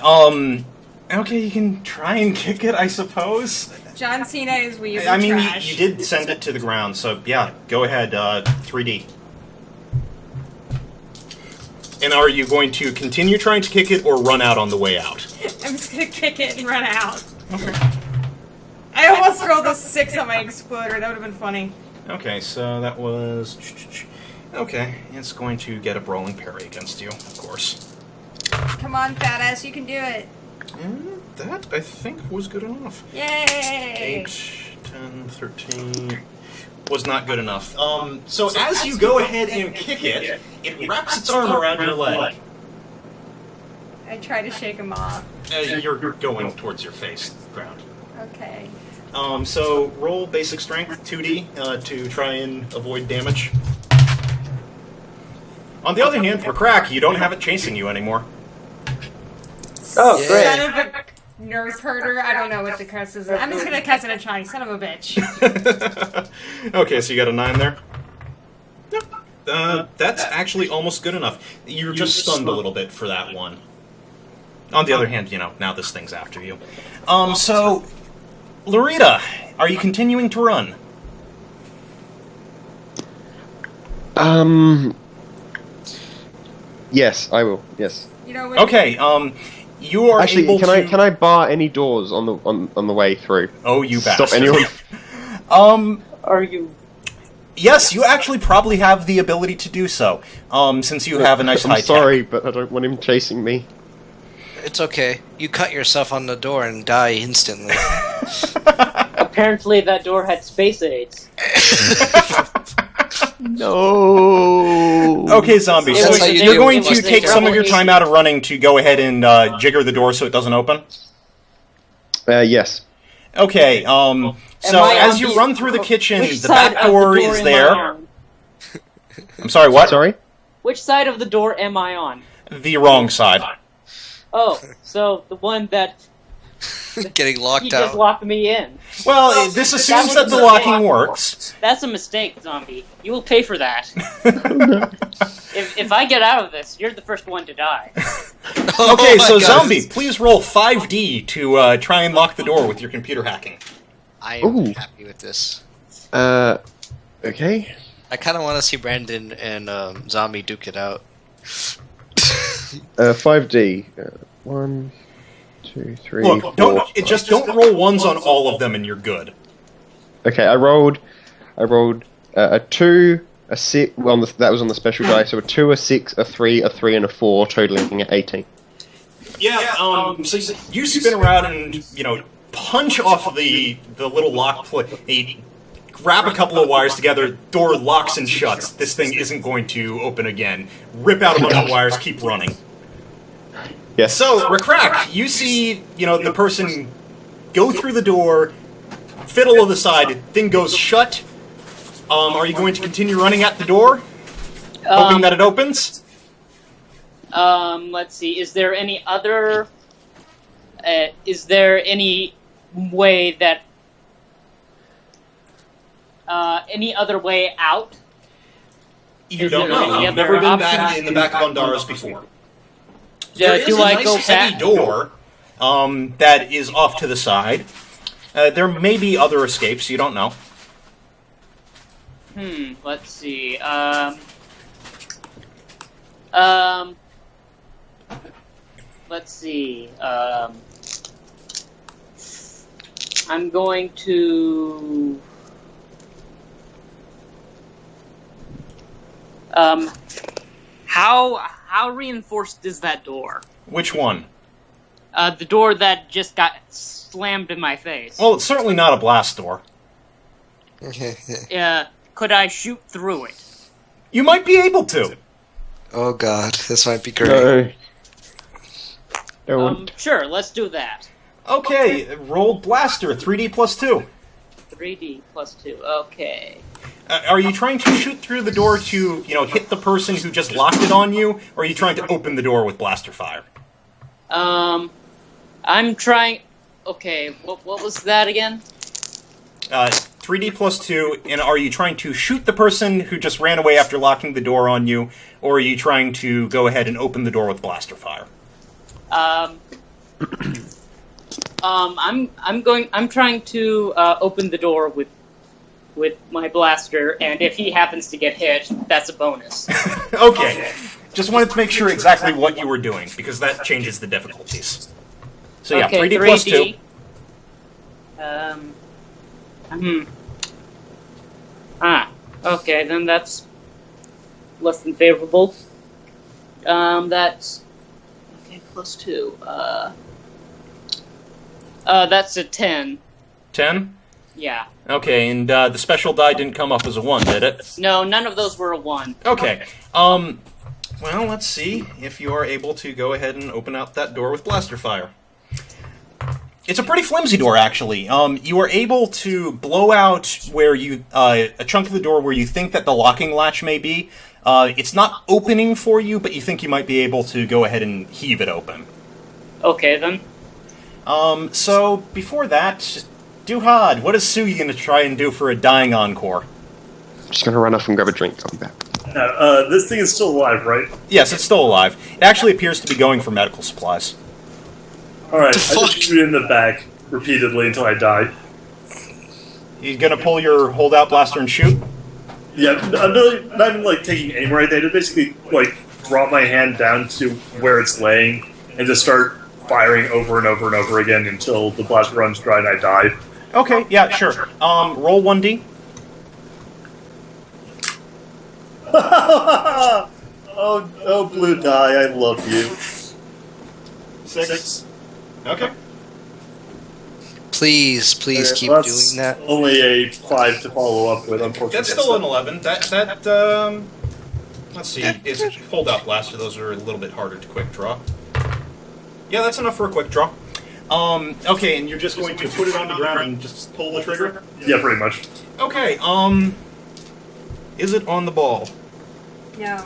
okay, you can try and kick it, I suppose. John Cena is weird. I mean, trash. you did send it to the ground, so yeah, go ahead, 3D. And are you going to continue trying to kick it or run out on the way out? I'm just gonna kick it and run out. I almost rolled a 6 on my exploder. That would have been funny. Okay, so that was... Okay, it's going to get a brawling parry against you, of course. Come on, fat ass, you can do it. That, I think, was good enough. Yay! 8, 10, 13... Was not good enough. So as you go ahead and kick it, it wraps its arm around your leg. I try to shake him off. You're going towards your face, ground. Okay. So roll basic strength, 2D, to try and avoid damage. On the other hand, for Crack, you don't have it chasing you anymore. Oh, Yeah. great. Son of a nurse herder. I don't know what the curse is. I'm just gonna cuss it a Chinese. Son of a bitch. Okay, so you got a 9 there? Yep. That's actually almost good enough. You're just stunned a little bit for that one. On the other hand, now this thing's after you. So, Lorita, are you continuing to run? Yes, I will. Yes. You know what? Okay, you are Actually, able to... can I bar any doors on the way through? Oh, you Stop bastard. anyone. Are you? Yes, you actually probably have the ability to do so, since you have a nice high I'm sorry, but I don't want him chasing me. It's okay. You cut yourself on the door and die instantly. Apparently, that door had space aids. No. Okay, zombie, It so was- it you're going was to a take some of your terrible time out of running to go ahead and jigger the door so it doesn't open? Yes. Okay, so I as on you the- run through the kitchen, Which the side back of the door door is am I there. on? I'm sorry, what? Sorry. Which side of the door am I on? The wrong side. Oh, so the one that Getting He locked just out. locked me in. Well, this assumes that the locking works. That's a mistake, zombie. You will pay for that. If I get out of this, you're the first one to die. Oh Okay, my so God. Zombie, please roll 5D to try and lock the door with your computer hacking. I am Ooh. happy with this. Okay. I kind of want to see Brandon and Zombie duke it out. 5D. 1, 2, 3. Look, 4, don't 5. just don't roll ones on all of them, and you're good. Okay, I rolled a 2, a 6. Well, that was on the special die. So a 2, a 6, a 3, a 3, and a 4, totaling at 18. Yeah. So you spin around and punch off the little lock plate. Grab a couple of wires together. Door locks and shuts. This thing isn't going to open again. Rip out a bunch of wires. Keep running. Yes. So, Rakrak, you see, the person go through the door, fiddle to the side, thing goes shut. Are you going to continue running at the door, hoping that it opens? Let's see. Is there any other? Is there any way that? Any other way out? You Is don't there know. any You've never other been back options? in the back of Ondaros before. There is Do a I nice go heavy back? door that is off to the side. There may be other escapes. You don't know. Let's see. Let's see. I'm going to. How reinforced is that door? Which one? The door that just got slammed in my face. Well, it's certainly not a blast door. Could I shoot through it? You might be able to. Oh God, this might be great. No. Don't. Sure, let's do that. Okay, roll blaster, 3D plus 2. 3D plus 2. Okay. Are you trying to shoot through the door to, hit the person who just locked it on you, or are you trying to open the door with blaster fire? I'm trying. Okay, what was that again? 3D plus 2, and are you trying to shoot the person who just ran away after locking the door on you, or are you trying to go ahead and open the door with blaster fire? I'm trying to open the door with my blaster, and if he happens to get hit, that's a bonus. Okay. Just wanted to make sure exactly what you were doing, because that changes the difficulties. So yeah, Okay, 3D plus 2. Okay, then that's less than favorable. That's okay, plus 2. That's a 10. 10? Yeah. Okay, and the special die didn't come up as a 1, did it? No, none of those were a 1. Okay. Well, let's see if you are able to go ahead and open out that door with blaster fire. It's a pretty flimsy door, actually. You are able to blow out where you a chunk of the door where you think that the locking latch may be. It's not opening for you, but you think you might be able to go ahead and heave it open. Okay, then. So before that, Duhad, what is Sugi going to try and do for a dying encore? Just gonna run off and grab a drink. Come back. This thing is still alive, right? Yes, it's still alive. It actually appears to be going for medical supplies. Alright, I just shoot it in the back repeatedly until I die. You gonna pull your holdout blaster and shoot? Yeah, I'm not even like taking aim right there. Just basically like drop my hand down to where it's laying and just start firing over and over and over again until the blaster runs dry and I die. Okay, yeah, sure. Roll 1D. oh, blue die, I love you. 6. Okay. Please Okay, keep well, doing that's that. Only a 5 to follow up with, unfortunately. That's still an 11. Let's see. It's a holdout blaster. Those are a little bit harder to quick draw. Yeah, that's enough for a quick draw. Okay, and you're just going to put it on the ground and just pull the trigger? Yeah, pretty much. Okay, is it on the ball? No.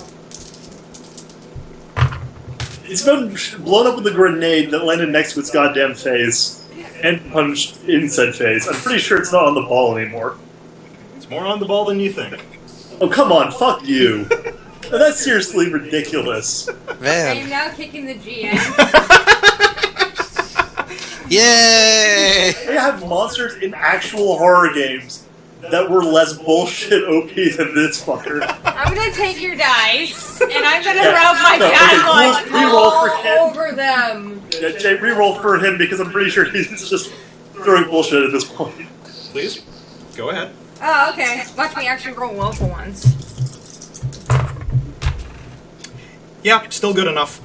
It's been blown up with a grenade that landed next to its goddamn face. and punched in said face. I'm pretty sure it's not on the ball anymore. It's more on the ball than you think. Oh, come on, fuck you. That's seriously ridiculous. I am Man. now kicking the GM. Yay! They have monsters in actual horror games that were less bullshit OP than this fucker. I'm gonna take your dice, and I'm gonna Yeah, rub my no, bad okay, luck reroll for all him. over them. Yeah, Jay, reroll for him because I'm pretty sure he's just throwing bullshit at this point. Please, go ahead. Oh, okay. Watch me actually roll local ones. Yeah, still good enough.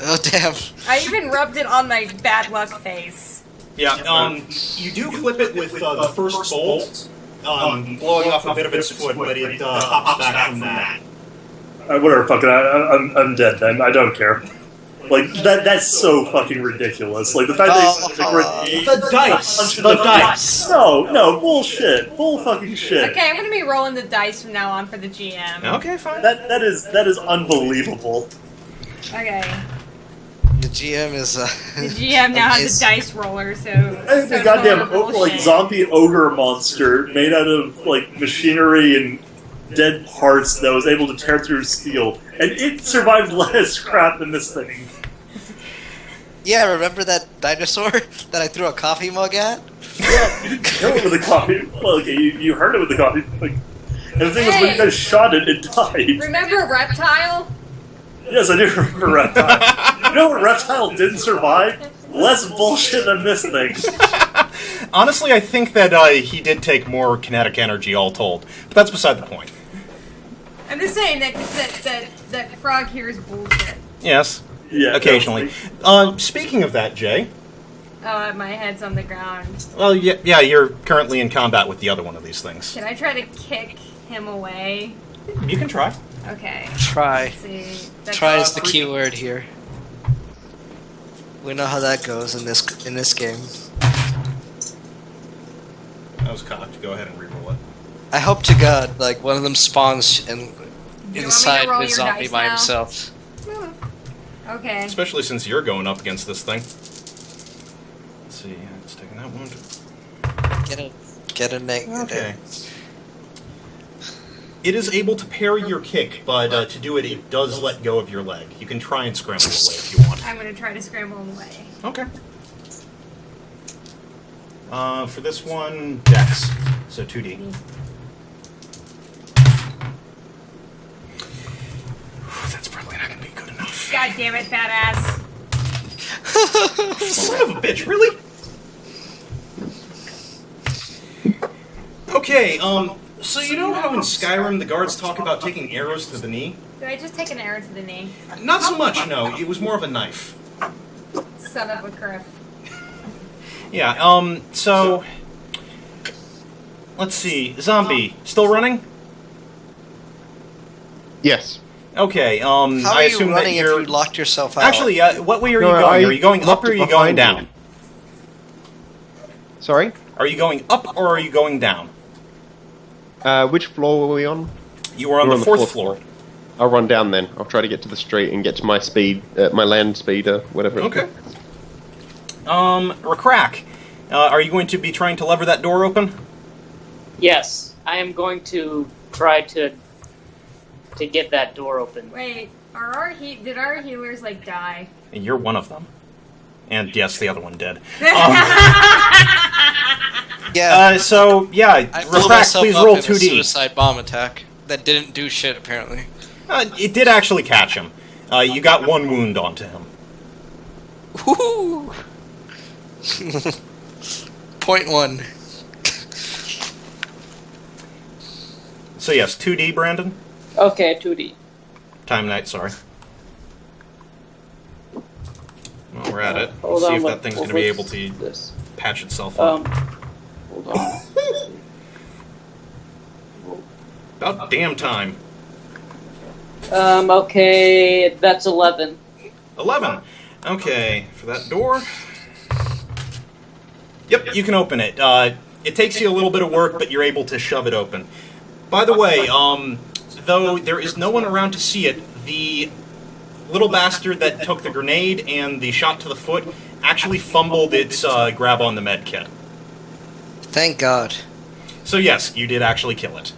Oh, damn. I even rubbed it on my bad luck face. Yeah, you do clip it with the first bolt, blowing off a bit of its foot, but it hops back from that. Whatever, fuck it. I'm dead then. I don't care. Like, that's so fucking ridiculous. Like, the fact that The dice! The dice! No, bullshit. Bull fucking shit. Okay, I'm gonna be rolling the dice from now on for the GM. Okay, fine. That is unbelievable. Okay. The GM is. The GM now has is- a dice roller, so. I think the goddamn bullshit. zombie ogre monster made out of like machinery and dead parts that was able to tear through steel, and it survived less crap than this thing. Yeah, remember that dinosaur that I threw a coffee mug at? Yeah, you didn't kill it with a coffee. Well, okay, you hurt it with the coffee. Like, and the thing was, when you guys shot it, it died. Remember Reptile? Yes, I do remember Reptile. You know what Reptile didn't survive? Less bullshit than this thing. Honestly, I think that he did take more kinetic energy, all told. But that's beside the point. I'm just saying that frog here is bullshit. Yes, Yeah, occasionally. Speaking of that, Jay. My head's on the ground. Well, yeah, you're currently in combat with the other one of these things. Can I try to kick him away? You can try. Okay. Try. Let's see. That's Try is the key word here. We know how that goes in this game. That was cocked. Go ahead and reroll it. I hope to God, like, one of them spawns and Do you want me to inside roll the your zombie dice by now? himself. Okay. Especially since you're going up against this thing. Let's see. It's taking that wound. Get a neck. Okay. It is able to parry your kick, but to do it, it does let go of your leg. You can try and scramble away if you want. I'm gonna try to scramble him away. Okay. For this one, Dex. So 2D. That's probably not going to be good enough. God damn it, fat ass. Son of a bitch, really? Okay, so you know how in Skyrim the guards talk about taking arrows to the knee? Did I just take an arrow to the knee? Not so much, no. It was more of a knife. Son of a criff. Yeah, so... Let's see. Zombie, still running? Yes. Okay, How are I you assume running that if you're... you locked yourself out? Actually, what way are you No, going? I Are you going up locked or are it you going behind down? me. Sorry? Are you going up or are you going down? Which floor were we on? You are on We're the fourth floor. I'll run down then. I'll try to get to the street and get to my speed, my land speed, or whatever. it's Okay. called. Rakrak, are you going to be trying to lever that door open? Yes, I am going to try to get that door open. Wait, did our healers like die? And you're one of them. And yes, the other one did. Yeah. So, yeah, I blew Rakrak, myself please up roll in a 2D. suicide bomb attack that didn't do shit, apparently. It did actually catch him. You got one wound onto him. Woohoo! Point one. So yes, 2D, Brandon? Okay, 2D. Time Knight, sorry. Well, we're at it. Hold Let's see on, if what- that thing's what going to be was able to this? patch itself up. Hold on. About damn time. Okay, that's 11. 11. Okay, for that door. Yep, you can open it. It takes you a little bit of work, but you're able to shove it open. By the way, though there is no one around to see it, the little bastard that took the grenade and the shot to the foot actually fumbled its grab on the med kit. Thank God. So yes, you did actually kill it.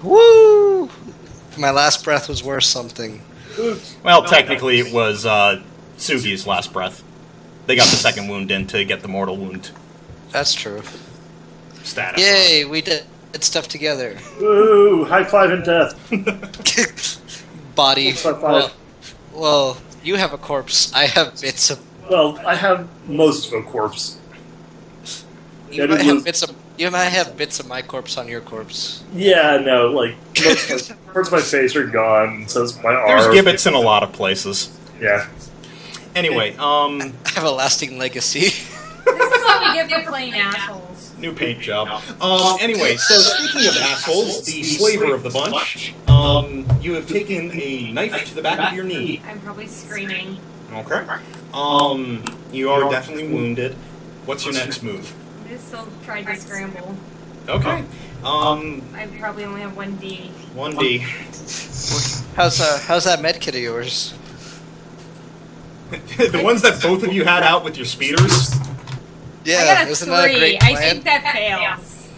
Woo! My last breath was worth something. Well, technically it was Sugi's last breath. They got the second wound in to get the mortal wound That's true. status. Yay, we did stuff together. Ooh, high five and death. Body. High five. Well, you have a corpse. I have bits of. Well, I have most of a corpse. You That might is- have bits of. You might have bits of my corpse on your corpse. Yeah, no, like, parts of my face are gone, so is my There's arm. gibbets in a lot of places. Yeah. Anyway, I have a lasting legacy. This is what we get for playing assholes. new paint job. Anyway, so speaking of assholes, the slaver of the bunch, you have taken a knife to the back of your knee. I'm probably screaming. Okay. You are definitely wounded. What's your next move? I still tried to scramble. Okay. I probably only have 1D. 1D. How's that med kit of yours? The ones that both of you had out with your speeders? Yeah, I got a isn't 3. that a great I plan? think that fails.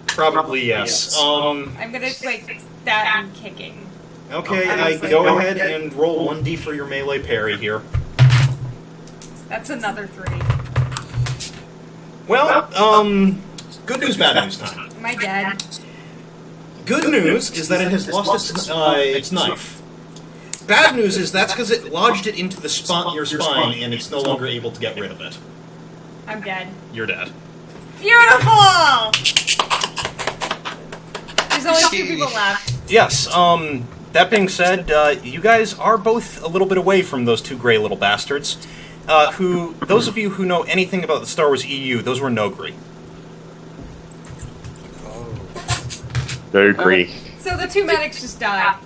Probably yes. I'm gonna like that and kicking. Okay, I go ahead and roll 1D for your melee parry here. That's another 3. Well, good news, bad news time. Am I dead? Good news is that it has lost its knife. Bad news is that's because it lodged it into your spine and it's no longer able to get rid of it. I'm dead. You're dead. Beautiful! There's only 2 people left. Yes, that being said, you guys are both a little bit away from those 2 gray little bastards. Those of you who know anything about the Star Wars EU, those were Nogri. No agree. So the 2 medics just died.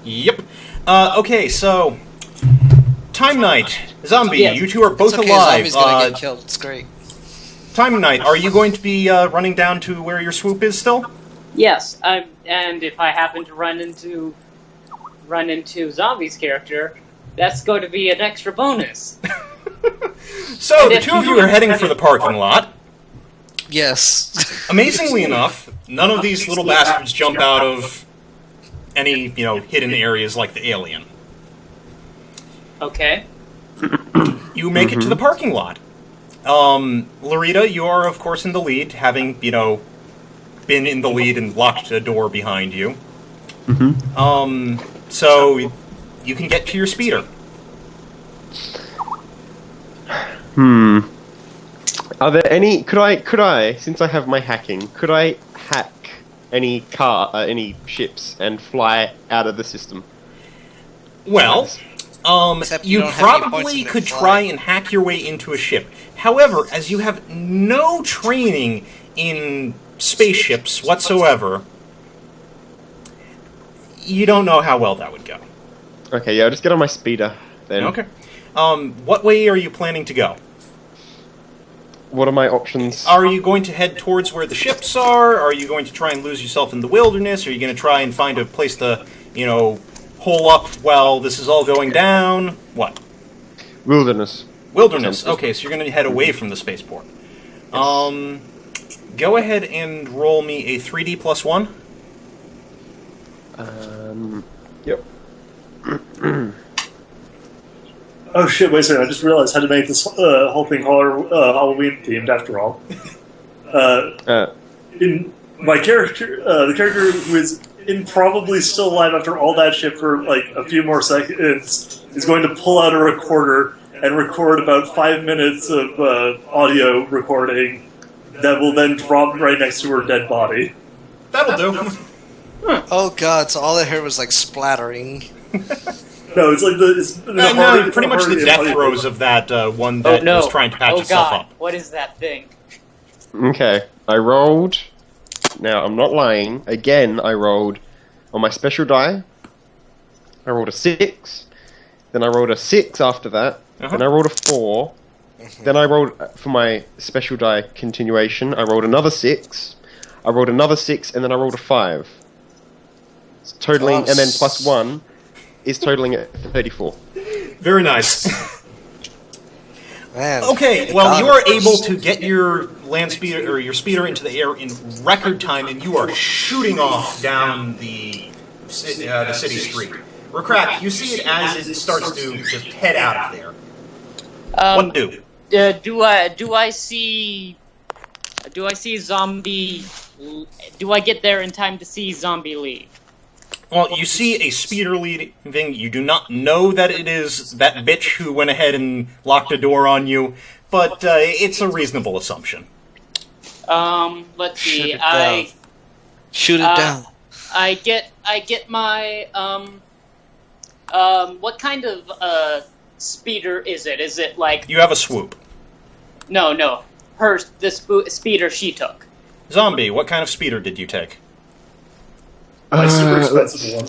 Yep. Okay, so Time Knight, Zombie, Yes. you two are both It's okay, alive. Zombie's gonna get killed. It's great. Time Knight, are you going to be running down to where your swoop is still? Yes, and if I happen to run into Zombie's character, that's going to be an extra bonus. So the 2 of you are heading for the parking lot. Yes. Amazingly enough, none of these little bastards jump out of any, hidden areas like the alien. Okay. You make it to the parking lot. Larita, you are, of course, in the lead, having, been in the lead and locked a door behind you. So you can get to your speeder. Are there any? Could I? Since I have my hacking, could I hack any any ships and fly out of the system? Well, Except you you don't have any points probably in it could flying. try and hack your way into a ship. However, as you have no training in spaceships whatsoever, you don't know how well that would go. Okay, yeah, I'll just get on my speeder then. Okay. What way are you planning to go? What are my options? Are you going to head towards where the ships are? Are you going to try and lose yourself in the wilderness? Are you going to try and find a place to, hole up while this is all going down? What? Wilderness. Wilderness. Okay, so you're going to head away from the spaceport. Go ahead and roll me a 3D plus 1. Yep. Oh shit, wait a second, I just realized how to make this whole thing Halloween themed after all. In my character, the character who is probably still alive after all that shit for like a few more seconds is going to pull out a recorder and record about 5 minutes of audio recording that will then drop right next to her dead body. That'll do. Oh god, so all I heard was like splattering. No, it's like Pretty much the death throes of that one that was trying to patch itself God, up. what is that thing? Okay, I rolled. Now, I'm not lying. Again, I rolled on my special die. I rolled a 6. Then I rolled a 6 after that. Then I rolled a 4. Then I rolled, for my special die continuation, I rolled another 6. I rolled another 6, and then I rolled a 5. It's totaling, and then plus 1 is totaling at 34. Very nice. Man. Okay, well, you are able to get your land speeder or your speeder into the air in record time, and you are shooting off down the city street. Rakrak, you see it as it starts to just head out of there. What do? Do I see zombie? Do I get there in time to see zombie leave? Well, you see a speeder leaving. You do not know that it is that bitch who went ahead and locked a door on you, but it's a reasonable assumption. Let's see. Shoot it down. I get my what kind of speeder is it? Is it like You have a swoop. No. The speeder she took. Zombie, what kind of speeder did you take? My super expensive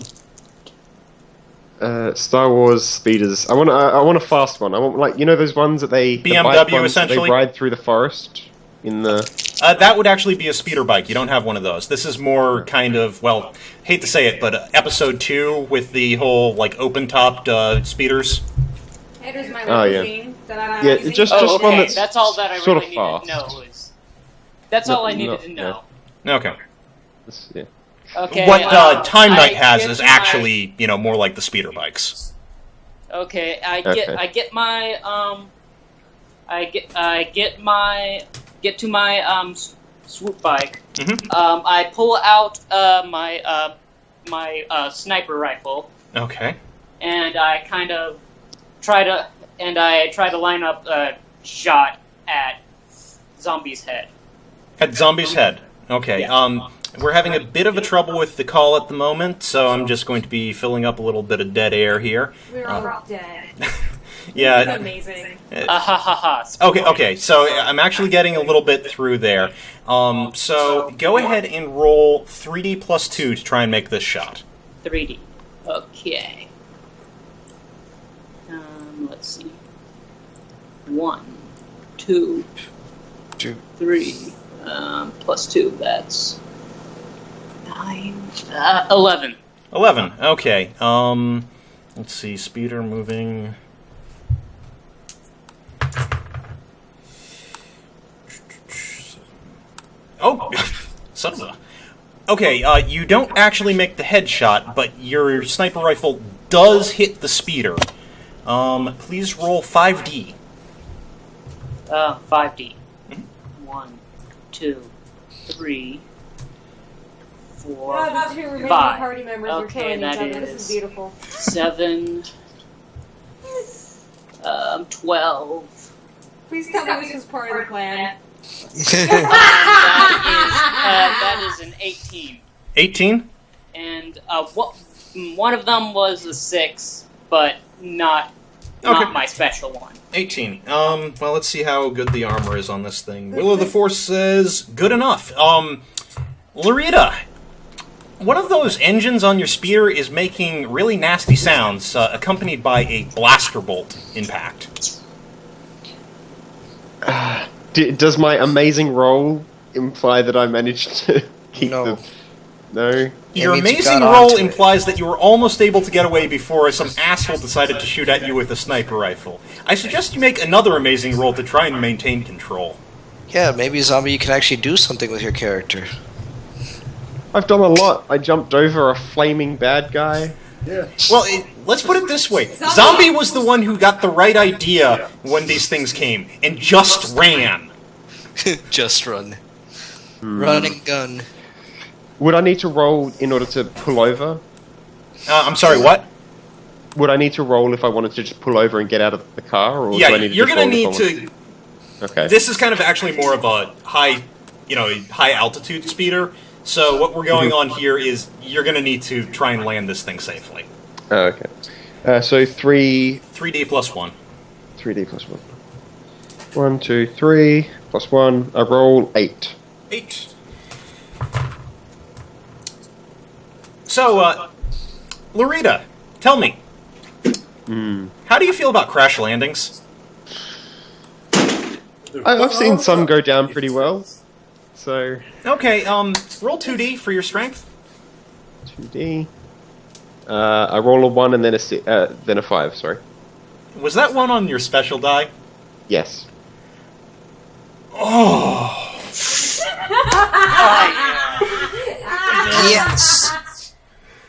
one. Star Wars speeders. I want a fast one. I want those ones that the BMW bike ones essentially? that they ride through the forest in the. That would actually be a speeder bike. You don't have one of those. This is more kind of, well, hate to say it, but episode 2 with the whole open-topped speeders. Here's my Oh, yeah. machine that I'm Yeah, using. just okay. one that's That's all that I sort really of needed fast. to know. That's all I needed to know. Okay. Yeah. Okay. What Time I Knight has get is my- actually, more like the speeder bikes. Okay, Okay. I get to my swoop bike. Mhm. I pull out my sniper rifle, Okay. and I kind of try to line up a shot at Zombie's head. At Zombie's head. Okay. Yeah. We're having a bit of a trouble with the call at the moment, so I'm just going to be filling up a little bit of dead air here. We're all dead. Yeah. This is amazing. Ha ha ha. Okay, so I'm actually getting a little bit through there. So go ahead and roll 3D plus 2 to try and make this shot. 3D. Okay. Let's see. 1, 2, 3. Plus 2. That's 9. 11. 11. Okay. Let's see. Speeder moving. Oh, son of a. Okay. You don't actually make the headshot, but your sniper rifle does hit the speeder. Please roll 5D. 5D. 1, 2, 3, 4, The two remaining 5. party members are Okay, killing each that other. This is is beautiful. 7. 12. Please tell me this was part of the plan. That is an 18. 18? And one of them was a 6, but not Okay. my special one. 18. Well, let's see how good the armor is on this thing. Will of the Force says, good enough. Larita, one of those engines on your spear is making really nasty sounds, accompanied by a blaster bolt impact. Does my amazing roll imply that I managed to keep No. No? Your means you amazing got roll onto it. implies that you were almost able to get away before some asshole decided to shoot at you with a sniper rifle. I suggest you make another amazing roll to try and maintain control. Yeah, maybe Zombie, you can actually do something with your character. I've done a lot. I jumped over a flaming bad guy. Yeah. Well, let's put it this way. Zombie was the one who got the right idea when these things came, and just ran. Just run. Run and gun. Would I need to roll in order to pull over? I'm sorry, what? Would I need to roll if I wanted to just pull over and get out of the car? Or do Yeah, I need to you're just gonna roll need if I want to... Okay. This is kind of actually more of a high altitude speeder, so what we're going on here is you're gonna need to try and land this thing safely. Oh, okay. So 3D plus 1. 3D plus 1. 1, 2, 3, plus 1. I roll 8. 8. So, Larita, tell me, how do you feel about crash landings? I've seen some go down pretty well. So, Okay, roll 2D for your strength. 2D. I roll a 1 and then a 5, sorry. Was that one on your special die? Yes. Oh. Yes.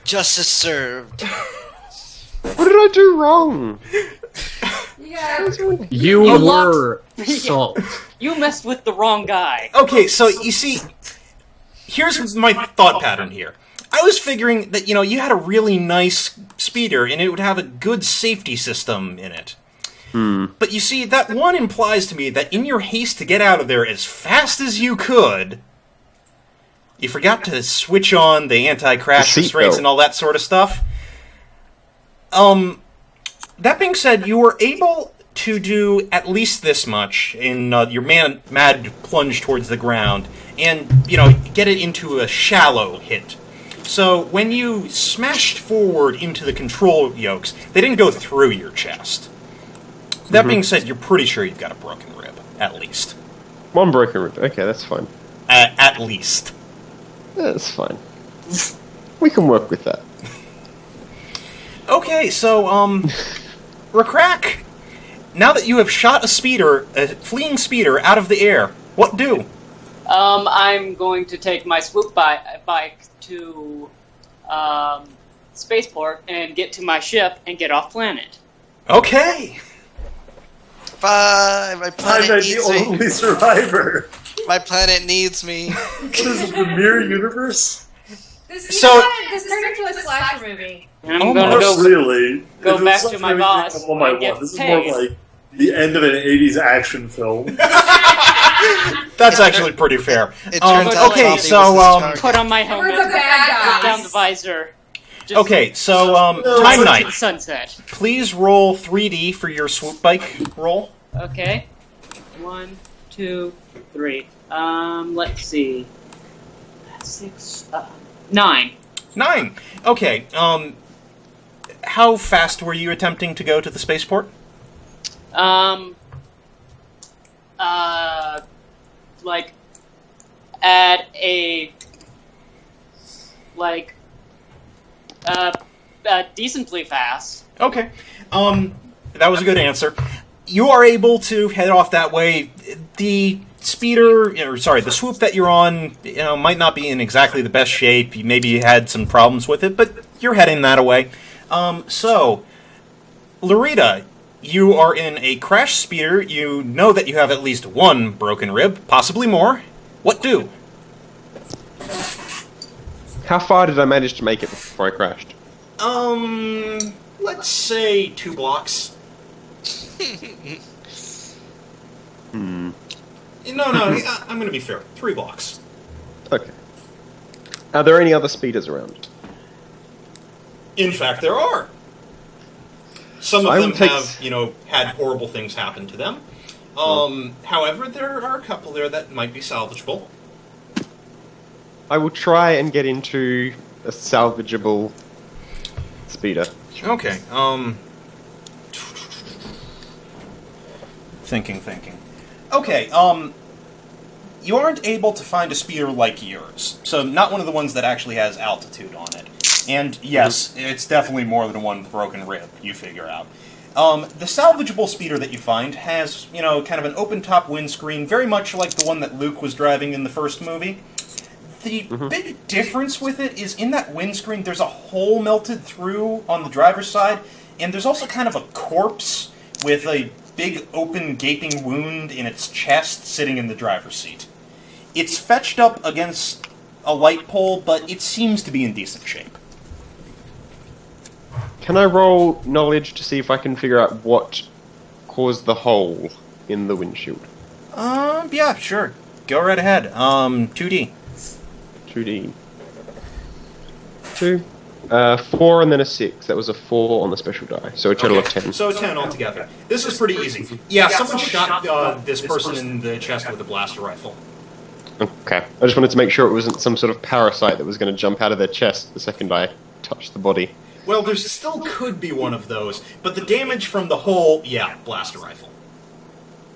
Justice served. What did I do wrong? Yeah. You were salt. You messed with the wrong guy. Okay, so you see, here's my thought pattern here. I was figuring that, you had a really nice speeder, and it would have a good safety system in it. But you see, that one implies to me that in your haste to get out of there as fast as you could, you forgot to switch on the anti-crash The restraints seatbelt. and all that sort of stuff. That being said, you were able to do at least this much in your mad plunge towards the ground, and, get it into a shallow hit. So, when you smashed forward into the control yokes, they didn't go through your chest. That being said, you're pretty sure you've got a broken rib, at least. One broken rib. Okay, that's fine. At least. That's fine. We can work with that. Okay, so, Rakrak, now that you have shot a fleeing speeder out of the air, what do? I'm going to take my swoop bike to spaceport and get to my ship and get off planet. Okay. Bye. My I'm planet the needs me. only survivor. My planet needs me. What is it, the mirror universe? This turned into a slasher movie. And I'm going to Not really. go If back it's to such my everything boss of what I and get want. This is paid. more like the end of an 80s action film. That's actually pretty fair. It turns out okay, Bobby so, was his target. put on my We're helmet, the bad put down guys. the visor. Just Okay, so, Time to the Knight, sunset. please roll 3D for your swoop bike roll. Okay. 1, 2, 3. Let's see. 6, 9. 9. Okay, how fast were you attempting to go to the spaceport? Like, at a, like, decently fast. Okay, that was a good answer. You are able to head off that way. The the swoop that you're on, might not be in exactly the best shape. Maybe you had some problems with it, but you're heading that way. So, Larita, you are in a crash speeder. You know that you have at least one broken rib, possibly more. What do? How far did I manage to make it before I crashed? Let's say 2 blocks. No, I'm going to be fair. 3 blocks. Okay. Are there any other speeders around? In fact, there are. Some of I them would take- have, had horrible things happen to them. However, there are a couple there that might be salvageable. I will try and get into a salvageable speeder. Okay, Thinking. Okay, you aren't able to find a speeder like yours. So, not one of the ones that actually has altitude on it. And, yes, it's definitely more than one broken rib, you figure out. The salvageable speeder that you find has, kind of an open-top windscreen, very much like the one that Luke was driving in the first movie. The big difference with it is in that windscreen, there's a hole melted through on the driver's side, and there's also kind of a corpse with a big open gaping wound in its chest sitting in the driver's seat. It's fetched up against a light pole, but it seems to be in decent shape. Can I roll knowledge to see if I can figure out what caused the hole in the windshield? Yeah, sure. Go right ahead. 2D. 2D. 2. 4 and then a 6. That was a 4 on the special die. So a total of 10. So 10 altogether. This is pretty easy. Yeah, someone shot this person in the chest with a blaster rifle. Okay. I just wanted to make sure it wasn't some sort of parasite that was going to jump out of their chest the second I touched the body. Well, there still could be one of those, but the damage from the hole, yeah, blaster rifle.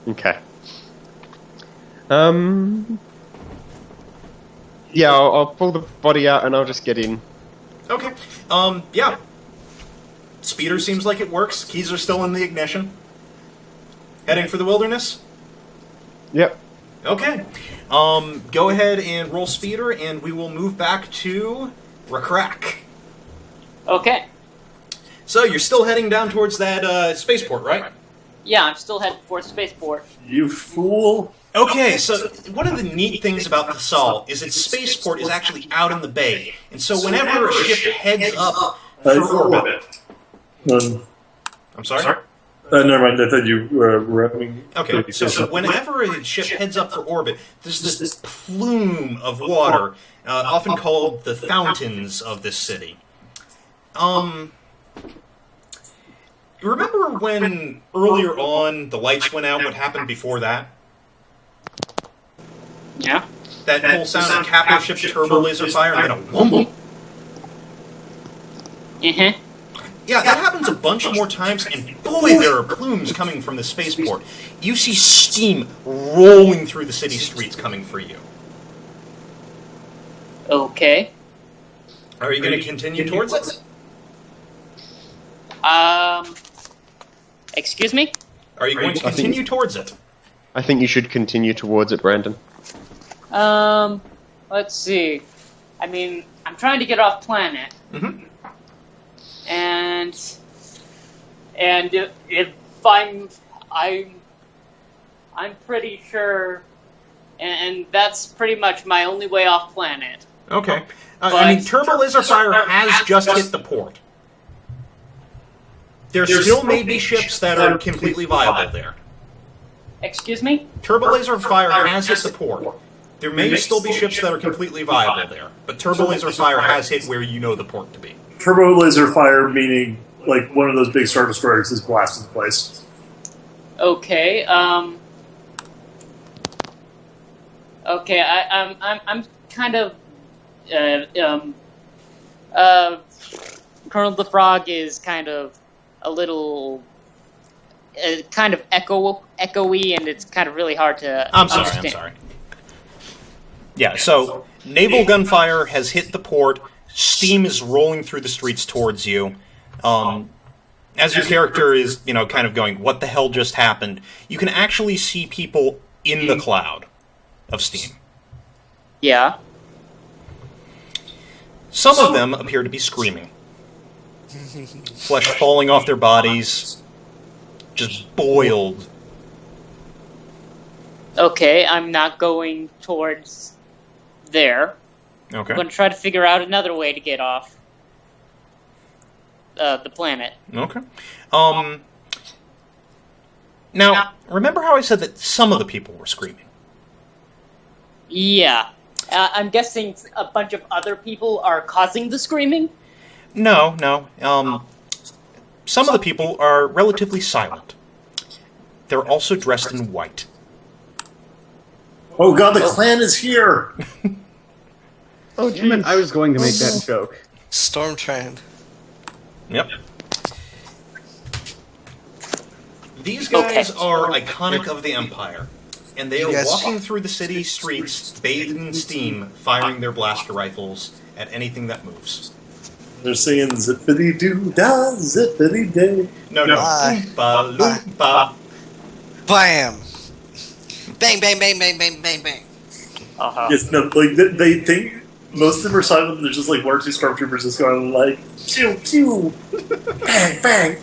Okay. Yeah, I'll pull the body out and I'll just get in. Okay. Yeah. Speeder seems like it works. Keys are still in the ignition. Heading for the wilderness? Yep. Okay. Go ahead and roll speeder, and we will move back to Rakrak. Okay. So you're still heading down towards that spaceport, right? Yeah, I'm still heading for spaceport. You fool. Okay, so one of the neat things about Thasal is its spaceport is actually out in the bay, and so whenever a ship heads up for orbit... I'm sorry? Never mind, I thought you were having... Okay, so whenever a ship heads up for orbit, there's this plume of water, often called the fountains of this city. Remember when earlier on the lights went out, what happened before that? Yeah. That whole sound of capital ship turbo laser fire and then a whoomp. Mm-hmm. Yeah, that happens a bunch more times, and boy, there are plumes coming from the spaceport. You see steam rolling through the city streets coming for you. Okay. Are you going to continue towards it? Excuse me? Are you going to continue towards it? I think you should continue towards it, Brandon. Let's see. I mean, I'm trying to get off planet. Mm-hmm. And if I'm pretty sure, and that's pretty much my only way off planet. Okay. I mean, turbo laser fire has just hit the port. There still may be ships that are completely viable there. Excuse me? Turbo laser fire has hit the port. There may still be ships that are completely viable there, but turbo laser fire has hit where you know the port to be. Turbo laser fire, meaning like one of those big Star Destroyers is blasted the place. Okay, okay, I'm kind of, Colonel the Frog is kind of a little, kind of echoey, and it's kind of really hard to understand. I'm sorry. Yeah, so naval gunfire has hit the port. Steam is rolling through the streets towards you. As your character is, kind of going, what the hell just happened? You can actually see people in the cloud of steam. Yeah. Some of them appear to be screaming. Flesh falling off their bodies, just boiled. Okay, I'm not going towards there. Okay. I'm going to try to figure out another way to get off the planet. Okay. Now, remember how I said that some of the people were screaming? Yeah. I'm guessing a bunch of other people are causing the screaming? No. Some of the people are relatively silent. They're also dressed in white. Oh god, the clan is here! Oh, damn it, I was going to make that joke. Stormtrend. Yep. These guys are iconic of the Empire, and they are walking through the city streets, bathed in steam, firing their blaster rifles at anything that moves. They're singing zippity-doo-dah, zippity-day. No. Oompa loompa. Bam! Bang, bang, bang, bang, bang, bang, bang. Uh-huh. Yes, no, like, they think most of them are silent, there's just like one or two stormtroopers just going like, pew, pew, bang, bang.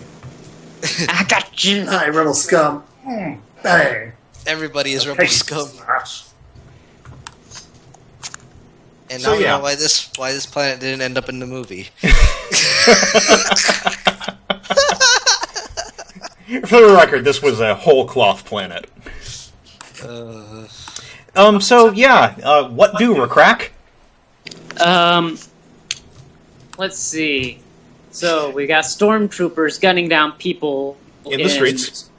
I got you. Hi, rebel scum. Bang. Everybody is rebel scum. And now So, we yeah. know why this planet didn't end up in the movie. For the record, this was a whole cloth planet. What do, Rakrak? Let's see. So, we got stormtroopers gunning down people In the streets.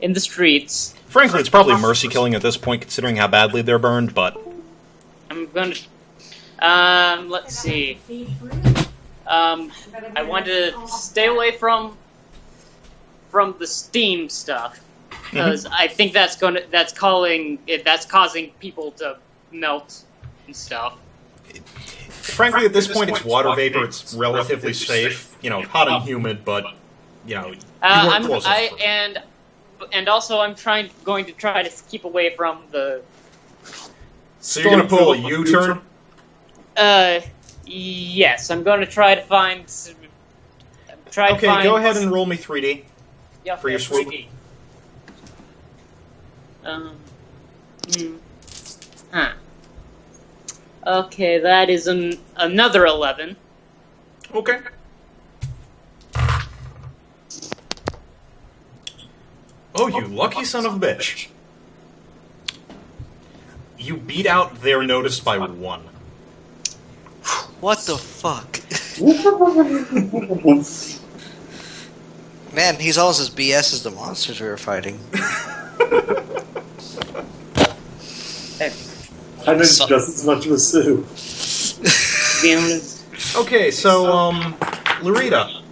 In the streets. Frankly, it's probably mercy killing at this point, considering how badly they're burned, but... I'm gonna... let's see. I want to stay away from the steam stuff, because I think that's causing people to melt and stuff. Frankly, at this point, it's water vapor. It's relatively safe. Hot and humid, but, you weren't close enough. and also I'm going to try to keep away from the. So you're gonna pull a U-turn? Yes, I'm going to try to find. Okay, go ahead and roll me 3D. Yeah, for your swoop. 3D. Huh. Okay, that is another 11. Okay. Oh, you lucky son of a bitch. You beat out their notice by 1. What the fuck? Man, he's almost as BS as the monsters we were fighting. I'm just as much of a Sue. To be honest. Okay, so, Larita.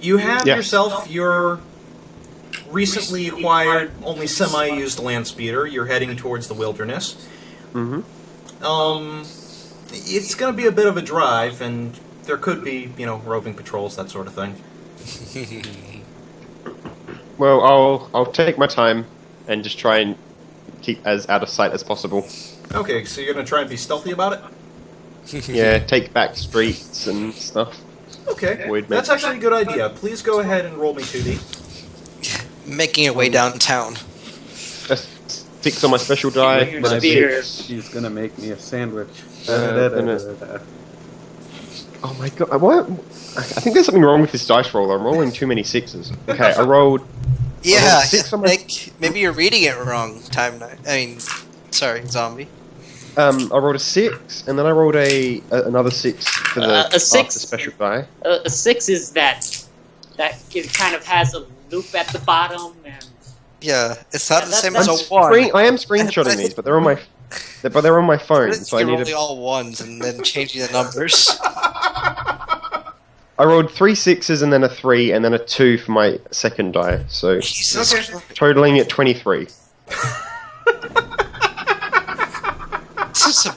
You have Yes. yourself your recently acquired, only semi-used land speeder. You're heading towards the wilderness. Mm-hmm. It's going to be a bit of a drive, and there could be, roving patrols, that sort of thing. Well, I'll take my time and just try and keep as out of sight as possible. Okay, so you're going to try and be stealthy about it? Yeah, take back streets and stuff. Okay, Avoid that's me. actually a good idea. Please go ahead and roll me 2D. Making your way downtown. That's 6 on my special die. Here's then a speeder. 6. She's gonna make me a sandwich. Then Oh my god, what? I think there's something wrong with this dice roll. I'm rolling too many 6s. Okay, I rolled... Yeah, 6 on my... Nick, maybe you're reading it wrong, sorry, zombie. I rolled a 6, and then I rolled another 6 for the A 6? after special die. A 6 is that it kind of has a loop at the bottom, and Yeah, it's not Yeah, the same that's as a 1. I am screenshotting these, but they're on my phone, so I You're need rolling all 1s and then changing the numbers. I rolled 3 6s and then a 3 and then a 2 for my second die, so Jesus Okay. Christ. totaling at 23. This is a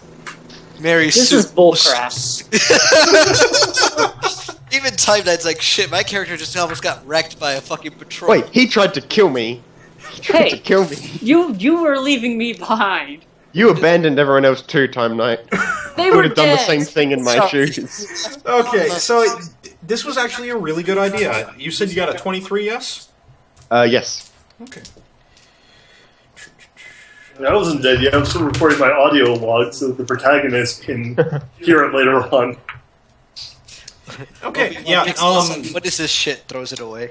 Mary this Sue is bullcrap. Even Time Knight's like, shit, my character just almost got wrecked by a fucking patrol. Wait, he tried to kill me. He tried to Hey. kill me. You were leaving me behind. You abandoned everyone else too, Time Knight. They Would were have done the dead. same thing in my Sorry. shoes. Okay, so this was actually a really good idea. You said you got a 23, yes? Yes. Okay. I wasn't dead yet. I'm still recording my audio log so that the protagonist can hear it later on. Okay, yeah, What is this shit? Throws it away.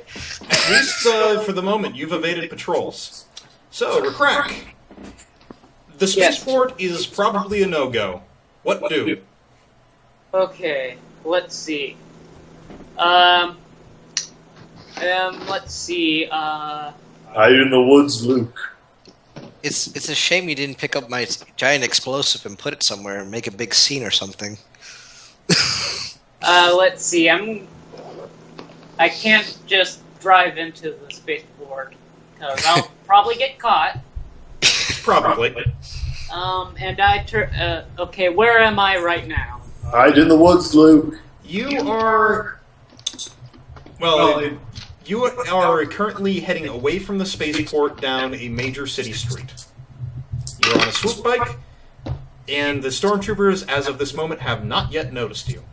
at least for the moment, you've evaded patrols. So, Recrack, the spaceport is probably a no-go. What do? Okay, let's see. Let's see. Hide in the woods, Luke. It's a shame you didn't pick up my giant explosive and put it somewhere and make a big scene or something. Let's see. I can't just drive into the spaceport because I'll probably get caught. Probably. And okay, where am I right now? Hide in the woods, Luke. You are... Well, you are currently heading away from the spaceport down a major city street. You're on a swoop bike, and the stormtroopers, as of this moment, have not yet noticed you.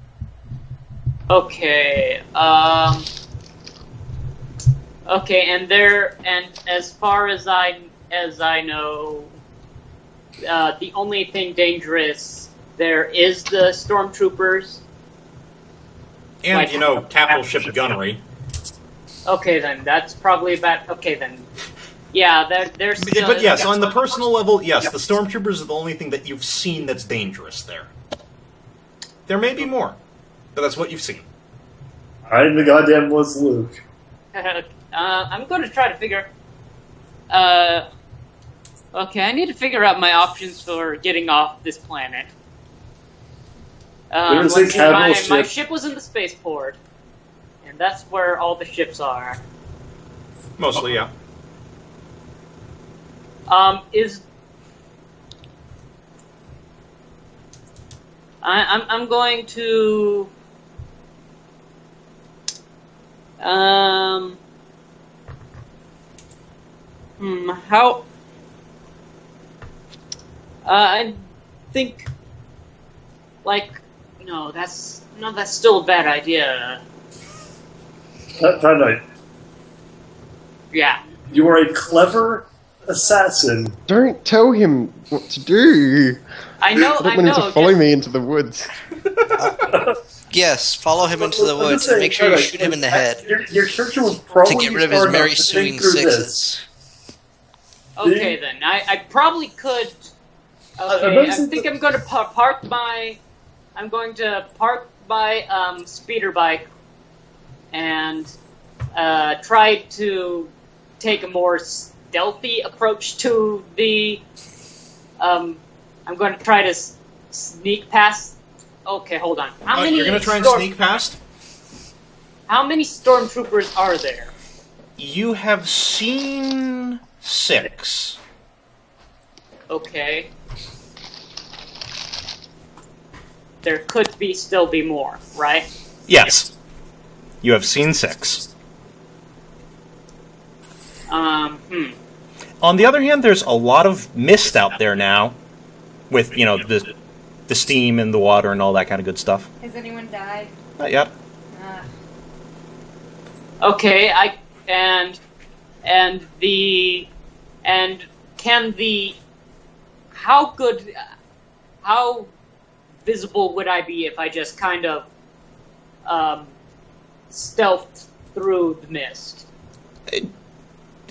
Okay, okay, and as far as I know, the only thing dangerous there is the stormtroopers. And, Like- capital ship gunnery. Okay, then that's probably about. Okay, then, yeah, they're still. But yes, on the personal level, yes, the stormtroopers are the only thing that you've seen that's dangerous there. There may be more, but that's what you've seen. Hide in the goddamn woods, Luke. I'm going to try to figure. Okay, I need to figure out my options for getting off this planet. There's a Let's see, capital my ship. ship was in the spaceport, and that's where all the ships are. Mostly, yeah. I'm going to How? I think, that's still a bad idea. Knight, Yeah. you are a clever assassin. Don't tell him what to do. I know. I don't want him to follow me into the woods. Yes, follow him into the I'm woods just and saying, make sure you Knight, shoot him in the head Your character will to probably get rid of be his smart Mary enough to think swinging through this. sixes. Okay, then I probably could. Okay, I think I'm going to park my. I'm going to park my speeder bike and try to take a more stealthy approach to the. I'm going to try to sneak past. Okay, hold on. How many? You're going to try and sneak past? How many stormtroopers are there? You have seen 6. Okay. There could still be more, right? Yes. You have seen 6. On the other hand, there's a lot of mist out there now, with the steam and the water and all that kind of good stuff. Has anyone died? Not yet. Okay, how visible would I be if I just kind of stealthed through the mist?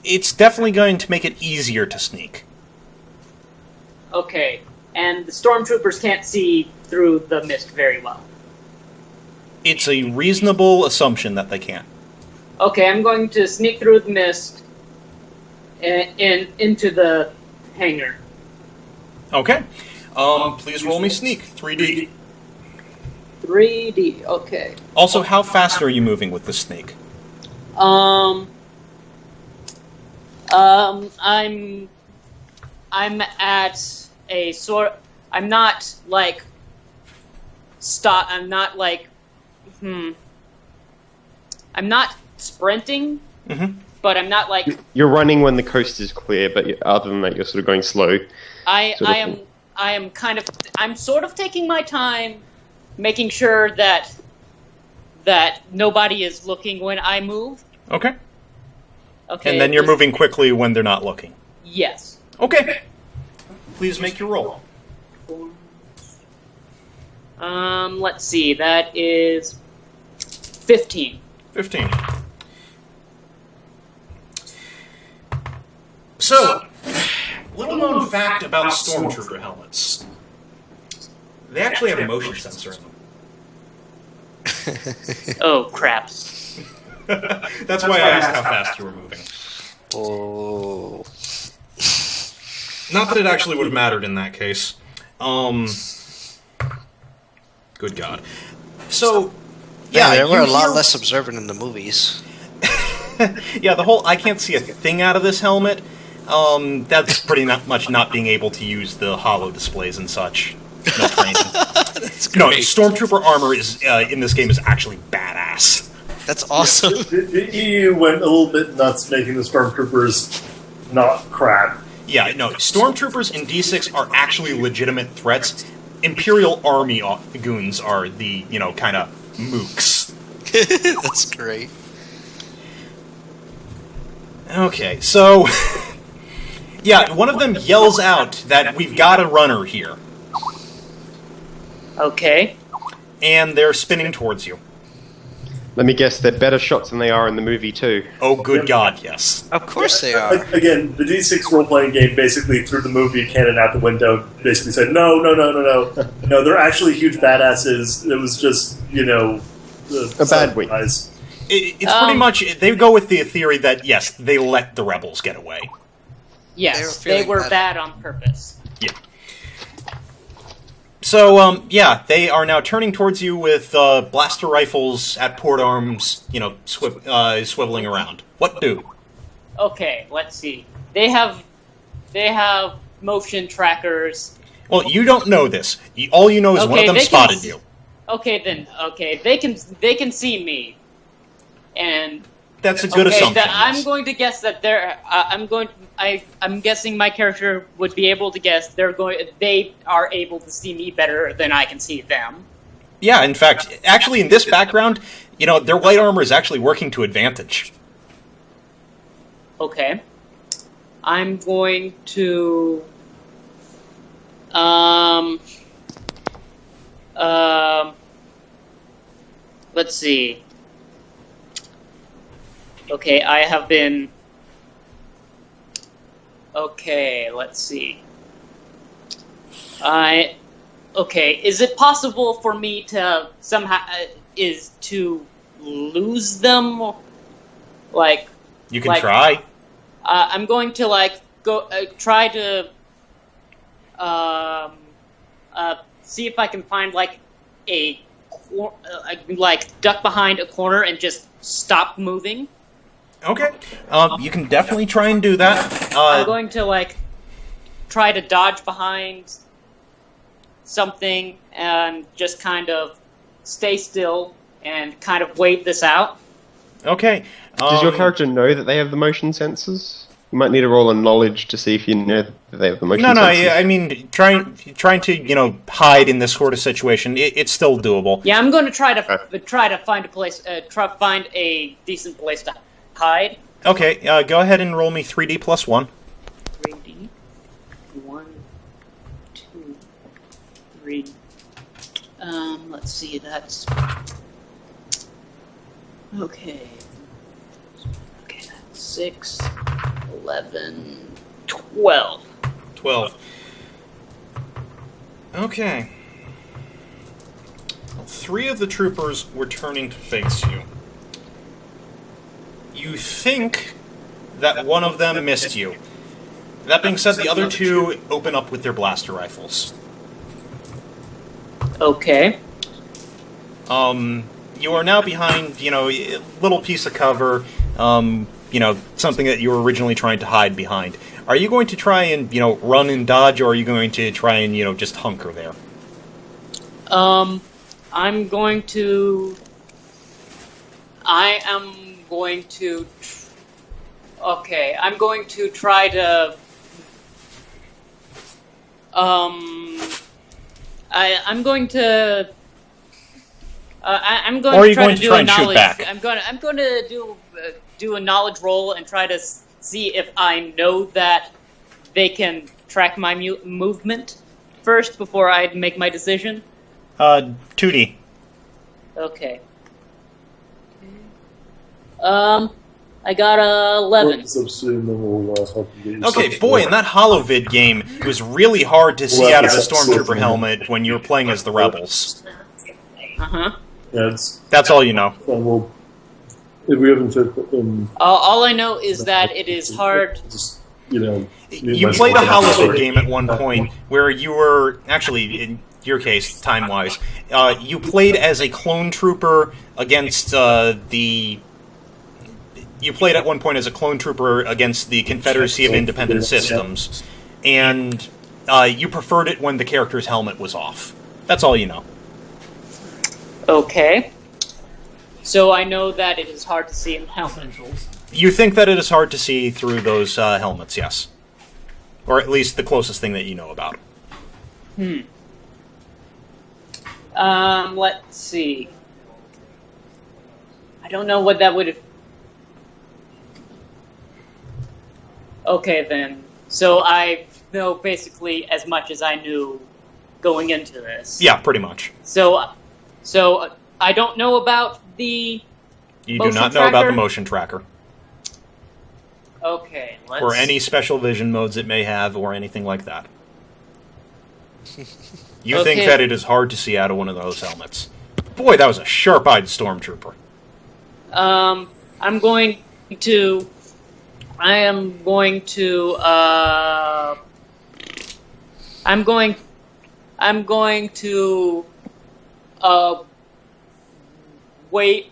It's definitely going to make it easier to sneak. Okay, and the stormtroopers can't see through the mist very well. It's a reasonable assumption that they can. Okay, I'm going to sneak through the mist into the hangar. Okay. Please roll me sneak. 3D. 3D, okay. Also, how fast are you moving with the sneak? I'm at a sort. I'm not like. I'm not like. I'm not sprinting, but I'm not like. You're running when the coast is clear, but other than that, you're sort of going slow. I am kind of. I'm sort of taking my time, making sure that nobody is looking when I move. Okay. Okay. And then you're moving quickly when they're not looking. Yes. Okay. Please make your roll. Let's see. That is 15. 15. So, little known fact about stormtrooper helmets. They actually have a motion sensor in them. Oh, crap. That's why I asked how fast you were moving. Oh. Not that it actually would have mattered in that case. Good God. So, yeah, they were a you lot hear- less observant in the movies. Yeah, the whole I can't see a thing out of this helmet, that's pretty much not being able to use the holo displays and such. No training. That's great. No, stormtrooper armor is in this game is actually badass. That's awesome. The EU went a little bit nuts making the stormtroopers not crap. Yeah, no, stormtroopers in D6 are actually legitimate threats. Imperial Army goons are the, kind of mooks. That's great. Okay, so... yeah, one of them yells out that we've got a runner here. Okay. And they're spinning towards you. Let me guess, they're better shots than they are in the movie too. Oh, good God, yes. Of course they are. Again, the D6 role-playing game basically threw the movie canon out the window, basically said, no, they're actually huge badasses. It was just, A bad wing. guys. It's pretty much, they go with the theory that, yes, they let the rebels get away. Yes, They were they feeling were bad. bad on purpose. Yeah. So, yeah, they are now turning towards you with blaster rifles at port arms, swiveling around. What do? Okay, let's see. They have motion trackers. Well, you don't know this. All you know is one of them they spotted can, you. Okay, then. Okay, they can see me, and That's a good assumption. I'm going to guess that I'm guessing my character would be able to guess they are able to see me better than I can see them. Yeah, in fact, actually in this background, their light armor is actually working to advantage. Okay. I'm going to let's see. Okay, I have been... Okay, let's see. Okay, is it possible for me to somehow... to lose them? Like... You can try. I'm going to, go... try to... see if I can find, duck behind a corner and just stop moving. Okay, you can definitely try and do that. I'm going to, try to dodge behind something and just kind of stay still and kind of wait this out. Okay. Does your character know that they have the motion sensors? You might need to roll a knowledge to see if you know that they have the motion sensors. No, I mean, trying to, hide in this sort of situation, it's still doable. Yeah, I'm going to try to find a place, find a decent place to hide. Okay, go ahead and roll me 3D plus 1. 3D. 1, 2, 3. Let's see, that's... Okay. Okay, that's 6, 11, 12. 12. Okay. Well, 3 of the troopers were turning to face you. You think that one of them missed you. That being said, the other 2 open up with their blaster rifles. Okay. You are now behind, a little piece of cover, something that you were originally trying to hide behind. Are you going to try and, run and dodge, or are you going to try and, just hunker there? I'm going to... Okay, I'm going to try to... I'm going to... I'm going to try to do a knowledge. I'm going to do a knowledge roll and try to see if I know that they can track my movement first before I make my decision. 2D. Okay. I got a 11. Okay, boy, in that HoloVid game, it was really hard to see out of the Stormtrooper helmet when you were playing as the Rebels. Uh-huh. Yeah, that's all you know. Well, if we haven't all I know is that it is hard. You played a HoloVid game at one point where you were, actually, in your case, time-wise, you played as a clone trooper against You played at one point as a clone trooper against the Confederacy of Independent Systems, and you preferred it when the character's helmet was off. That's all you know. Okay. So I know that it is hard to see in helmets. You think that it is hard to see through those helmets, yes. Or at least the closest thing that you know about. Let's see. I don't know what that would have... Okay, then. So I know basically as much as I knew going into this. Yeah, pretty much. So I don't know about the You do not know about the motion tracker. Okay, let's... Or any special vision modes it may have, or anything like that. You think that it is hard to see out of one of those helmets. Boy, that was a sharp-eyed stormtrooper. I'm going to wait.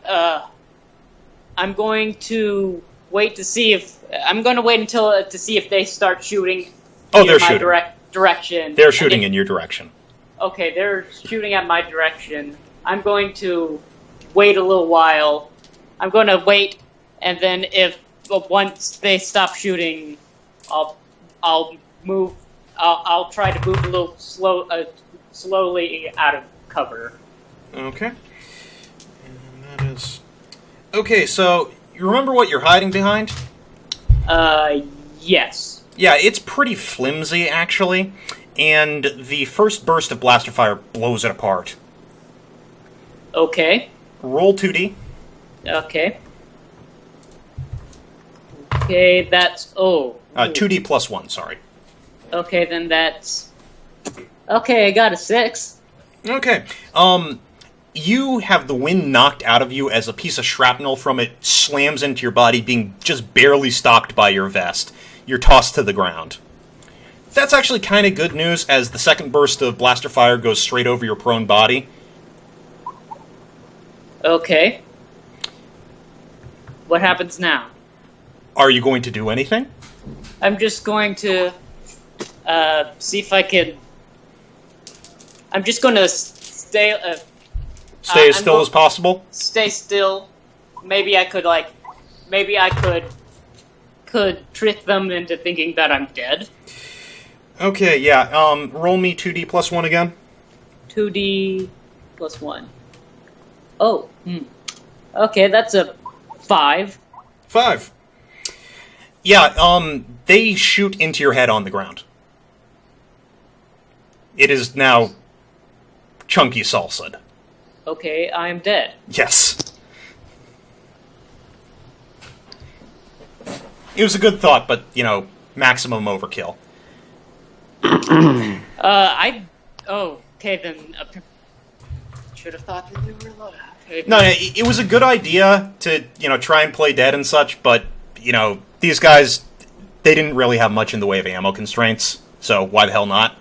I'm going to wait to see if to see if they start shooting. Oh, they're shooting. Direction. They're shooting in your direction. Okay, they're shooting at my direction. I'm going to wait a little while. I'm going to wait and then once they stop shooting, I'll move. I'll try to move a little slowly out of cover. Okay. And that is... Okay, so you remember what you're hiding behind? Yes. Yeah, it's pretty flimsy, actually, and the first burst of blaster fire blows it apart. Okay. Roll 2D. Okay. Okay, that's... 2D plus 1, sorry. Okay, then that's... Okay, I got a 6. Okay. You have the wind knocked out of you as a piece of shrapnel from it slams into your body, being just barely stopped by your vest. You're tossed to the ground. That's actually kind of good news, as the second burst of blaster fire goes straight over your prone body. Okay. What happens now? Are you going to do anything? I'm just going to see if I can... I'm just going to stay... Stay as still as possible? Stay still. Maybe I could, could trick them into thinking that I'm dead. Okay, yeah. Roll me 2D plus 1 again. 2D plus 1. Oh, Okay, that's a 5. 5. Yeah, they shoot into your head on the ground. It is now chunky salsa. Okay, I am dead. Yes. It was a good thought, but, maximum overkill. Okay, then... should have thought that they were alive. No, it was a good idea to, try and play dead and such, but, these guys, they didn't really have much in the way of ammo constraints, so why the hell not?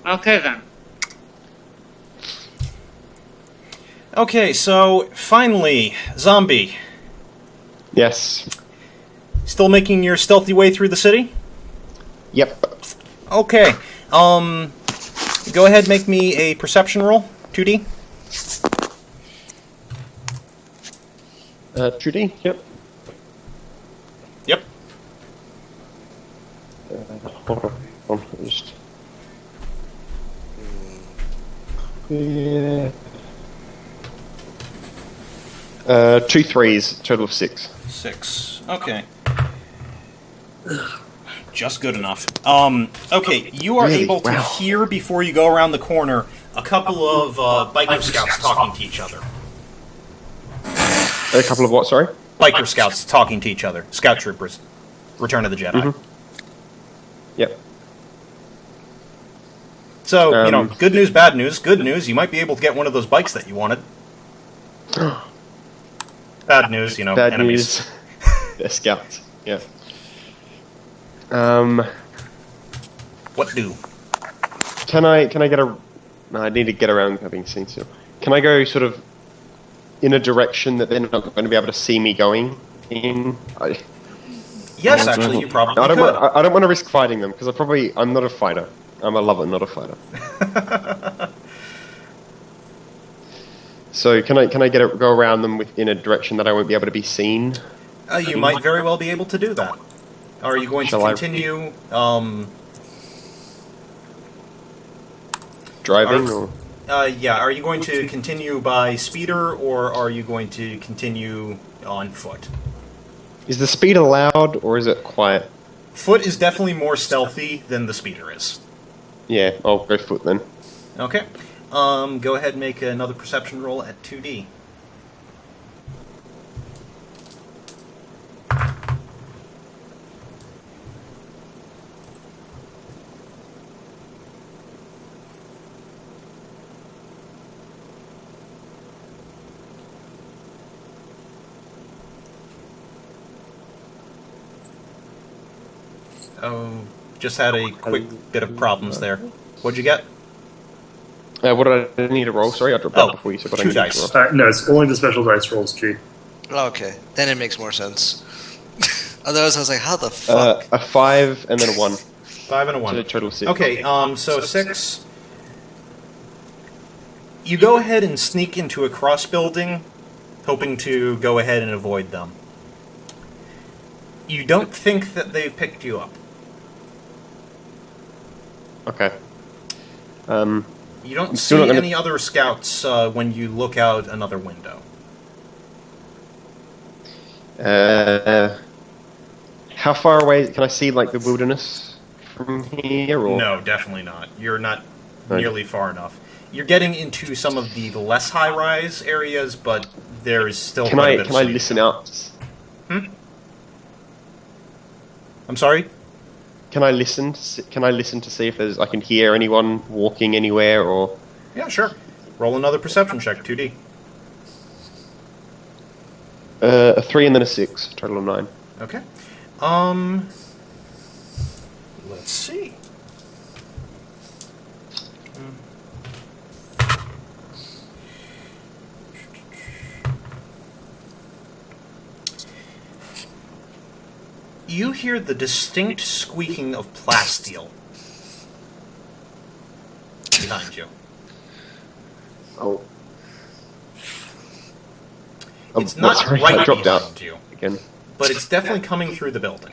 Okay, then. Okay, so, finally, zombie. Yes. Still making your stealthy way through the city? Yep. Okay, go ahead, make me a perception roll, 2D. 2D, yep. Yep. Hold on, just... Yeah. 2 3s, total of 6. 6. Okay. Just good enough. Okay, you are Really? able to Wow. hear, before you go around the corner, a couple of biker scouts talking to each other. A couple of what, sorry? Biker scouts talking to each other. Scout troopers. Return of the Jedi. Mhm. Yep. So, good news, bad news. Good news, you might be able to get one of those bikes that you wanted. Bad news, Bad enemies. news. They're scouts, yeah. What do? Can I get a... No, I need to get around having seen still. Can I go sort of in a direction that they're not going to be able to see me going in? Yes, actually, you probably I don't could. I don't want to risk fighting them, because I'm not a fighter. I'm a lover, not a fighter. So can I go around them in a direction that I won't be able to be seen? You might very well be able to do that. Are you going to continue, driving, or...? Yeah, are you going to continue by speeder, or are you going to continue on foot? Is the speed allowed, or is it quiet? Foot is definitely more stealthy than the speeder is. Yeah, I'll go foot then. Okay. Go ahead and make another perception roll at 2D. Oh, just had a quick bit of problems there. What'd you get? What did I need to roll? Sorry, I dropped out before you said what I 2 needed dice. to roll. No, it's only the special dice rolls, G. Okay, then it makes more sense. Otherwise, I was like, how the fuck? A 5 and then a 1. 5 and a 1. So total of 6. Okay, so 6. You go ahead and sneak into a cross building hoping to go ahead and avoid them. You don't think that they've picked you up. Okay. You don't still see not gonna- any other scouts when you look out another window. How far away can I see, like, the wilderness from here? Or No, definitely not. You're not Right. nearly far enough. You're getting into some of the less high-rise areas, but there is still can quite a I bit can of I sea. listen out? I'm sorry? Can I listen? Can I listen to see if I can hear anyone walking anywhere or? Yeah, sure. Roll another perception check, 2D. A 3 and then a 6, total of 9. Okay. Let's see. You hear the distinct squeaking of plasteel behind you. Oh. It's not sorry, right I dropped behind out you, again. but it's definitely coming through the building.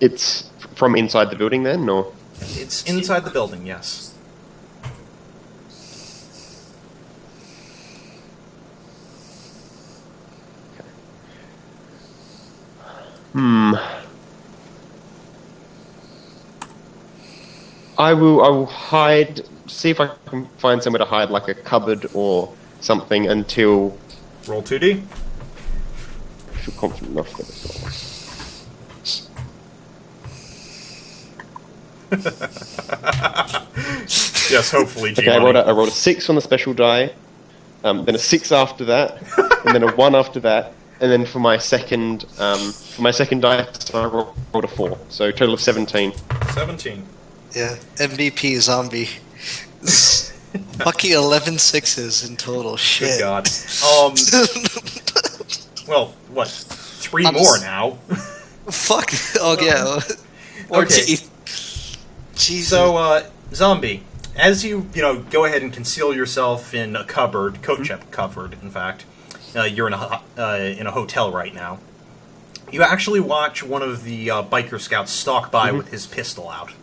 It's from inside the building then, or? It's inside the building, yes. I will hide, see if I can find somewhere to hide, like a cupboard or something, until Roll 2D. I feel confident enough that it's Yes, hopefully, okay, I rolled a 6 on the special die, then a 6 after that, and then a 1 after that, and then for my second dice, I rolled a 4. So total of 17. 17. Yeah, MVP zombie. Lucky 11 sixes in total. Good Shit. God. Well, what? 3 I'm more s- now. Fuck. Oh, yeah. Okay. Jesus. So, zombie, as you go ahead and conceal yourself in a cupboard, coat check cupboard, in fact, you're in a hotel right now. You actually watch one of the biker scouts stalk by with his pistol out.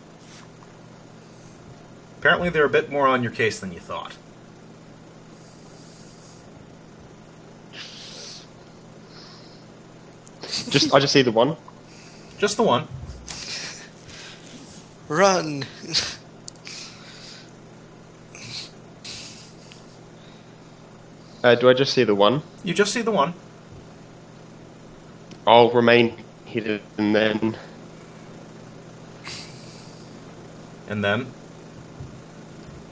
Apparently, they're a bit more on your case than you thought. I just see the one. Just the one. Run. Do I just see the one? You just see the one. I'll remain hidden, and then And then?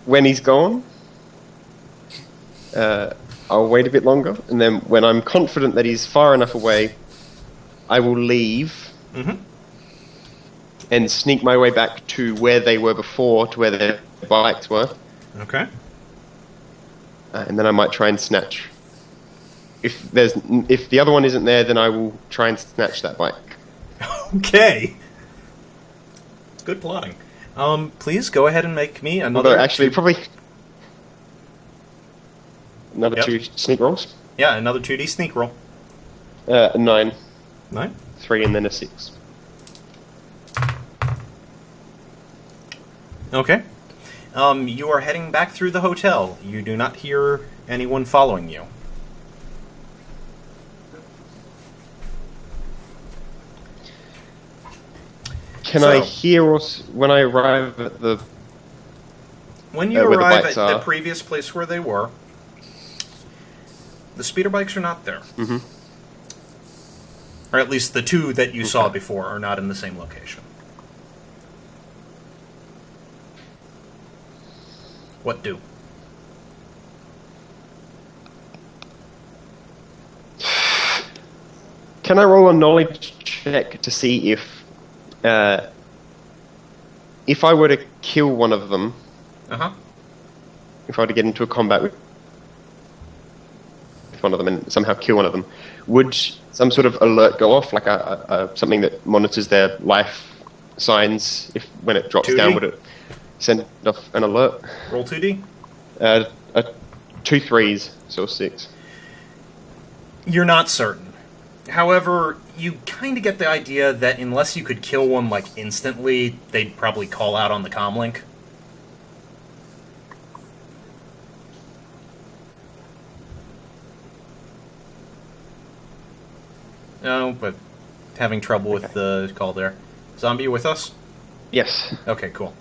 when he's gone, I'll wait a bit longer, and then when I'm confident that he's far enough away, I will leave and sneak my way back to where they were before, to where their bikes were, Okay. and then I might try and snatch. If the other one isn't there, then I will try and snatch that bike. Okay. Good plotting. Please go ahead and make me another... Although actually, probably another Yep. 2 sneak rolls. Yeah, another 2D sneak roll. 9, 9. 3, and then a 6. Okay. You are heading back through the hotel. You do not hear anyone following you. Can So- I hear us when I arrive at the? When you Where the arrive at bikes the are. previous place where they were, the speeder bikes are not there. Mm-hmm. Or at least the 2 that you saw before are not in the same location. What do? Can I roll a knowledge check to see if I were to kill one of them, Uh-huh. if I were to get into a combat with one of them and somehow kill one of them, would some sort of alert go off, like something that monitors their life signs? If when it drops 2D? down, would it send off an alert? Roll 2D. Two threes, so 6. You're not certain. However, you kind of get the idea that unless you could kill one, like, instantly, they'd probably call out on the comlink. No, but having trouble with the call there. Zombie, you with us? Yes. Okay, cool.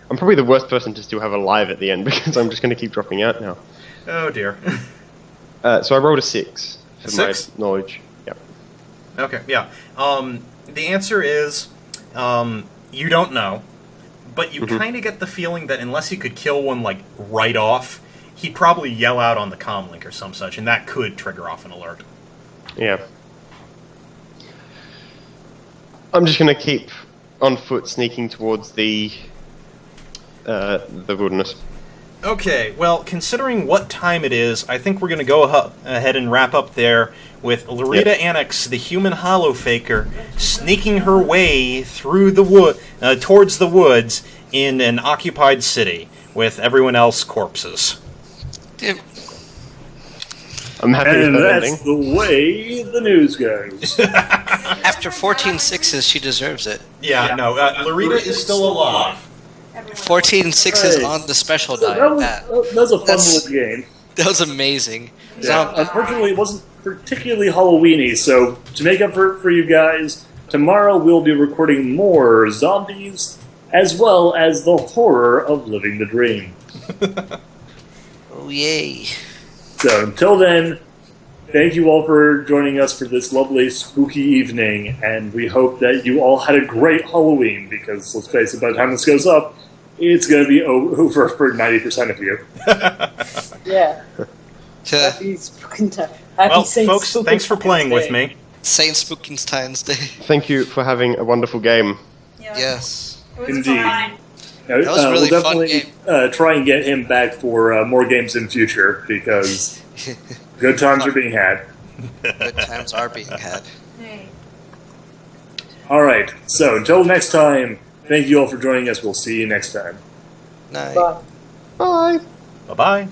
I'm probably the worst person to still have alive at the end because I'm just going to keep dropping out now. Oh, dear. So I rolled a 6 for 6? my knowledge. Yep. Okay, yeah. The answer is, you don't know, but you kind of get the feeling that unless you could kill one, like, right off, he'd probably yell out on the comlink or some such, and that could trigger off an alert. Yeah. I'm just going to keep on foot sneaking towards the wilderness. Okay, well, considering what time it is, I think we're going to go ahead and wrap up there with Larita Annex, the human hollow faker, sneaking her way through the towards the woods in an occupied city with everyone else corpses. I'm happy And with that that's ending. the way the news goes. After 14 sixes, she deserves it. Yeah, no, Larita is still alive. 14 sixes Hey. on the special That die. was a fun That's- little game. That was amazing. Yeah, unfortunately, it wasn't particularly Halloweeny, so to make up for you guys, tomorrow we'll be recording more zombies, as well as the horror of living the dream. Oh, yay. So until then, thank you all for joining us for this lovely spooky evening, and we hope that you all had a great Halloween, because let's face it, by the time this goes up, it's going to be over for 90% of you. Yeah. Happy Spookin' Time. Happy Well, Saint folks, Spookin' thanks for playing Day. with me. Saint Spookinstine's Day. Thank you for having a wonderful game. Yeah. Yes. It was Indeed. fun. That was a really we'll fun definitely try and get him back for more games in future, because good times are being had. Good times are being had. Hey. Alright, so until next time, thank you all for joining us. We'll see you next time. Night. Bye. Bye. Bye-bye.